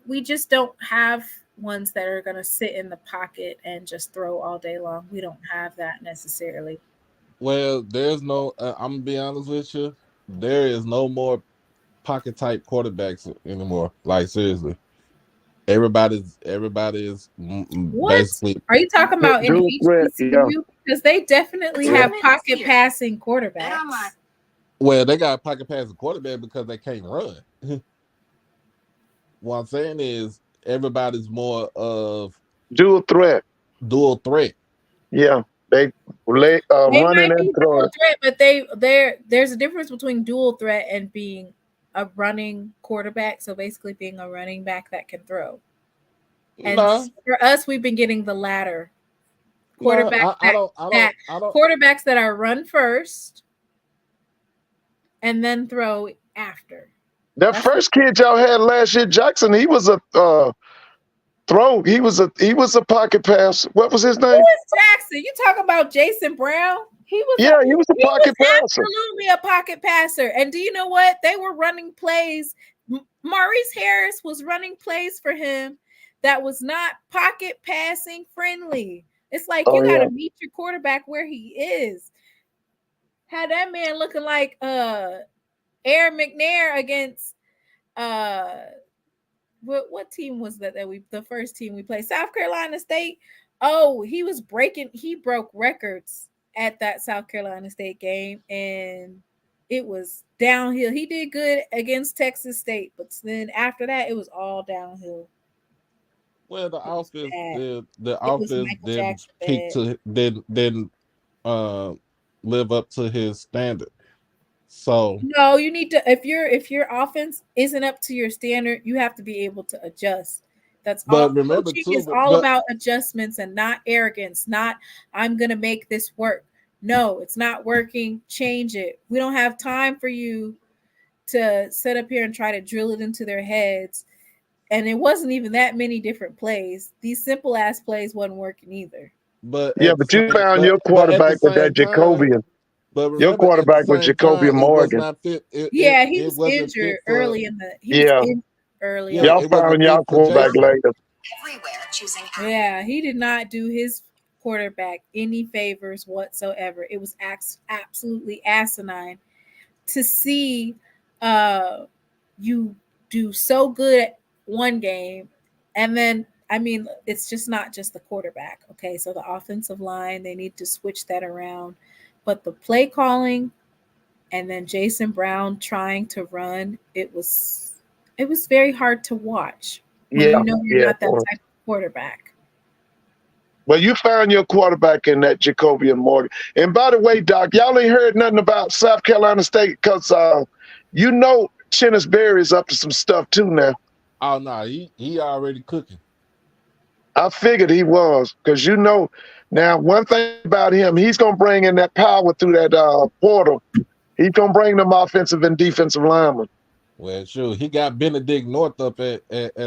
We just don't have ones that are going to sit in the pocket and just throw all day long. We don't have that necessarily. Well, there's no. I'm gonna be honest with you. There is no more pocket type quarterbacks anymore. Like seriously, everybody's basically. Are you talking about in HBCU? Because they definitely have pocket passing quarterbacks. Well, they got pocket passing quarterback because they can't run. What I'm saying is everybody's more of dual threat. Yeah, they running and throwing. Threat, but there's a difference between dual threat and being a running quarterback. So basically, being a running back that can throw. And for us, we've been getting the latter. Quarterbacks quarterbacks that are run first and then throw after. That first kid y'all had last year, Jackson, he was a throw. He was a pocket pass. What was his name? Who is Jackson? You talk about Jason Brown? He was a pocket passer. Absolutely a pocket passer. And do you know what? They were running plays. Maurice Harris was running plays for him that was not pocket passing friendly. It's like you got to meet your quarterback where he is. Had that man looking like Aaron McNair against what team was that the first team we played? South Carolina State. Oh, he broke records at that South Carolina State game, and it was downhill. He did good against Texas State, but then after that, it was all downhill. Well, the offense didn't live up to his standard. So no, you need to if your offense isn't up to your standard, you have to be able to adjust. That's all. Remember coaching is all about adjustments and not arrogance. Not I'm gonna make this work. No, it's not working. Change it. We don't have time for you to sit up here and try to drill it into their heads. And it wasn't even that many different plays. These simple ass plays wasn't working either. But you found your quarterback with that Jacobian. Your quarterback was Jacobian Morgan. He was injured early in the. Y'all found y'all quarterback later. Yeah, he did not do his quarterback any favors whatsoever. It was absolutely asinine to see you do so good at one game, and then I mean, it's just not just the quarterback. Okay, so the offensive line, they need to switch that around, but the play calling, and then Jason Brown trying to run, it was very hard to watch when Yeah, you know you're yeah. not that type of quarterback. Well, you found your quarterback in that Jacobian Morgan. And by the way, Doc, y'all ain't heard nothing about South Carolina State because you know Chennis Berry's up to some stuff too now. Oh no, he already cooking. I figured he was because you know now one thing about him, he's gonna bring in that power through that portal. He's gonna bring them offensive and defensive linemen. Well, sure, he got Benedict North up at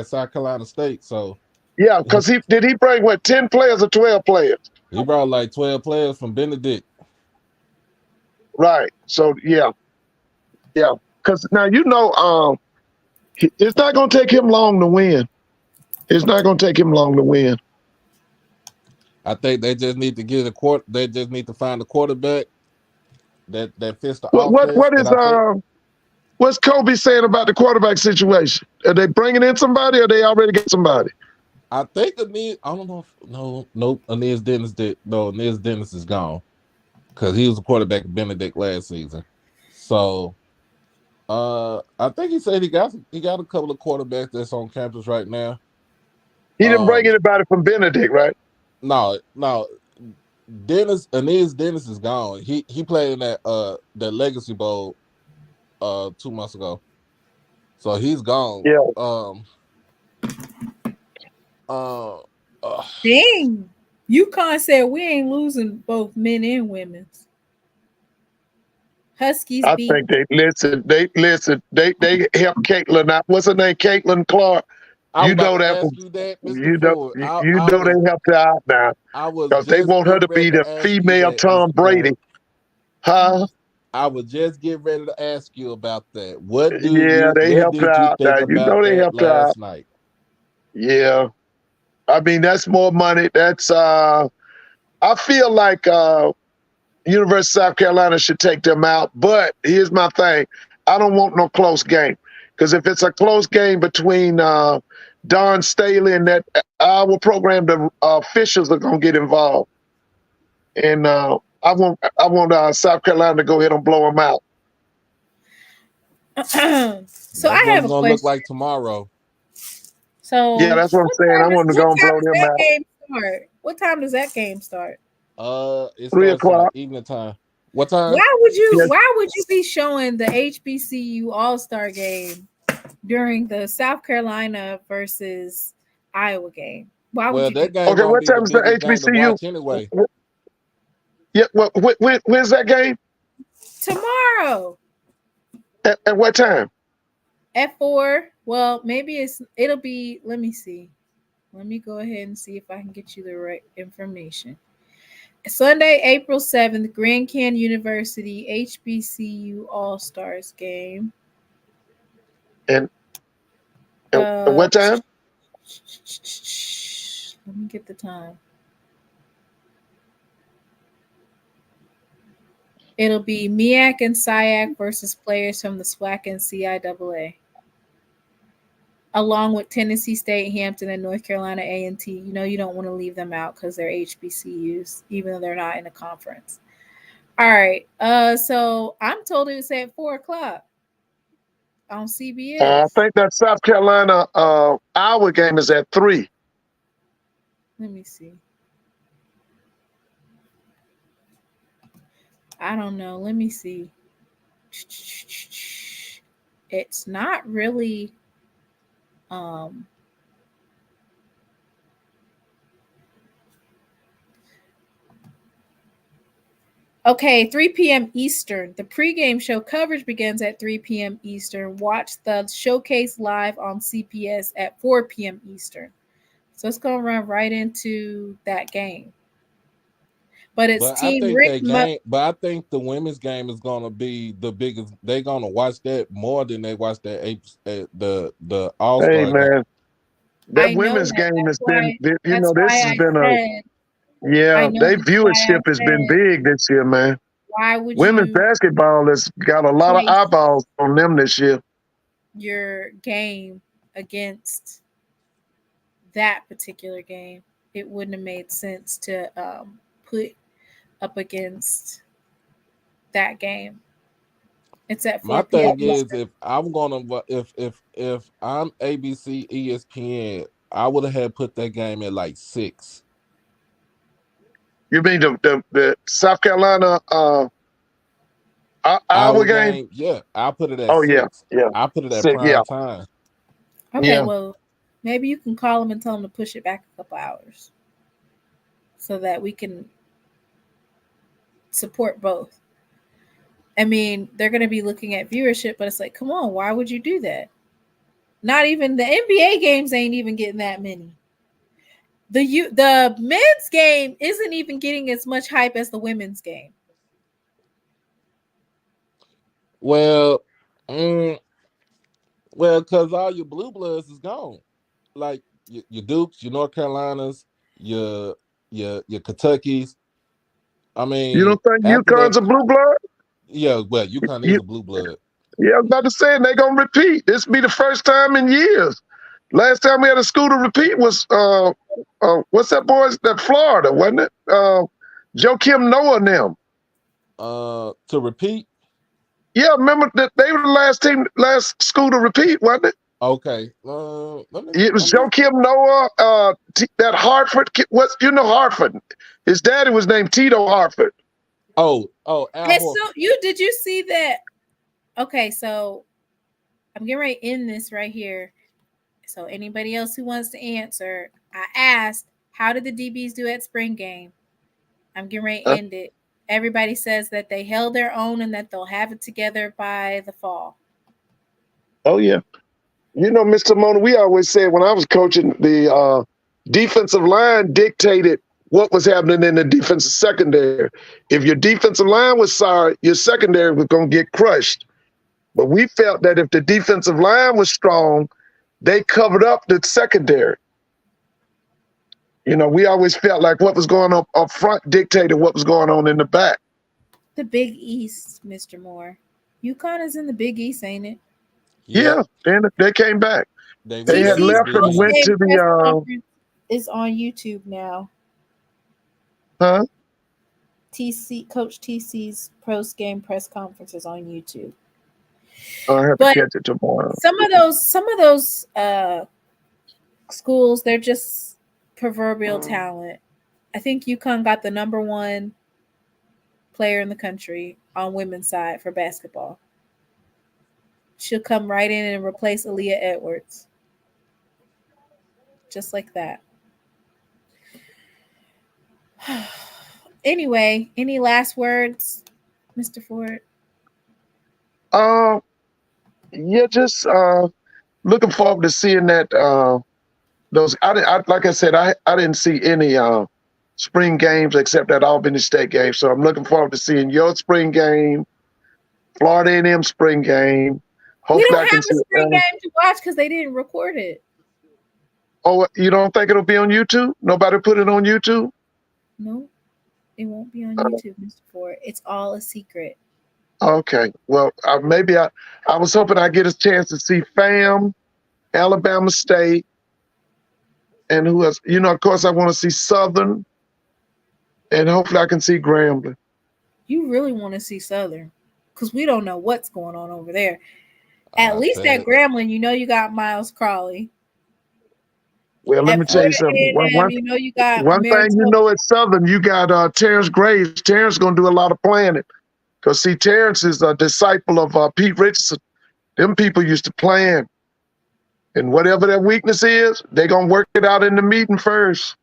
South Carolina State, so Yeah, because he bring what 10 players or 12 players? he brought like 12 players from Benedict. Right. So yeah. Because now you know it's not gonna take him long to win. It's not gonna take him long to win. I think they just need to get they just need to find a quarterback that fits the What offense. is what's Kobe saying about the quarterback situation? Are they bringing in somebody, or they already got somebody? I think I don't know. Nope. Aeneas Dennis is gone because he was a quarterback at Benedict last season. So, I think he said he got a couple of quarterbacks that's on campus right now. He didn't bring anybody from Benedict, right? No. Aeneas Dennis is gone. He played in that Legacy Bowl 2 months ago. So he's gone. Yeah. Dang. UConn said we ain't losing both men and women's. Huskies I beat. think they listen. They helped Caitlin out. What's her name? Caitlin Clark. I You was know about to that. ask you that, Mr. You know. Ford. You know they helped her out now I was because they just want her to getting be ready the ask you female that, Tom Mr. Brady. Ford. Huh? I was just getting ready to ask you about that. What They helped her did you out now. think You know about they that helped her out. last night? Yeah. I mean, that's more money. That's I feel like University of South Carolina should take them out. But here's my thing. I don't want no close game. Because if it's a close game between Don Staley and that our program, the officials are gonna get involved. And I want South Carolina to go ahead and blow them out. So That's I what have it's a gonna question. look like tomorrow. So Yeah, that's what I'm saying. I want to go and blow them out. Game start? What time does that game start? It 3 starts in the o'clock. evening time. What time? Yes. Why would you be showing the HBCU All-Star game during the South Carolina versus Iowa game? Why would Well, you do that game Okay, gonna what be the time is the biggest game to HBCU? watch anyway. Yeah, when's that game? tomorrow At what time? at 4? Well, maybe it'll be, let me see. Let me go ahead and see if I can get you the right information. Sunday, April 7th, Grand Canyon University HBCU All-Stars game. And what time? Let me get the time. It'll be MEAC and SIAC versus players from the SWAC and CIAA, along with Tennessee State, Hampton, and North Carolina A&T. You know you don't want to leave them out because they're HBCUs, even though they're not in a conference. All right. So I'm told it's at 4 o'clock on CBS. I think that South Carolina our game is at 3. Let me see. I don't know. Let me see. It's not really okay, 3 p.m. Eastern. The pregame show coverage begins at 3 p.m. Eastern. Watch the showcase live on CPS at 4 p.m. Eastern. So it's going to run right into that game. But it's But Team I think Rick. but I think the women's game is gonna be the biggest. They're gonna watch that more than they watch that the All-Star Hey game. man, that I know women's that. game has That's been. why This has been a. I Yeah, know their that's why I viewership has been said, big this year, man. why would Women's you basketball has got a lot of place eyeballs on them this year. your game against that particular game? It wouldn't have made sense to put up against that game. It's at My 4 p.m. thing is, Eastern. if I'm gonna, if I'm ABC, ESPN, I would have had put that game at like 6. You mean the South Carolina Iowa Our game? game, yeah, I put it at Oh yeah, 6. yeah. I put it at So, yeah, prime time. Okay, yeah. well, maybe you can call them and tell them to push it back a couple hours so that we can support both. I mean, they're going to be looking at viewership, but it's like, come on, why would you do that? Not even the NBA games ain't even getting that many. The men's game isn't even getting as much hype as the women's game. Well, because all your blue bloods is gone. Like your Dukes, your North Carolinas, your Kentuckys. I You mean, don't think after that, UConn's a blue blood? yeah, well, UConn is You, a blue blood. yeah, I was about to say they gonna repeat. This be the first time in years. Last time we had a school to repeat was what's that boys that Florida, wasn't it? Joakim Noah and them. To repeat, Yeah, remember that they were the last school to repeat, wasn't it? okay. It was Joakim Noah, that Hartford. What's Hartford? His daddy was named Tito Hartford. Al Horford. So did you see that? Okay, so I'm getting ready to end this right here. So anybody else who wants to answer, I asked, how did the DBs do at spring game? I'm getting ready to end it. Everybody says that they held their own and that they'll have it together by the fall. Oh yeah. Mr. Mona, we always said when I was coaching, the defensive line dictated what was happening in the defensive secondary. If your defensive line was sorry, your secondary was going to get crushed. But we felt that if the defensive line was strong, they covered up the secondary. We always felt like what was going on up front dictated what was going on in the back. The Big East, Mr. Moore. UConn is in the Big East, ain't it? Yeah, and they came back. They had TC's left and went to the conference is on YouTube now. huh? Coach TC's post game press conference is on YouTube. I have to catch it tomorrow. Some of those schools, they're just proverbial talent. I think UConn got the number 1 player in the country on women's side for basketball. She'll come right in and replace Aaliyah Edwards. Just like that. Anyway, any last words, Mr. Ford? Yeah, just looking forward to seeing that. Those like I said, I didn't see any spring games except that Albany State game. So I'm looking forward to seeing your spring game, Florida A&M spring game. We Hopefully, don't have a spring game to watch because they didn't record it. Oh, you don't think it'll be on YouTube? Nobody put it on YouTube? No, it won't be on YouTube, Mr. Ford. It's all a secret. Okay. Well, maybe I was hoping I'd get a chance to see FAM, Alabama State, and who else? Of course, I want to see Southern, and hopefully I can see Grambling. You really want to see Southern because we don't know what's going on over there. At least at Grambling, you got Miles Crawley. Well, let me tell you something. You got one thing at Southern, you got Terrence Graves. Terrence going to do a lot of planning. Because, see, Terrence is a disciple of Pete Richardson. Them people used to plan. And whatever their weakness is, they're going to work it out in the meeting first.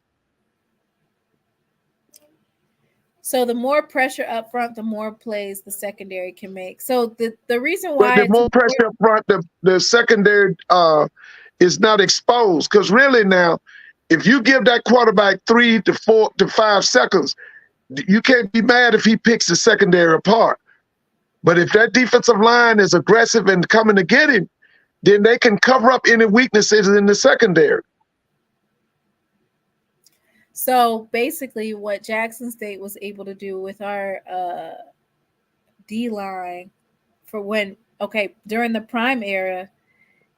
So the more pressure up front, the more plays the secondary can make. So the reason why the more pressure up front, the secondary is not exposed. Because really now, if you give that quarterback 3 to 4 to 5 seconds, you can't be mad if he picks the secondary apart. But if that defensive line is aggressive and coming to get him, then they can cover up any weaknesses in the secondary. So basically, what Jackson State was able to do with our D line for when, okay, during the prime era,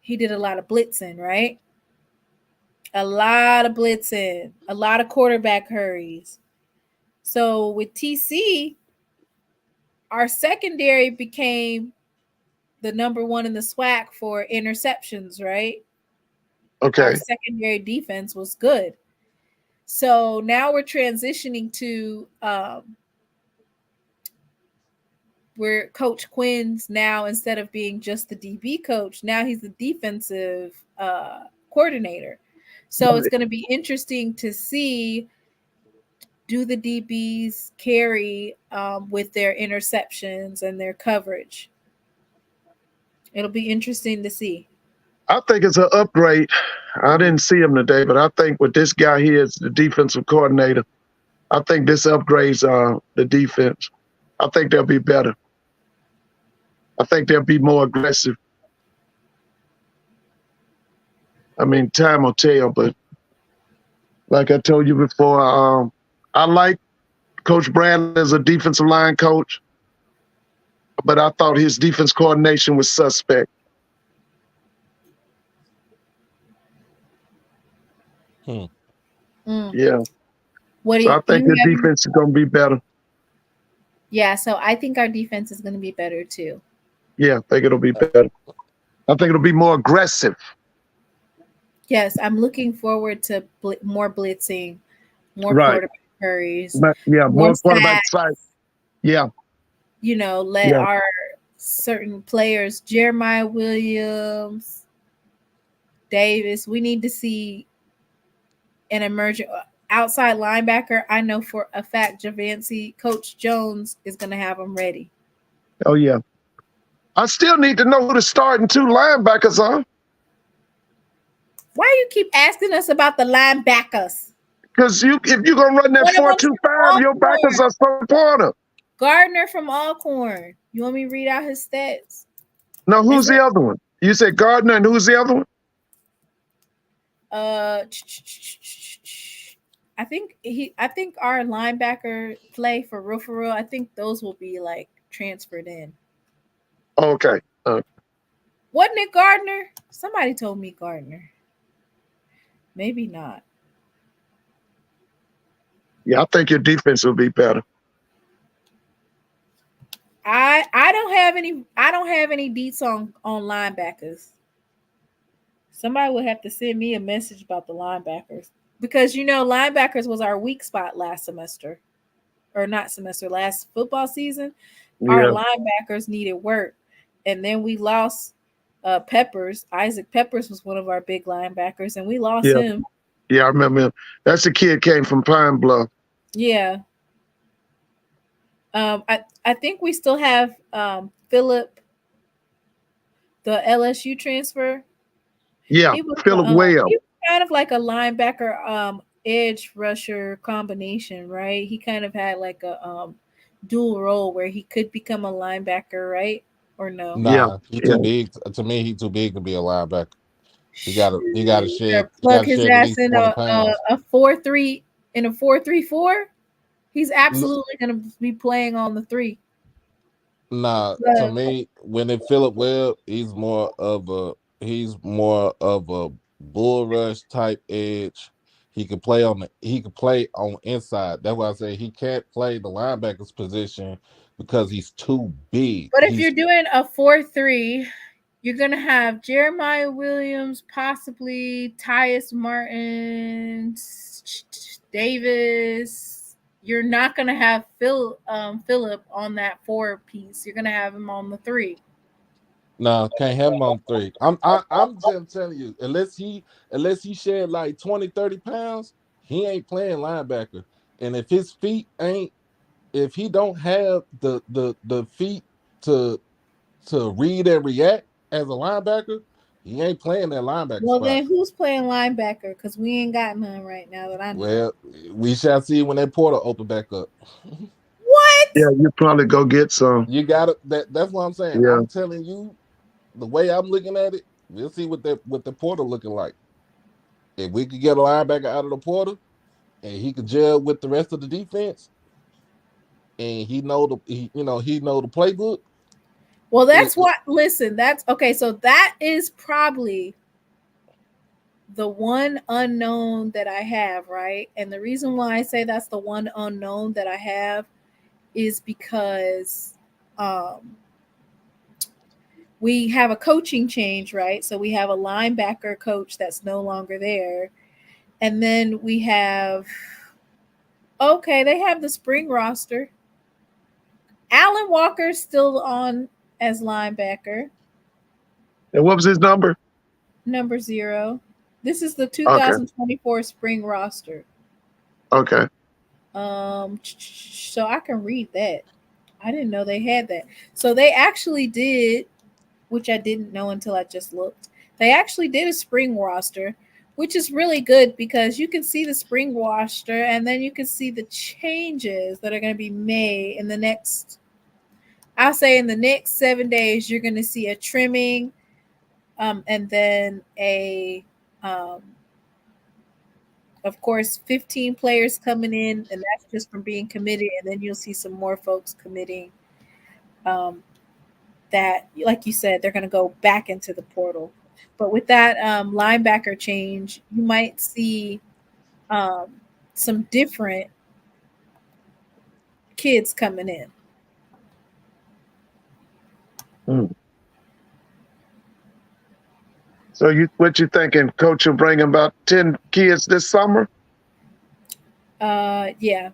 he did a lot of blitzing, right? A lot of blitzing, a lot of quarterback hurries. So with TC, our secondary became the number one in the SWAC for interceptions, right? Our Okay. secondary defense was good. So now we're transitioning to where Coach Quinn's now, instead of being just the DB coach, now he's the defensive coordinator. So it's going to be interesting to see, do the DBs carry with their interceptions and their coverage. It'll be interesting to see. I think it's an upgrade. I didn't see him today, but I think with this guy here as the defensive coordinator, I think this upgrades the defense. I think they'll be better. I think they'll be more aggressive. I mean, time will tell, but like I told you before, I like Coach Bradley as a defensive line coach, but I thought his defense coordination was suspect. Yeah. What do So I think you the have? defense is going to be better. Yeah, so I think our defense is going to be better too. Yeah, I think it'll be better. I think it'll be more aggressive. Yes, I'm looking forward to more blitzing, more Right. quarterback hurries, But yeah, more quarterback sacks. size. Yeah. You know, let our certain players, Jeremiah Williams, Davis, we need to see an emerging outside linebacker. I know for a fact Javancy, Coach Jones is going to have them ready. Oh, yeah. I still need to know who the starting two linebackers are. Why do you keep asking us about the linebackers? Because if you're going to run that 4-2-5, your backers are so important. Gardner from Alcorn. You want me to read out his stats? No, who's the other one? You said Gardner, and who's the other one? I think our linebacker play for real. I think those will be like transferred in. Okay. Wasn't it Gardner? Somebody told me Gardner. Maybe not. Yeah, I think your defense will be better. I don't have any deets on linebackers. Somebody would have to send me a message about the linebackers, because linebackers was our weak spot last semester, or not semester, last football season. Yeah. Our linebackers needed work, and then we lost Peppers. Isaac Peppers was one of our big linebackers, and we lost him. Yeah, I remember him. That's the kid came from Pine Bluff. Yeah. I think we still have Philip, the LSU transfer. Yeah, Philip Webb. He was kind of like a linebacker, edge rusher combination, right? He kind of had like a dual role where he could become a linebacker, right? Or no? Nah, he's too big. To me, he's too big to be a linebacker. He got to shed. Plug his ass in a 4-3 in a 4-3-4. He's absolutely going to be playing on the 3. Nah, to me, when they Philip Webb, he's more of a bull rush type edge. He can play on inside. That's why I say he can't play the linebacker's position because he's too big. But if you're doing a 4-3, you're going to have Jeremiah Williams, possibly Tyus Martin, Davis. You're not going to have Philip on that 4 piece. You're going to have him on the 3. No, can't have him on 3. I'm just telling you, unless he shed like 20, 30 pounds, he ain't playing linebacker. And if he don't have the feet to read and react as a linebacker, he ain't playing that linebacker Well, spot. then who's playing linebacker? Because we ain't got none right now that I know. Well, we shall see when that portal open back up. What? Yeah, you probably go get some. You got it. That's what I'm saying. Yeah. I'm telling you, the way I'm looking at it, we'll see what the portal looking like. If we could get a linebacker out of the portal, and he could gel with the rest of the defense, and he know the playbook. Well, that's what. Listen, that's okay. So that is probably the one unknown that I have, right? And the reason why I say that's the one unknown that I have is because we have a coaching change, right? So we have a linebacker coach that's no longer there. And then we have, okay, they have the spring roster. Alan Walker's still on as linebacker, And what was his number? number 0. This is the Okay. 2024 spring roster. Okay. So I can read that. I didn't know they had that. So they actually did, which I didn't know until I just looked. They actually did a spring roster, which is really good because you can see the spring roster and then you can see the changes that are going to be made in the next, I'll say in the next 7 days, you're going to see a trimming and then of course, 15 players coming in, and that's just from being committed. And then you'll see some more folks committing that, like you said, they're going to go back into the portal. But with that linebacker change, you might see some different kids coming in. So what you thinking? Coach will bring about 10 kids this summer? Yeah.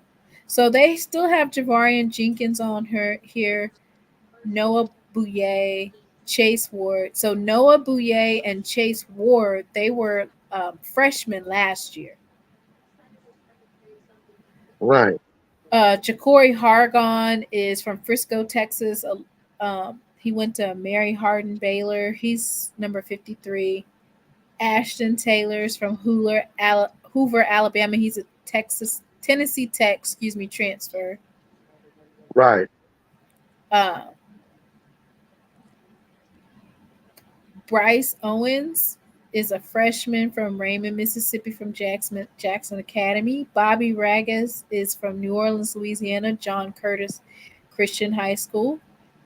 So they still have Javarian Jenkins on here, Noah Bouye, Chase Ward. So Noah Bouye and Chase Ward, they were freshmen last year. Right. Ja'Cory Hargon is from Frisco, Texas. He went to Mary Hardin Baylor. He's number 53. Ashton Taylor's from Hoover, Alabama. He's a Tennessee Tech, transfer. Right. Bryce Owens is a freshman from Raymond, Mississippi, from Jackson Academy. Bobby Ragas is from New Orleans, Louisiana, John Curtis Christian High School.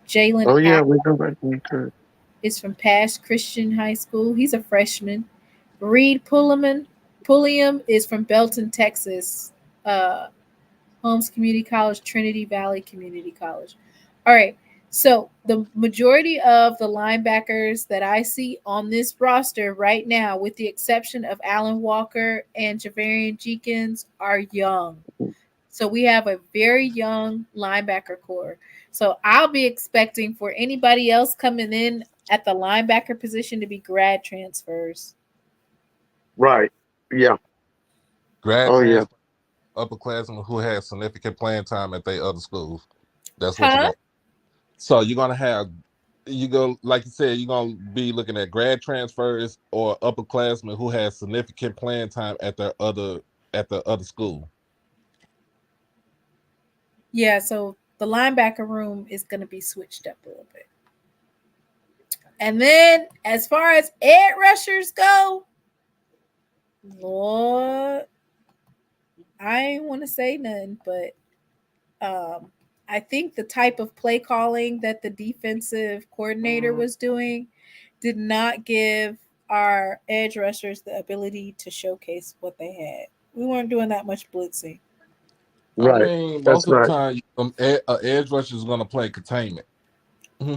Jalen Oh yeah, we go back to is from Pash Christian High School. He's a freshman. Reed Pulliam is from Belton, Texas. Holmes Community College, Trinity Valley Community College. All right. So the majority of the linebackers that I see on this roster right now, with the exception of Alan Walker and Javarian Jenkins, are young. So we have a very young linebacker core. So I'll be expecting for anybody else coming in at the linebacker position to be grad transfers. Right. Yeah. Grad transfer, upperclassmen who have significant playing time at their other schools. That's what you're going. So you're gonna have, like you said, you're gonna be looking at grad transfers or upperclassmen who have significant playing time at the other school. Yeah, so the linebacker room is gonna be switched up a little bit. And then as far as edge rushers go, Lord, I ain't want to say nothing, but I think the type of play calling that the defensive coordinator was doing did not give our edge rushers the ability to showcase what they had. We weren't doing that much blitzing. Right. I mean, most of the time, an edge rusher is going to play containment. Mm-hmm.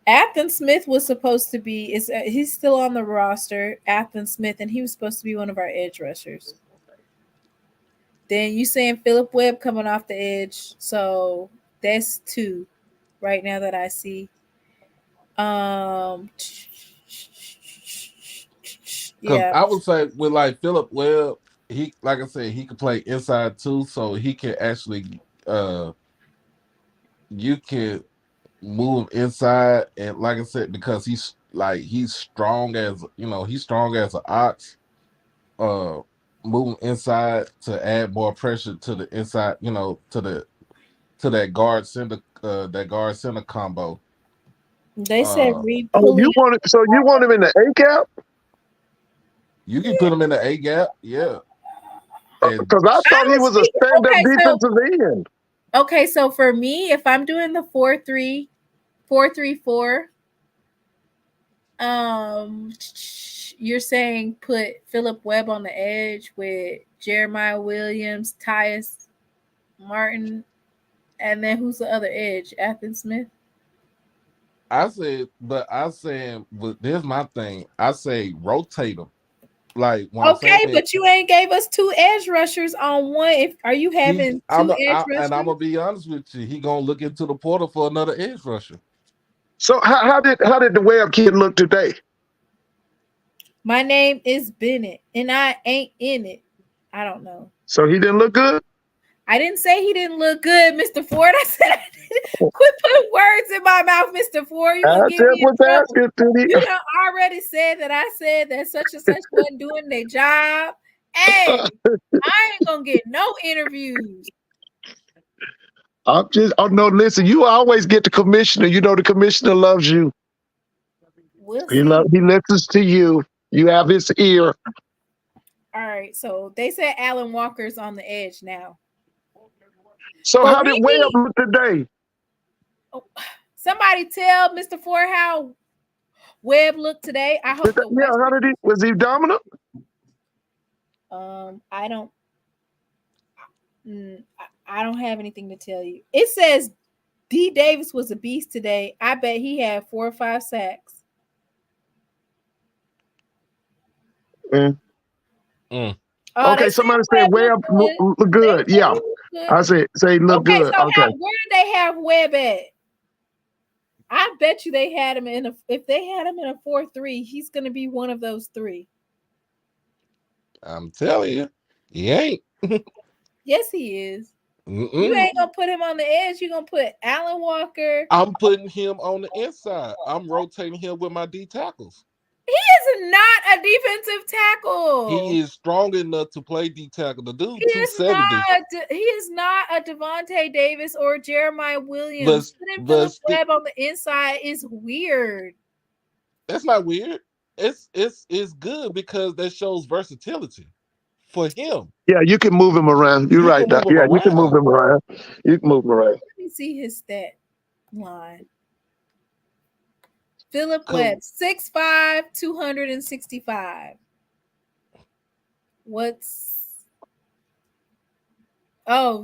Athen Smith was supposed to be, he's still on the roster, Athen Smith, and he was supposed to be one of our edge rushers. Then you saying Philip Webb coming off the edge. So that's 2 right now that I see. Yeah. I would say with like Philip Webb, he, like I said, he could play inside too, so he can actually you can move inside, and like I said, because he's strong as an ox. Moving inside to add more pressure to the inside, to that guard center combo. They said Reed. You want him in the A gap? You can put him in the A gap, yeah. Because I thought he was a stand-up defensive end. Okay, so for me, if I'm doing the 4-3-4, you're saying put Philip Webb on the edge with Jeremiah Williams, Tyus Martin, and then who's the other edge? Athen Smith. I said, but there's my thing. I say rotate them. Like okay, but you ain't gave us 2 edge rushers on one. Are you having 2 edge rushers? And I'm gonna be honest with you, he gonna look into the portal for another edge rusher. So how did the Webb kid look today? My name is Bennett, and I ain't in it. I don't know. So he didn't look good? I didn't say he didn't look good, Mr. Ford. I said I didn't. Quit putting words in my mouth, Mr. Ford. You gonna get me in trouble. You know, already said that I said that such and such wasn't doing their job. Hey, I ain't gonna get no interviews. No, listen, you always get the commissioner. You know the commissioner loves you. He listens to you. You have his ear. All right, so they said Alan Walker's on the edge now. So how did Webb look today? Somebody tell Mr. Ford how Webb looked today. I hope. Was he dominant? I don't have anything to tell you. It says D. Davis was a beast today. I bet he had 4 or 5 sacks. Okay, somebody said Webb look good. Yeah. I say look good. So where did they have Webb at? I bet you they had him if they had him in a 4-3, he's gonna be one of those 3. I'm telling you, he ain't. Yes, he is. You ain't gonna put him on the edge. You're gonna put Alan Walker. I'm putting him on the inside. I'm rotating him with my D tackles. He is not a defensive tackle. He is strong enough to play D tackle. The dude 270. He is not a Devontae Davis or Jeremiah Williams. Putting Philip Webb on the inside is weird. That's not weird. It's good because that shows versatility for him. Yeah, you can move him around. You're right. Yeah, you can move him around. You can move him around. Let me see his stat line. Philip Webb, 6'5", 265.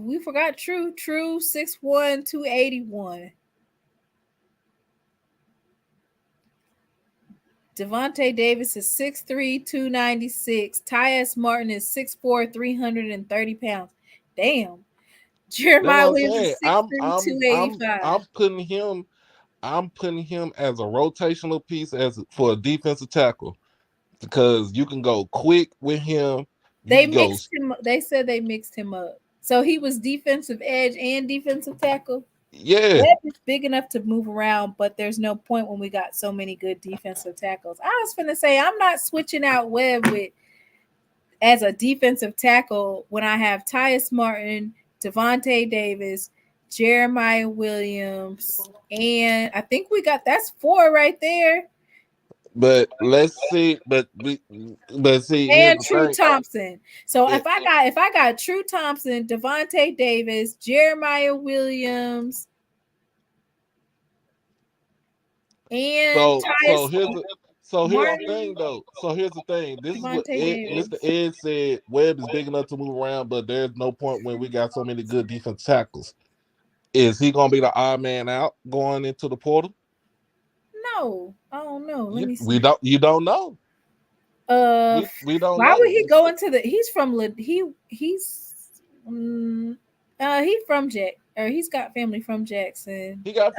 We forgot True, 6'1", 281. Devontae Davis is 6'3", 296. Tyus Martin is 6'4", 330 pounds. Damn. Jeremiah Williams is 6'3", 285. I'm putting him as a rotational piece for a defensive tackle because you can go quick with him. They said they mixed him up. So he was defensive edge and defensive tackle. Yeah. Webb is big enough to move around, but there's no point when we got so many good defensive tackles. I was finna say I'm not switching out Webb as a defensive tackle when I have Tyus Martin, Devontae Davis, Jeremiah Williams, and I think that's 4 right there. But let's see, and True Thompson. So if I got True Thompson, Devontae Davis, Jeremiah Williams, and So here's the thing, though. So here's the thing. This is what Mr. Ed said. Webb is big enough to move around, but there's no point when we got so many good defense tackles. Is he gonna be the odd man out going into the portal? No, I don't know. Let me see. You don't know. We don't. Why would he go into the? He's from he's got family from Jackson. He got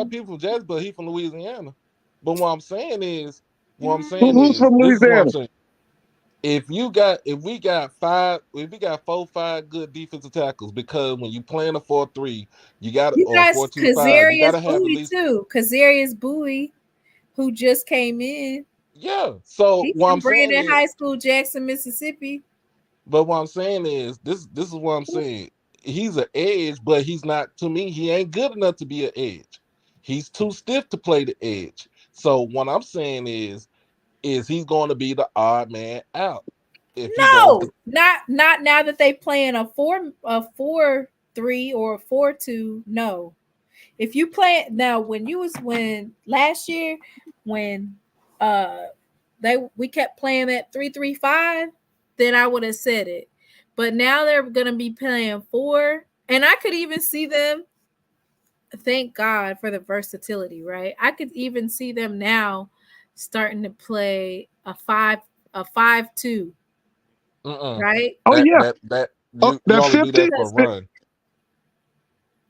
people from Jackson, but he's from Louisiana. But what I'm saying is, who's from Louisiana? If we got 4 or 5 good defensive tackles, because when you play in a 4-3, you got 4-2-5. You gotta have at least too. Kazarius Bowie, who just came in. Yeah. So he's what I'm saying in high school, Jackson, Mississippi. But what I'm saying is this is what I'm saying. He's an edge, but he's not, to me, he ain't good enough to be an edge. He's too stiff to play the edge. So what I'm saying is he's going to be the odd man out. If you go, No, not now that they playing a 4-3 or a 4-2. No, if you play now, when last year when uh we kept playing that 3-3-5, then I would have said it. But now they're gonna be playing 4, and I could even see them. Thank God for the versatility, right? I could even see them now starting to play a 5-2, right? Oh yeah. Oh, you that only do that 50? for a run.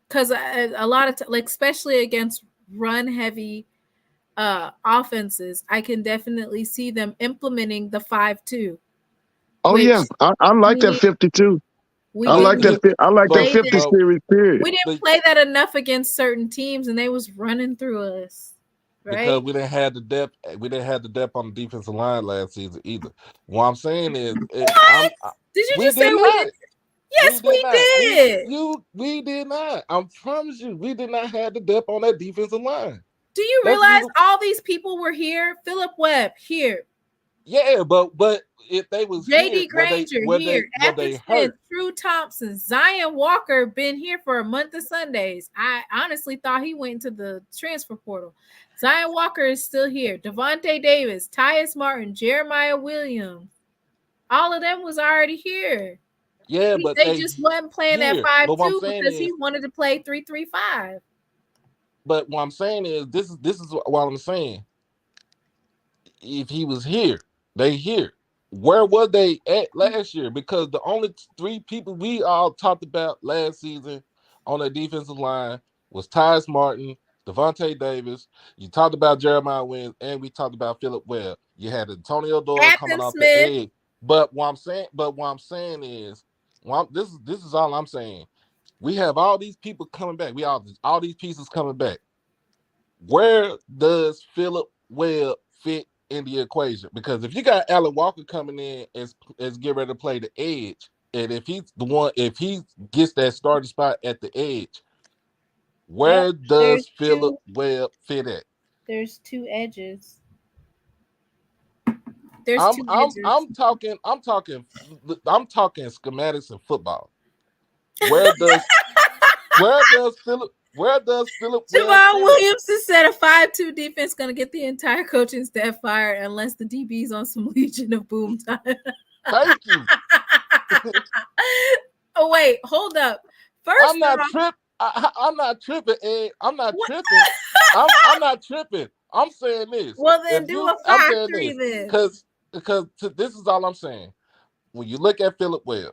Because a lot of like, especially against run heavy offenses, I can definitely see them implementing the 5-2, Oh yeah. which I like that we 52. we I like didn't that. I like that play 50 that series period. we didn't play that enough against certain teams, and they was running through us, Because right? we didn't have the depth. We didn't have the depth on the defensive line last season either. What I'm saying is, What did you we just say? did We not. did? We Yes, did we not. did. We did not. I promise you, we did not have the depth on that defensive line. Do you That's the realize reason. all these people were here? Philip Webb here, Yeah, but if they was here, JD Granger here, were Atherton they Smith, hurt? True Thompson, Zion Walker been here for a month of Sundays. I honestly thought he went into the transfer portal. Zion Walker is still here. Devontae Davis, Tyus Martin, Jeremiah Williams, all of them was already here. Yeah, but They just wasn't playing that here. But what I'm 5-2 saying because he is, wanted to play 3-3-5. but what I'm saying is, this is what I'm saying. If he was here, they here. Where were they at last year? Because the only 3 people we all talked about last season on the defensive line was Tyus Martin, Devontae Davis. You talked about Jeremiah Williams, and we talked about Philip Webb. You had Antonio Doyle coming Atherton off the Smith. edge. But what I'm saying is, this is all I'm saying. We have all these people coming back. We all these pieces coming back. Where does Philip Webb fit in the equation? Because if you got Alan Walker coming in as get ready to play the edge, and if he gets that starting spot at the edge, where does Philip Webb fit at? There's 2 edges. There's I'm 2 I'm edges. I'm talking I'm talking I'm talking schematics in football. Where does Philip Webb Javon fit at? Williamson said a 5-2 defense going to get the entire coaching staff fired unless the DB's on some Legion of Boom time. Thank you. Oh, wait, hold up. I'm not tripping. I'm not tripping, Ed. I'm not What? tripping. I'm not tripping. I'm saying this. Well, then do a I'm saying 5-3 this then. because this is all I'm saying. When you look at Philip Webb,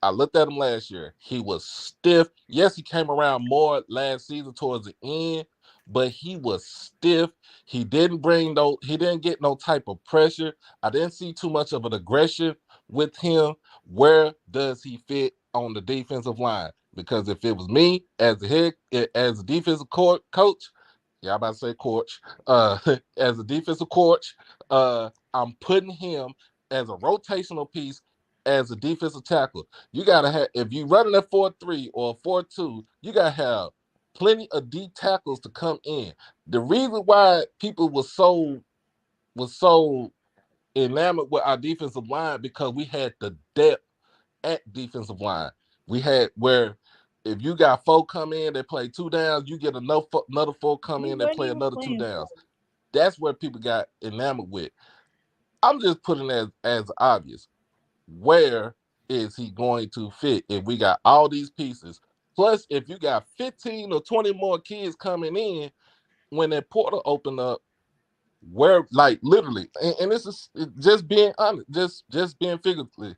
I looked at him last year. He was stiff. Yes, he came around more last season towards the end, but he was stiff. He didn't get no type of pressure. I didn't see too much of an aggression with him. Where does he fit on the defensive line? Because if it was me as a defensive coach, yeah, I'm about to say coach, as a defensive coach, I'm putting him as a rotational piece as a defensive tackle. You gotta have, if you running a 4-3 or a 4-2, you gotta have plenty of D tackles to come in. The reason why people was so enamored with our defensive line because we had the depth at defensive line. We had where if you got 4 come in, they play 2 downs, you get another 4 come in, they play another 2 downs. That's where people got enamored with. I'm just putting it as obvious. Where is he going to fit if we got all these pieces? Plus, if you got 15 or 20 more kids coming in when that portal open up, where like literally, and this is just being honest, just being figuratively,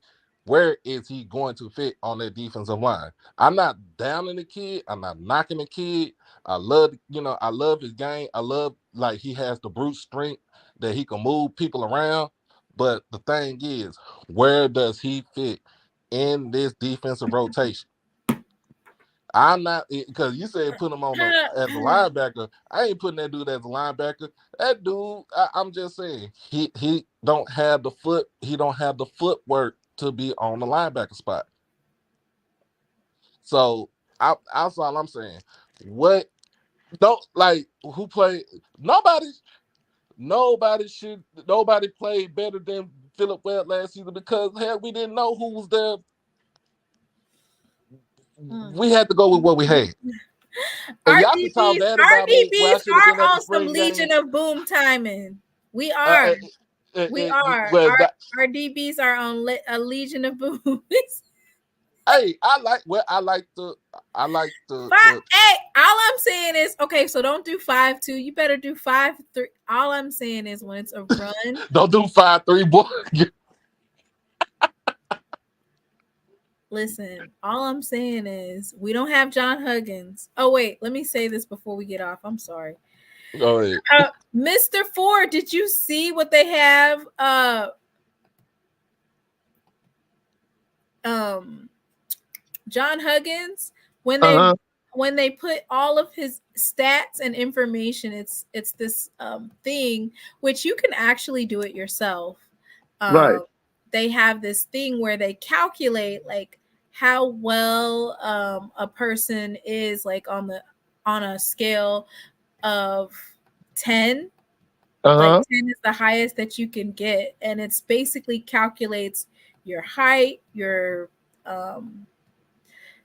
where is he going to fit on that defensive line? I'm not downing the kid. I'm not knocking the kid. I love his game. I love like he has the brute strength that he can move people around. But the thing is, where does he fit in this defensive rotation? I'm not because you said put him on as a linebacker. I ain't putting that dude as a linebacker. That dude, I'm just saying, he don't have the footwork to be on the linebacker spot. So that's all I'm saying. What don't like who play nobody played better than Philip Webb last season because hell, we didn't know who was there. We had to go with what we had. And y'all can talk bad about me where I should have been at the on some spring Legion game. of Boom timing. We are. We are. Well, Our DBs are on a Legion of Boom. Hey, I like the Hey, all I'm saying is okay. So don't do 5-2. You better do 5-3. All I'm saying is when it's a run, don't do 5-3, boy. Listen. All I'm saying is we don't have John Huggins. Oh wait, let me say this before we get off. I'm sorry. Go ahead. Mr. Ford, did you see what they have? John Huggins when they put all of his stats and information, it's this thing which you can actually do it yourself. Right. They have this thing where they calculate like how well a person is like on a scale of 10. Like 10 is the highest that you can get, and it's basically calculates your height, your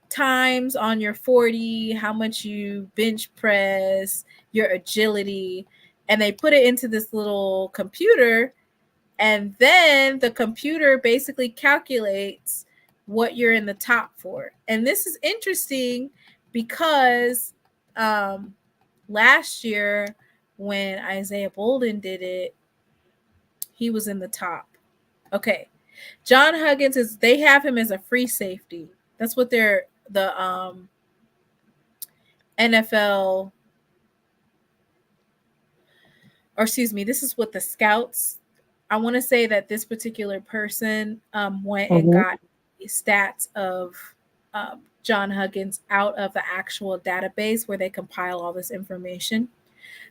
times on your 40, how much you bench press, your agility, and they put it into this little computer, and then the computer basically calculates what you're in the top for. And this is interesting because last year when Isaiah Bolden did it, he was in the top. Okay. John Huggins they have him as a free safety. That's what the NFL, or excuse me, this is what the scouts. I want to say that this particular person went and got stats of John Huggins out of the actual database where they compile all this information.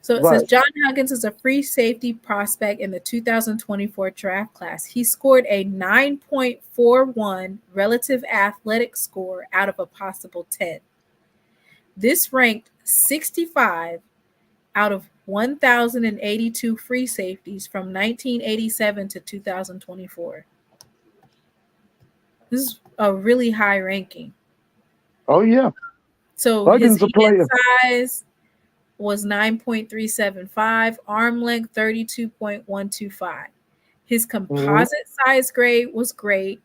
So it says John Huggins is a free safety prospect in the 2024 draft class. He scored a 9.41 relative athletic score out of a possible 10. This ranked 65 out of 1,082 free safeties from 1987 to 2024. This is a really high ranking. Oh, yeah. So Huggins his hand size was 9.375, arm length 32.125. His composite size grade was great.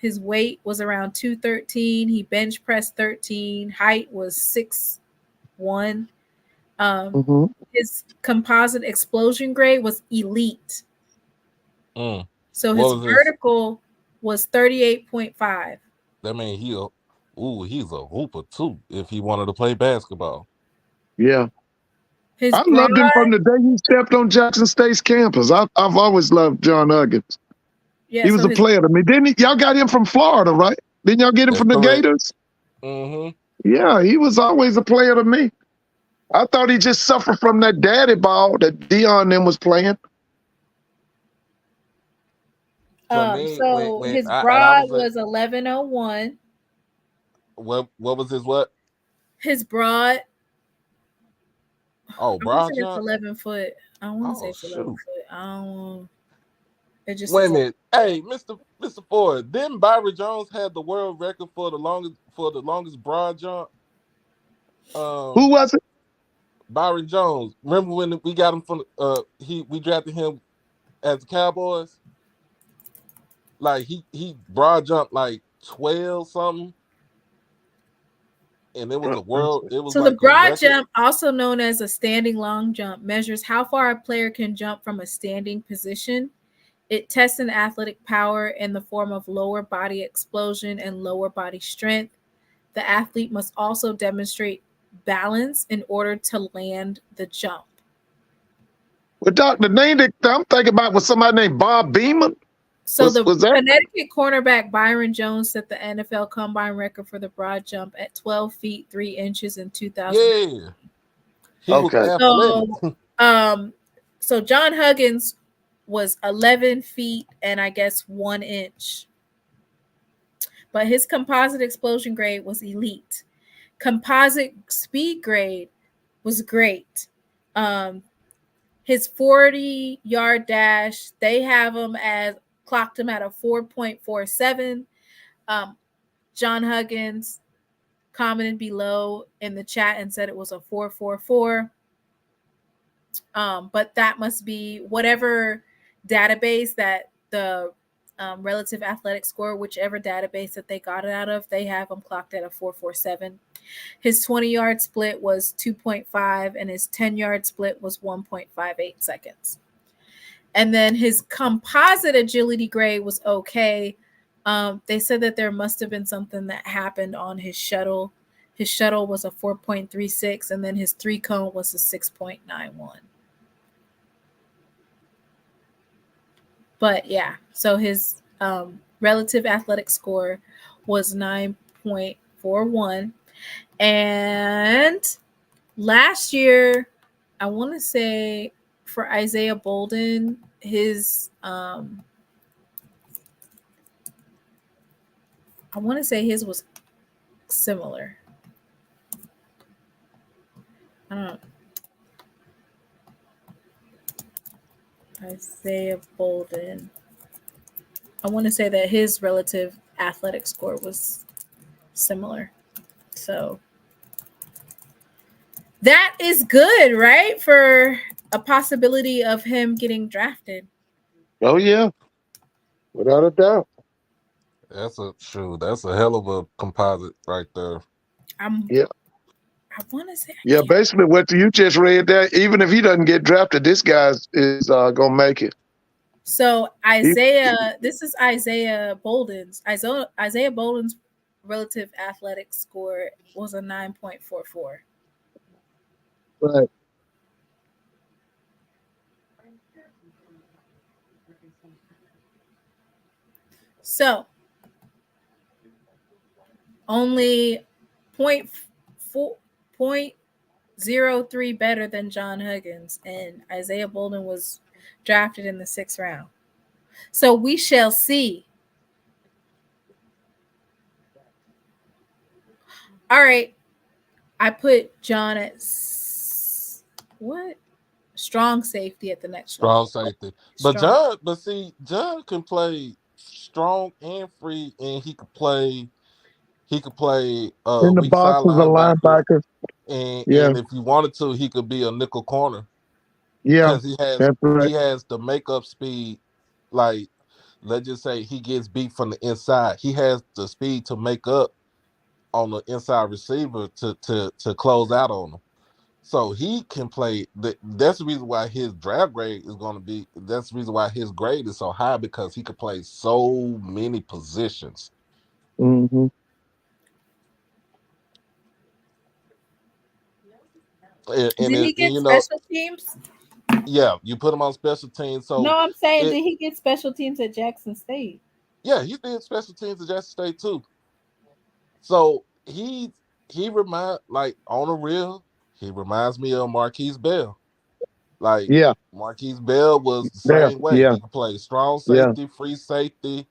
His weight was around 213. He bench pressed 13. Height was 6'1". His composite explosion grade was elite. So his vertical was 38.5. That means he's a hooper too if he wanted to play basketball. Yeah. I loved him from the day he stepped on Jackson State's campus. I've always loved John Huggins. Yeah, he was a player to me. Didn't he? Y'all got him from Florida, right? Didn't y'all get him from the Gators? Yeah, he was always a player to me. I thought he just suffered from that daddy ball that Dion then was playing. So his broad was 1101. What was his what? His broad. Oh, broad jump. 11 foot. I want to say it's 11 foot. I don't. It just wait a minute. Hey, Mr. Ford, didn't Byron Jones have the world record for the longest broad jump? Who was it? Byron Jones. Remember when we got him from we drafted him as the Cowboys? Like he broad jumped like 12 something. And it was so the broad jump, also known as a standing long jump, measures how far a player can jump from a standing position. It tests an athletic power in the form of lower body explosion and lower body strength. The athlete must also demonstrate balance in order to land the jump. Well, Doc, the name that I'm thinking about was somebody named Bob Beamon. So the Connecticut cornerback Byron Jones set the NFL combine record for the broad jump at 12 feet 3 inches in 2000. Yeah. He was athletic. So John Huggins was 11 feet and I guess 1 inch. But his composite explosion grade was elite. Composite speed grade was great. His 40-yard dash, they have him as clocked him at a 4.47. John Huggins commented below in the chat and said it was a 4.44. But that must be whatever database that the relative athletic score, whichever database that they got it out of, they have him clocked at a 4.47. His 20-yard split was 2.5 and his 10-yard split was 1.58 seconds. And then his composite agility grade was okay. They said that there must have been something that happened on his shuttle. His shuttle was a 4.36 and then his 3-cone was a 6.91. But yeah, so his relative athletic score was 9.41. And last year, I want to say for Isaiah Bolden, his I want to say his was similar. I don't know. Isaiah Bolden. I want to say that his relative athletic score was similar. So that is good, right? For a possibility of him getting drafted. Oh yeah, without a doubt. That's a hell of a composite right there. Yeah. I want to say. Yeah, basically what you just read there, even if he doesn't get drafted, this guy is gonna make it. So Isaiah, this is Isaiah Bolden's. Isaiah Bolden's relative athletic score was a 9.44. Right. So only 0.03 better than John Huggins, and Isaiah Bolden was drafted in the 6th round. So we shall see. All right. I put John at what? Strong safety at the next Strong level. safety. But John can play strong and free, and he could play In the weak box side as a linebacker. linebacker. And Yeah. if he wanted to, he could be a nickel corner. Yeah. Because That's right. he has the makeup speed. Like, let's just say he gets beat from the inside. He has the speed to make up on the inside receiver to close out on him. So he can play. That's the reason why his draft grade is going to be. That's the reason why his grade is so high, because he can play so many positions. Mm-hmm. Did he get special teams? Yeah, you put him on special teams. So no, I'm saying, did he get special teams at Jackson State? Yeah, he did special teams at Jackson State too. So he on the real, he reminds me of Marquise Bell. Like, yeah, Marquise Bell was the yeah, same way. yeah. He could play strong safety, free safety,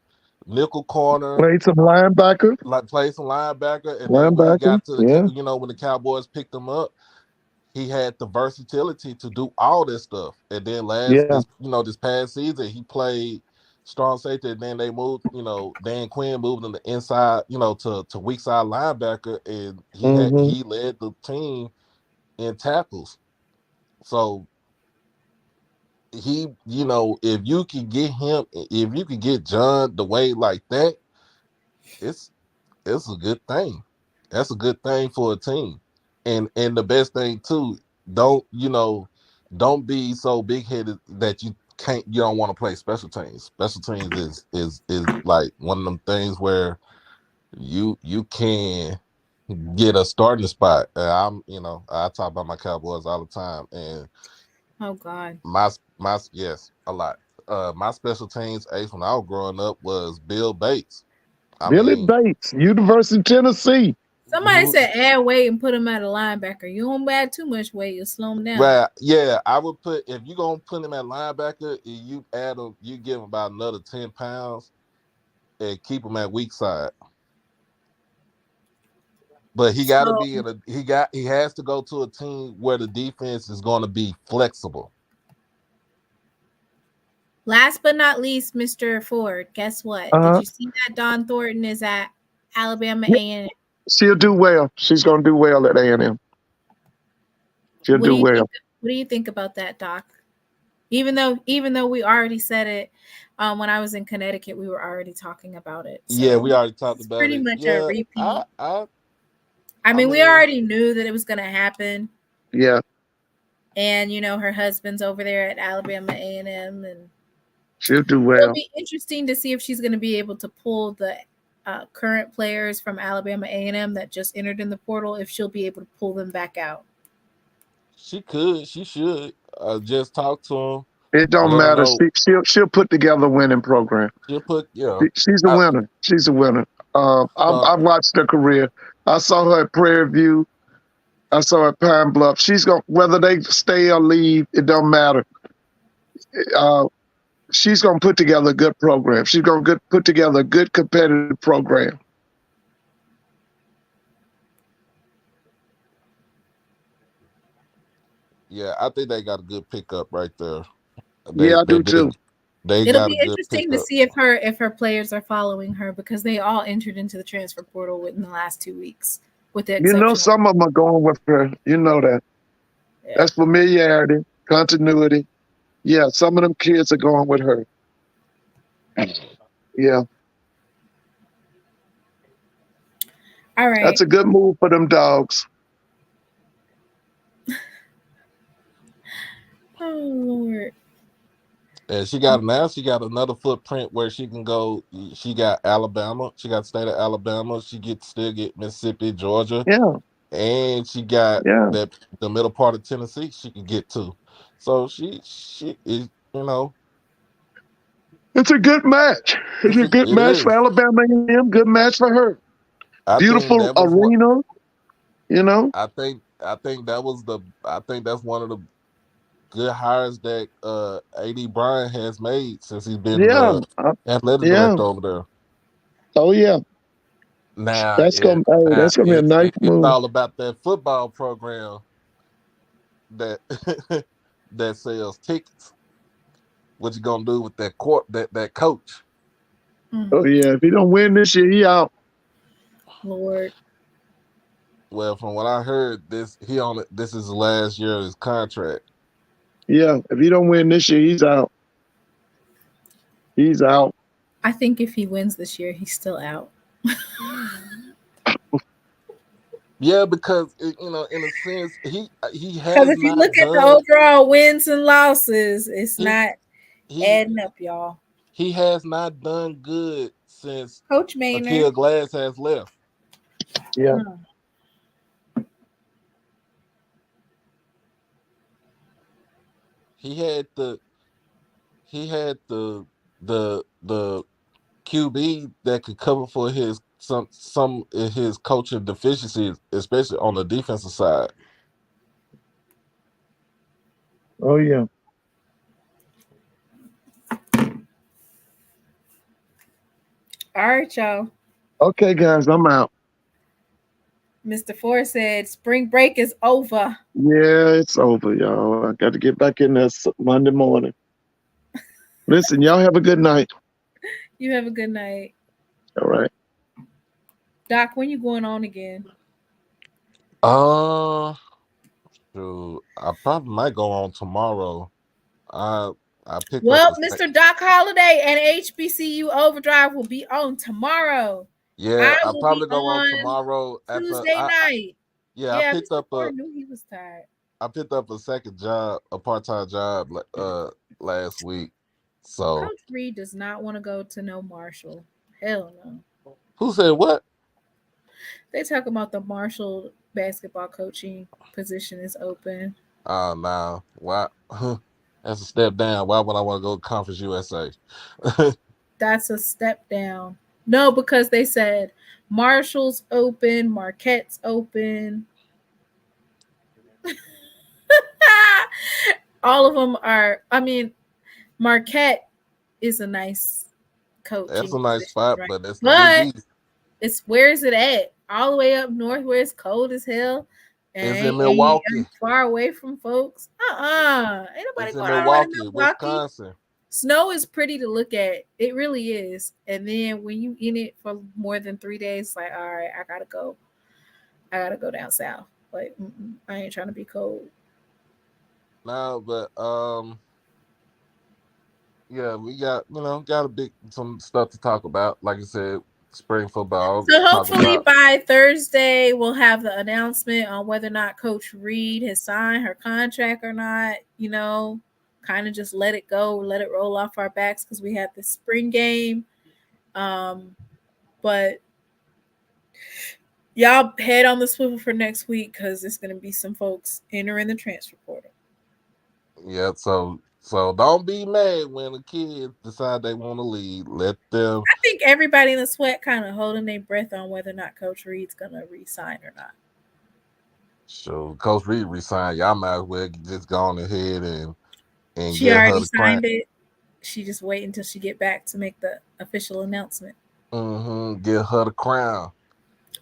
nickel corner, Played some linebacker. play some linebacker, and then when he Linebacker. got to the when the Cowboys picked him up, he had the versatility to do all this stuff. And then this past season, he played strong safety, and then they moved, Dan Quinn moved in the inside, to weak side linebacker, and he led the team in tackles. So if you can get John the way like that, it's a good thing. That's a good thing for a team. And the best thing too, don't be so big headed that you don't want to play special teams. Special teams is like one of them things where you can get a starting spot. I talk about my Cowboys all the time, and oh god, yes, a lot. My special teams ace when I was growing up was Bill Bates. Billy Bates, University of Tennessee. Somebody said add weight and put him at a linebacker. You don't add too much weight, you slow him down. Right. Yeah, I would put, if you're gonna put him at linebacker, you give him about another 10 pounds and keep him at weak side. But he got to be he has to go to a team where the defense is going to be flexible. Last but not least, Mr. Ford, guess what? Did Uh-huh. you see that Don Thornton is at Alabama Yeah, A&M? she'll do well. She's gonna do well at A&M. She'll What do do you think? well. What do you think about that, Doc? Even though we already said it, when I was in Connecticut, we were already talking about it. Yeah, we So already talked it's about pretty it. much a Yeah, repeat. I I mean, we mean, already knew that it was going to happen, Yeah, and her husband's over there at Alabama A&M, and she'll do it'll well. be interesting to see if she's going to be able to pull the current players from Alabama A&M that just entered in the portal. If she'll be able to pull them back out. she could, she should. Just talk to him, It don't let him matter. know. She'll put together a winning program. She'll put, She's a I, winner. She's a winner. so I've watched her career. I saw her at Prairie View. I saw her at Pine Bluff. She's going whether they stay or leave, it don't matter. Uh, she's gonna put together a good program. She's gonna put together a good competitive program. yeah, I think they got a good pickup right there. They Yeah, I they do did. too. They It'll got be a good interesting to pickup. see if her players are following her, because they all entered into the transfer portal within the last 2 weeks, with the You know, exception of some of them are going with her. You know that. yeah. That's familiarity, continuity. Yeah, some of them kids are going with her. Yeah, All right. that's a good move for them dogs. Oh Lord. And she got another footprint where she can go. She got Alabama. She got state of Alabama. She still get Mississippi, Georgia, Yeah, and she got yeah. the middle part of Tennessee. She can get to. So she is, It's a good match. It's a good it match for is. Alabama A&M. Good match for her. I think Beautiful that was what arena. You know. I think that was the I think that's one of the good hires that AD Bryant has made since he's been Yeah, the athletic yeah. director over there. Oh yeah. Now, That's gonna. Hey, that's gonna be a nice it's move. all about that football program that that sells tickets. What you gonna do with that that coach? Oh yeah. If he don't win this year, he out. Lord. Well, from what I heard, this is the last year of his contract. Yeah. If he don't win this year, he's out. He's out. I think if he wins this year, he's still out. Yeah, because in a sense, he Because has if you look not at the done overall wins and losses, it's he not he adding up, y'all. he has not done good since Coach Maynard. Akil Glass has left. Yeah. He had the QB that could cover for his some of his coaching deficiencies, especially on the defensive side. Oh yeah. All right, y'all. Okay, guys, I'm out. Mr. Ford said spring break is over. Yeah, it's over, y'all. I got to get back in there Monday morning. Listen, y'all have a good night. You have a good night. All right. Doc, when you going on again? So I probably might go on tomorrow. I picked up Well, Mr. Doc Holiday and HBCU Overdrive will be on tomorrow. yeah, I I'll will be probably go on on tomorrow after Tuesday night. yeah, Yeah, Mr. Ford knew he was tired. I picked up a second job, a part-time job last week. So Coach Reed does not want to go to no Marshall. Hell no. who said what? They talk about the Marshall basketball coaching position is open. Oh no. Why that's a step down. Why would I want to go to Conference USA? That's a step down. No, because they said Marshall's open, Marquette's open. All of them are. I mean, Marquette is a nice That's coaching a nice position, spot, right? but that's the Big But East. it's where is it at? All the way up north where it's cold as hell. It's in And Milwaukee. far away from folks. Ain't nobody It's in going all the way to Milwaukee, Milwaukee. Wisconsin. Snow is pretty to look at. It really is. And then when you in it for more than 3 days, like, all right, I gotta go. I gotta go down south. Like, I ain't trying to be cold. No, but yeah, we got some stuff to talk about. Like I said, spring football. So Talk hopefully about by Thursday we'll have the announcement on whether or not Coach Reed has signed her contract or not. Kind of just let it go, let it roll off our backs because we had the spring game. But y'all head on the swivel for next week because there's going to be some folks entering the transfer portal. yeah. So don't be mad when the kids decide they want to leave. Let them. I think everybody in the SWAC kind of holding their breath on whether or not Coach Reed's going to re-sign or not. So Coach Reed resigned. Y'all might as well just go on ahead and She get her already the crown. signed it. She just wait until she get back to make the official announcement. Get her the crown.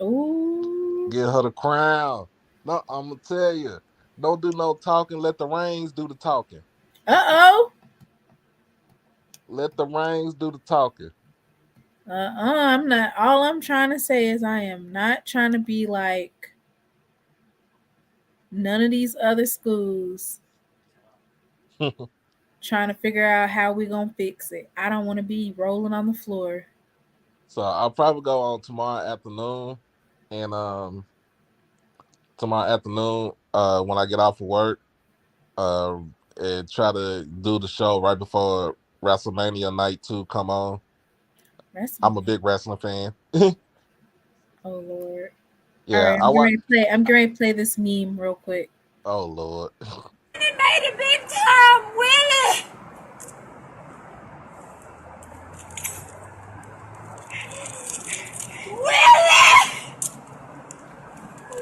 Ooh. Get her the crown. No, I'm gonna tell you. Don't do no talking. Let the reins do the talking. Uh-oh. Let the reins do the talking. I'm not. All I'm trying to say is I am not trying to be like none of these other schools trying to figure out how we gonna fix it. I don't want to be rolling on the floor. So I'll probably go on tomorrow afternoon, and when I get off of work, and try to do the show right before WrestleMania Night 2 come on. I'm a big wrestling fan. Oh Lord. Yeah, all right, I'm going to play this meme real quick. Oh Lord. He made it big time, Willie! Willie!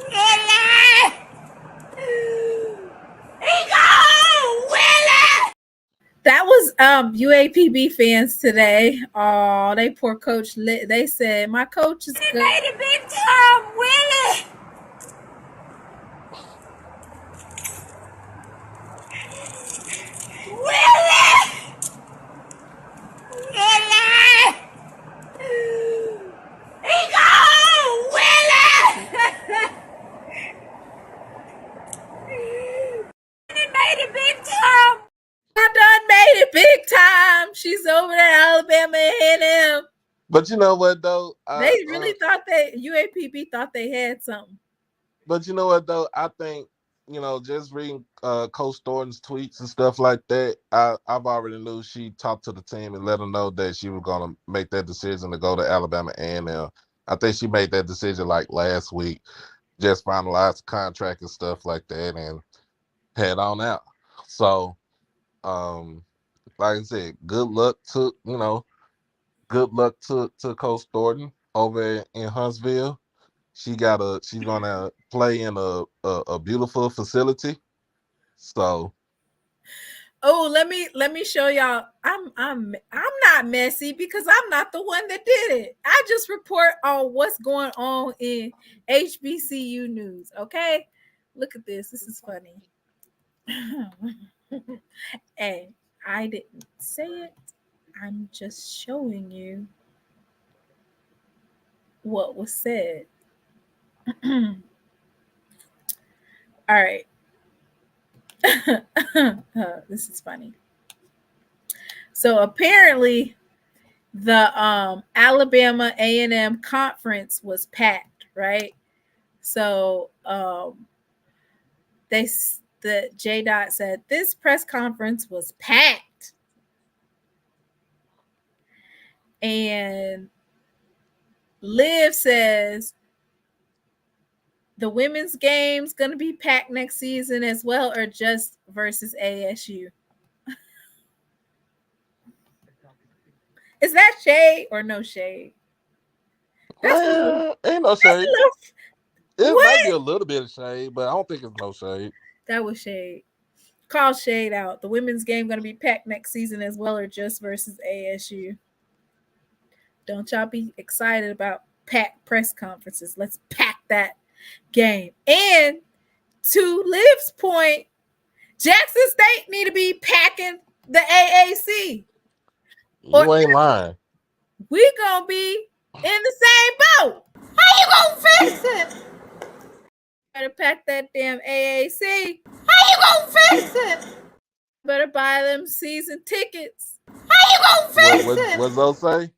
Willie! He gone! Willie! That was UAPB fans today. Oh, they poor coach. They said my coach is good. He made it big time, Willie! Willie! Willie! He gone! Willie! He made it big time! I done made it big time. She's over there, Alabama A&M. But you know what though? They really thought UAPB thought they had something. But you know what though? I think, just reading Coach Thornton's tweets and stuff like that, I've already knew she talked to the team and let them know that she was gonna make that decision to go to Alabama A&M. I think she made that decision like last week, just finalized the contract and stuff like that and head on out. So like I said, good luck to Coach Thornton over in Huntsville. She's gonna play in a beautiful facility. So let me show y'all. I'm not messy because I'm not the one that did it. I just report on what's going on in HBCU news. Okay, look at this. This is funny. And I didn't say it. I'm just showing you what was said. All right. This is funny. So apparently the Alabama A&M conference was packed, right? So the J-Dot said this press conference was packed. And Liv says the women's game's going to be packed next season as well, or just versus ASU. Is that shade or no shade? Ain't no shade. It might be a little bit of shade, but I don't think it's no shade. That was shade. Call shade out. The women's game going to be packed next season as well, or just versus ASU. Don't y'all be excited about packed press conferences. Let's pack that game. And to Liv's point, Jackson State need to be packing the AAC. You ain't lying. We gonna be in the same boat. How you gonna fix it? Better pack that damn AAC. How you gonna fix it? Better buy them season tickets. How you gonna fix it? What Zoe say?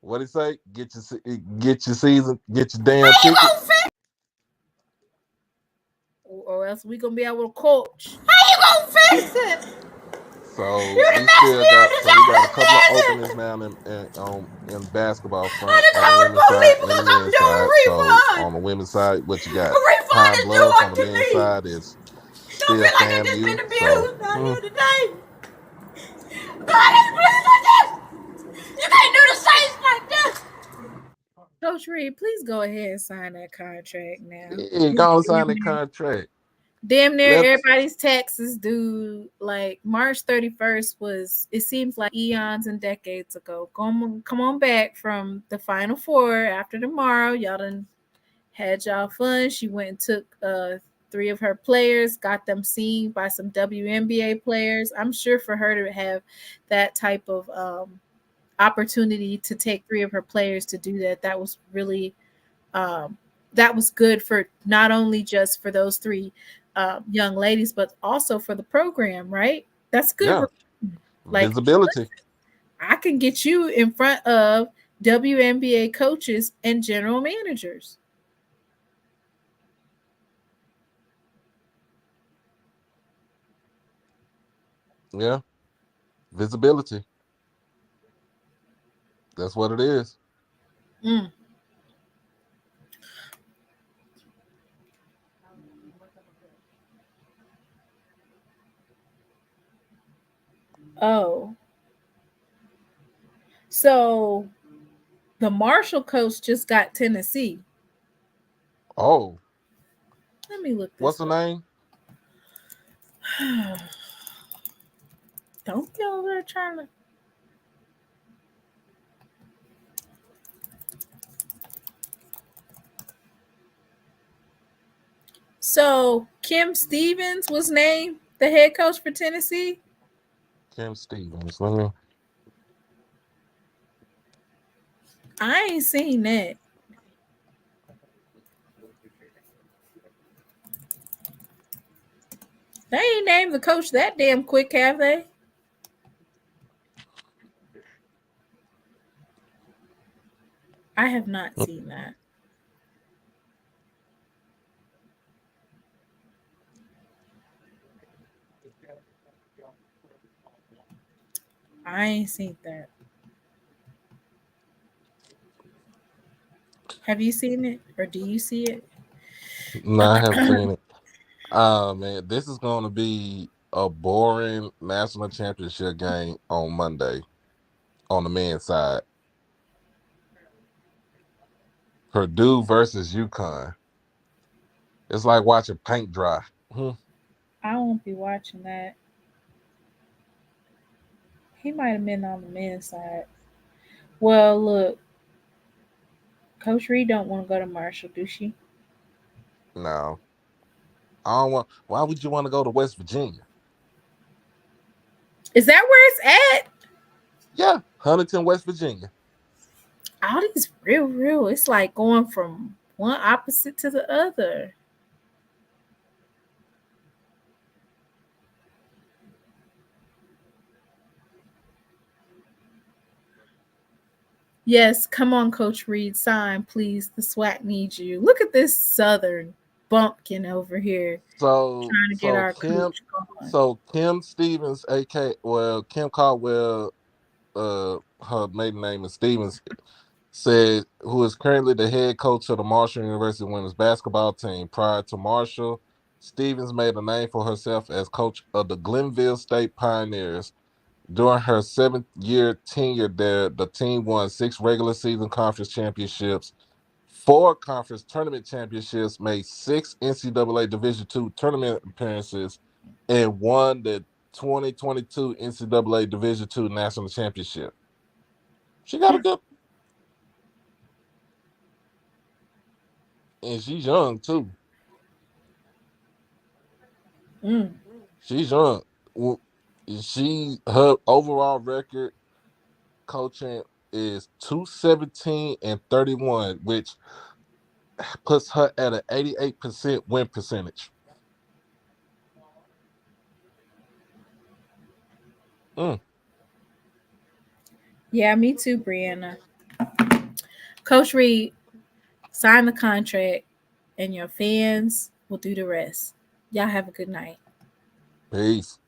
What he say? Get your season, get your damn tickets. Or else we gonna be able to coach. How you gonna fix it? So we got a couple of openings now in basketball front on the women's side and the men's side. So on the women's side, what you got? Pine Bluff. On the men's side is still FAMU. So You can't do the Saints like this. Coach Reed, please go ahead and sign that contract now. yeah, go sign the contract. Damn near everybody's taxes due. Like March 31st was, it seems like eons and decades ago. Come on back from the Final Four after tomorrow. Y'all done had y'all fun. She went and took 3 of her players, got them seen by some WNBA players. I'm sure for her to have that type of opportunity to take 3 of her players to do that, that was really that was good for not only just for those 3 young ladies, but also for the program, right? That's good. Yeah. Like, visibility. I can get you in front of WNBA coaches and general managers. Yeah. Visibility. That's what it is. Oh. So the Marshall coach just got Tennessee. Oh. Let me look this What's the name? Don't be over there trying to. So Kim Stevens was named the head coach for Tennessee. Kim Stevens. Let me. I ain't seen that. They ain't named the coach that damn quick, have they? I have not seen that. I ain't seen that. Have you seen it, or do you see it? No, I haven't seen it. Man, this is going to be a boring national championship game on Monday on the men's side. Purdue versus UConn. It's like watching paint dry. I won't be watching that. He might have been on the men's side. Well, look, Coach Reed don't want to go to Marshall, do she? No. I don't want. Why would you want to go to West Virginia? Is that where it's at? Yeah, Huntington, West Virginia. All these real. It's like going from one opposite to the other. Yes, come on, Coach Reed, sign, please. The SWAC needs you. Look at this Southern bumpkin over here. So trying to get our coach going. So Kim Stevens, Kim Caldwell, her maiden name is Stevens, said, who is currently the head coach of the Marshall University women's basketball team. Prior to Marshall, Stevens made a name for herself as coach of the Glenville State Pioneers. During her 7-year tenure there, the team won 6 regular season conference championships, 4 conference tournament championships, made 6 NCAA Division II tournament appearances, and won the 2022 NCAA Division II national championship. She got a good, and she's young too. She's young. Her overall record coaching is 217-31, which puts her at an 88% win percentage. Yeah, me too, Brianna. Coach Reed, sign the contract, and your fans will do the rest. Y'all have a good night. Peace.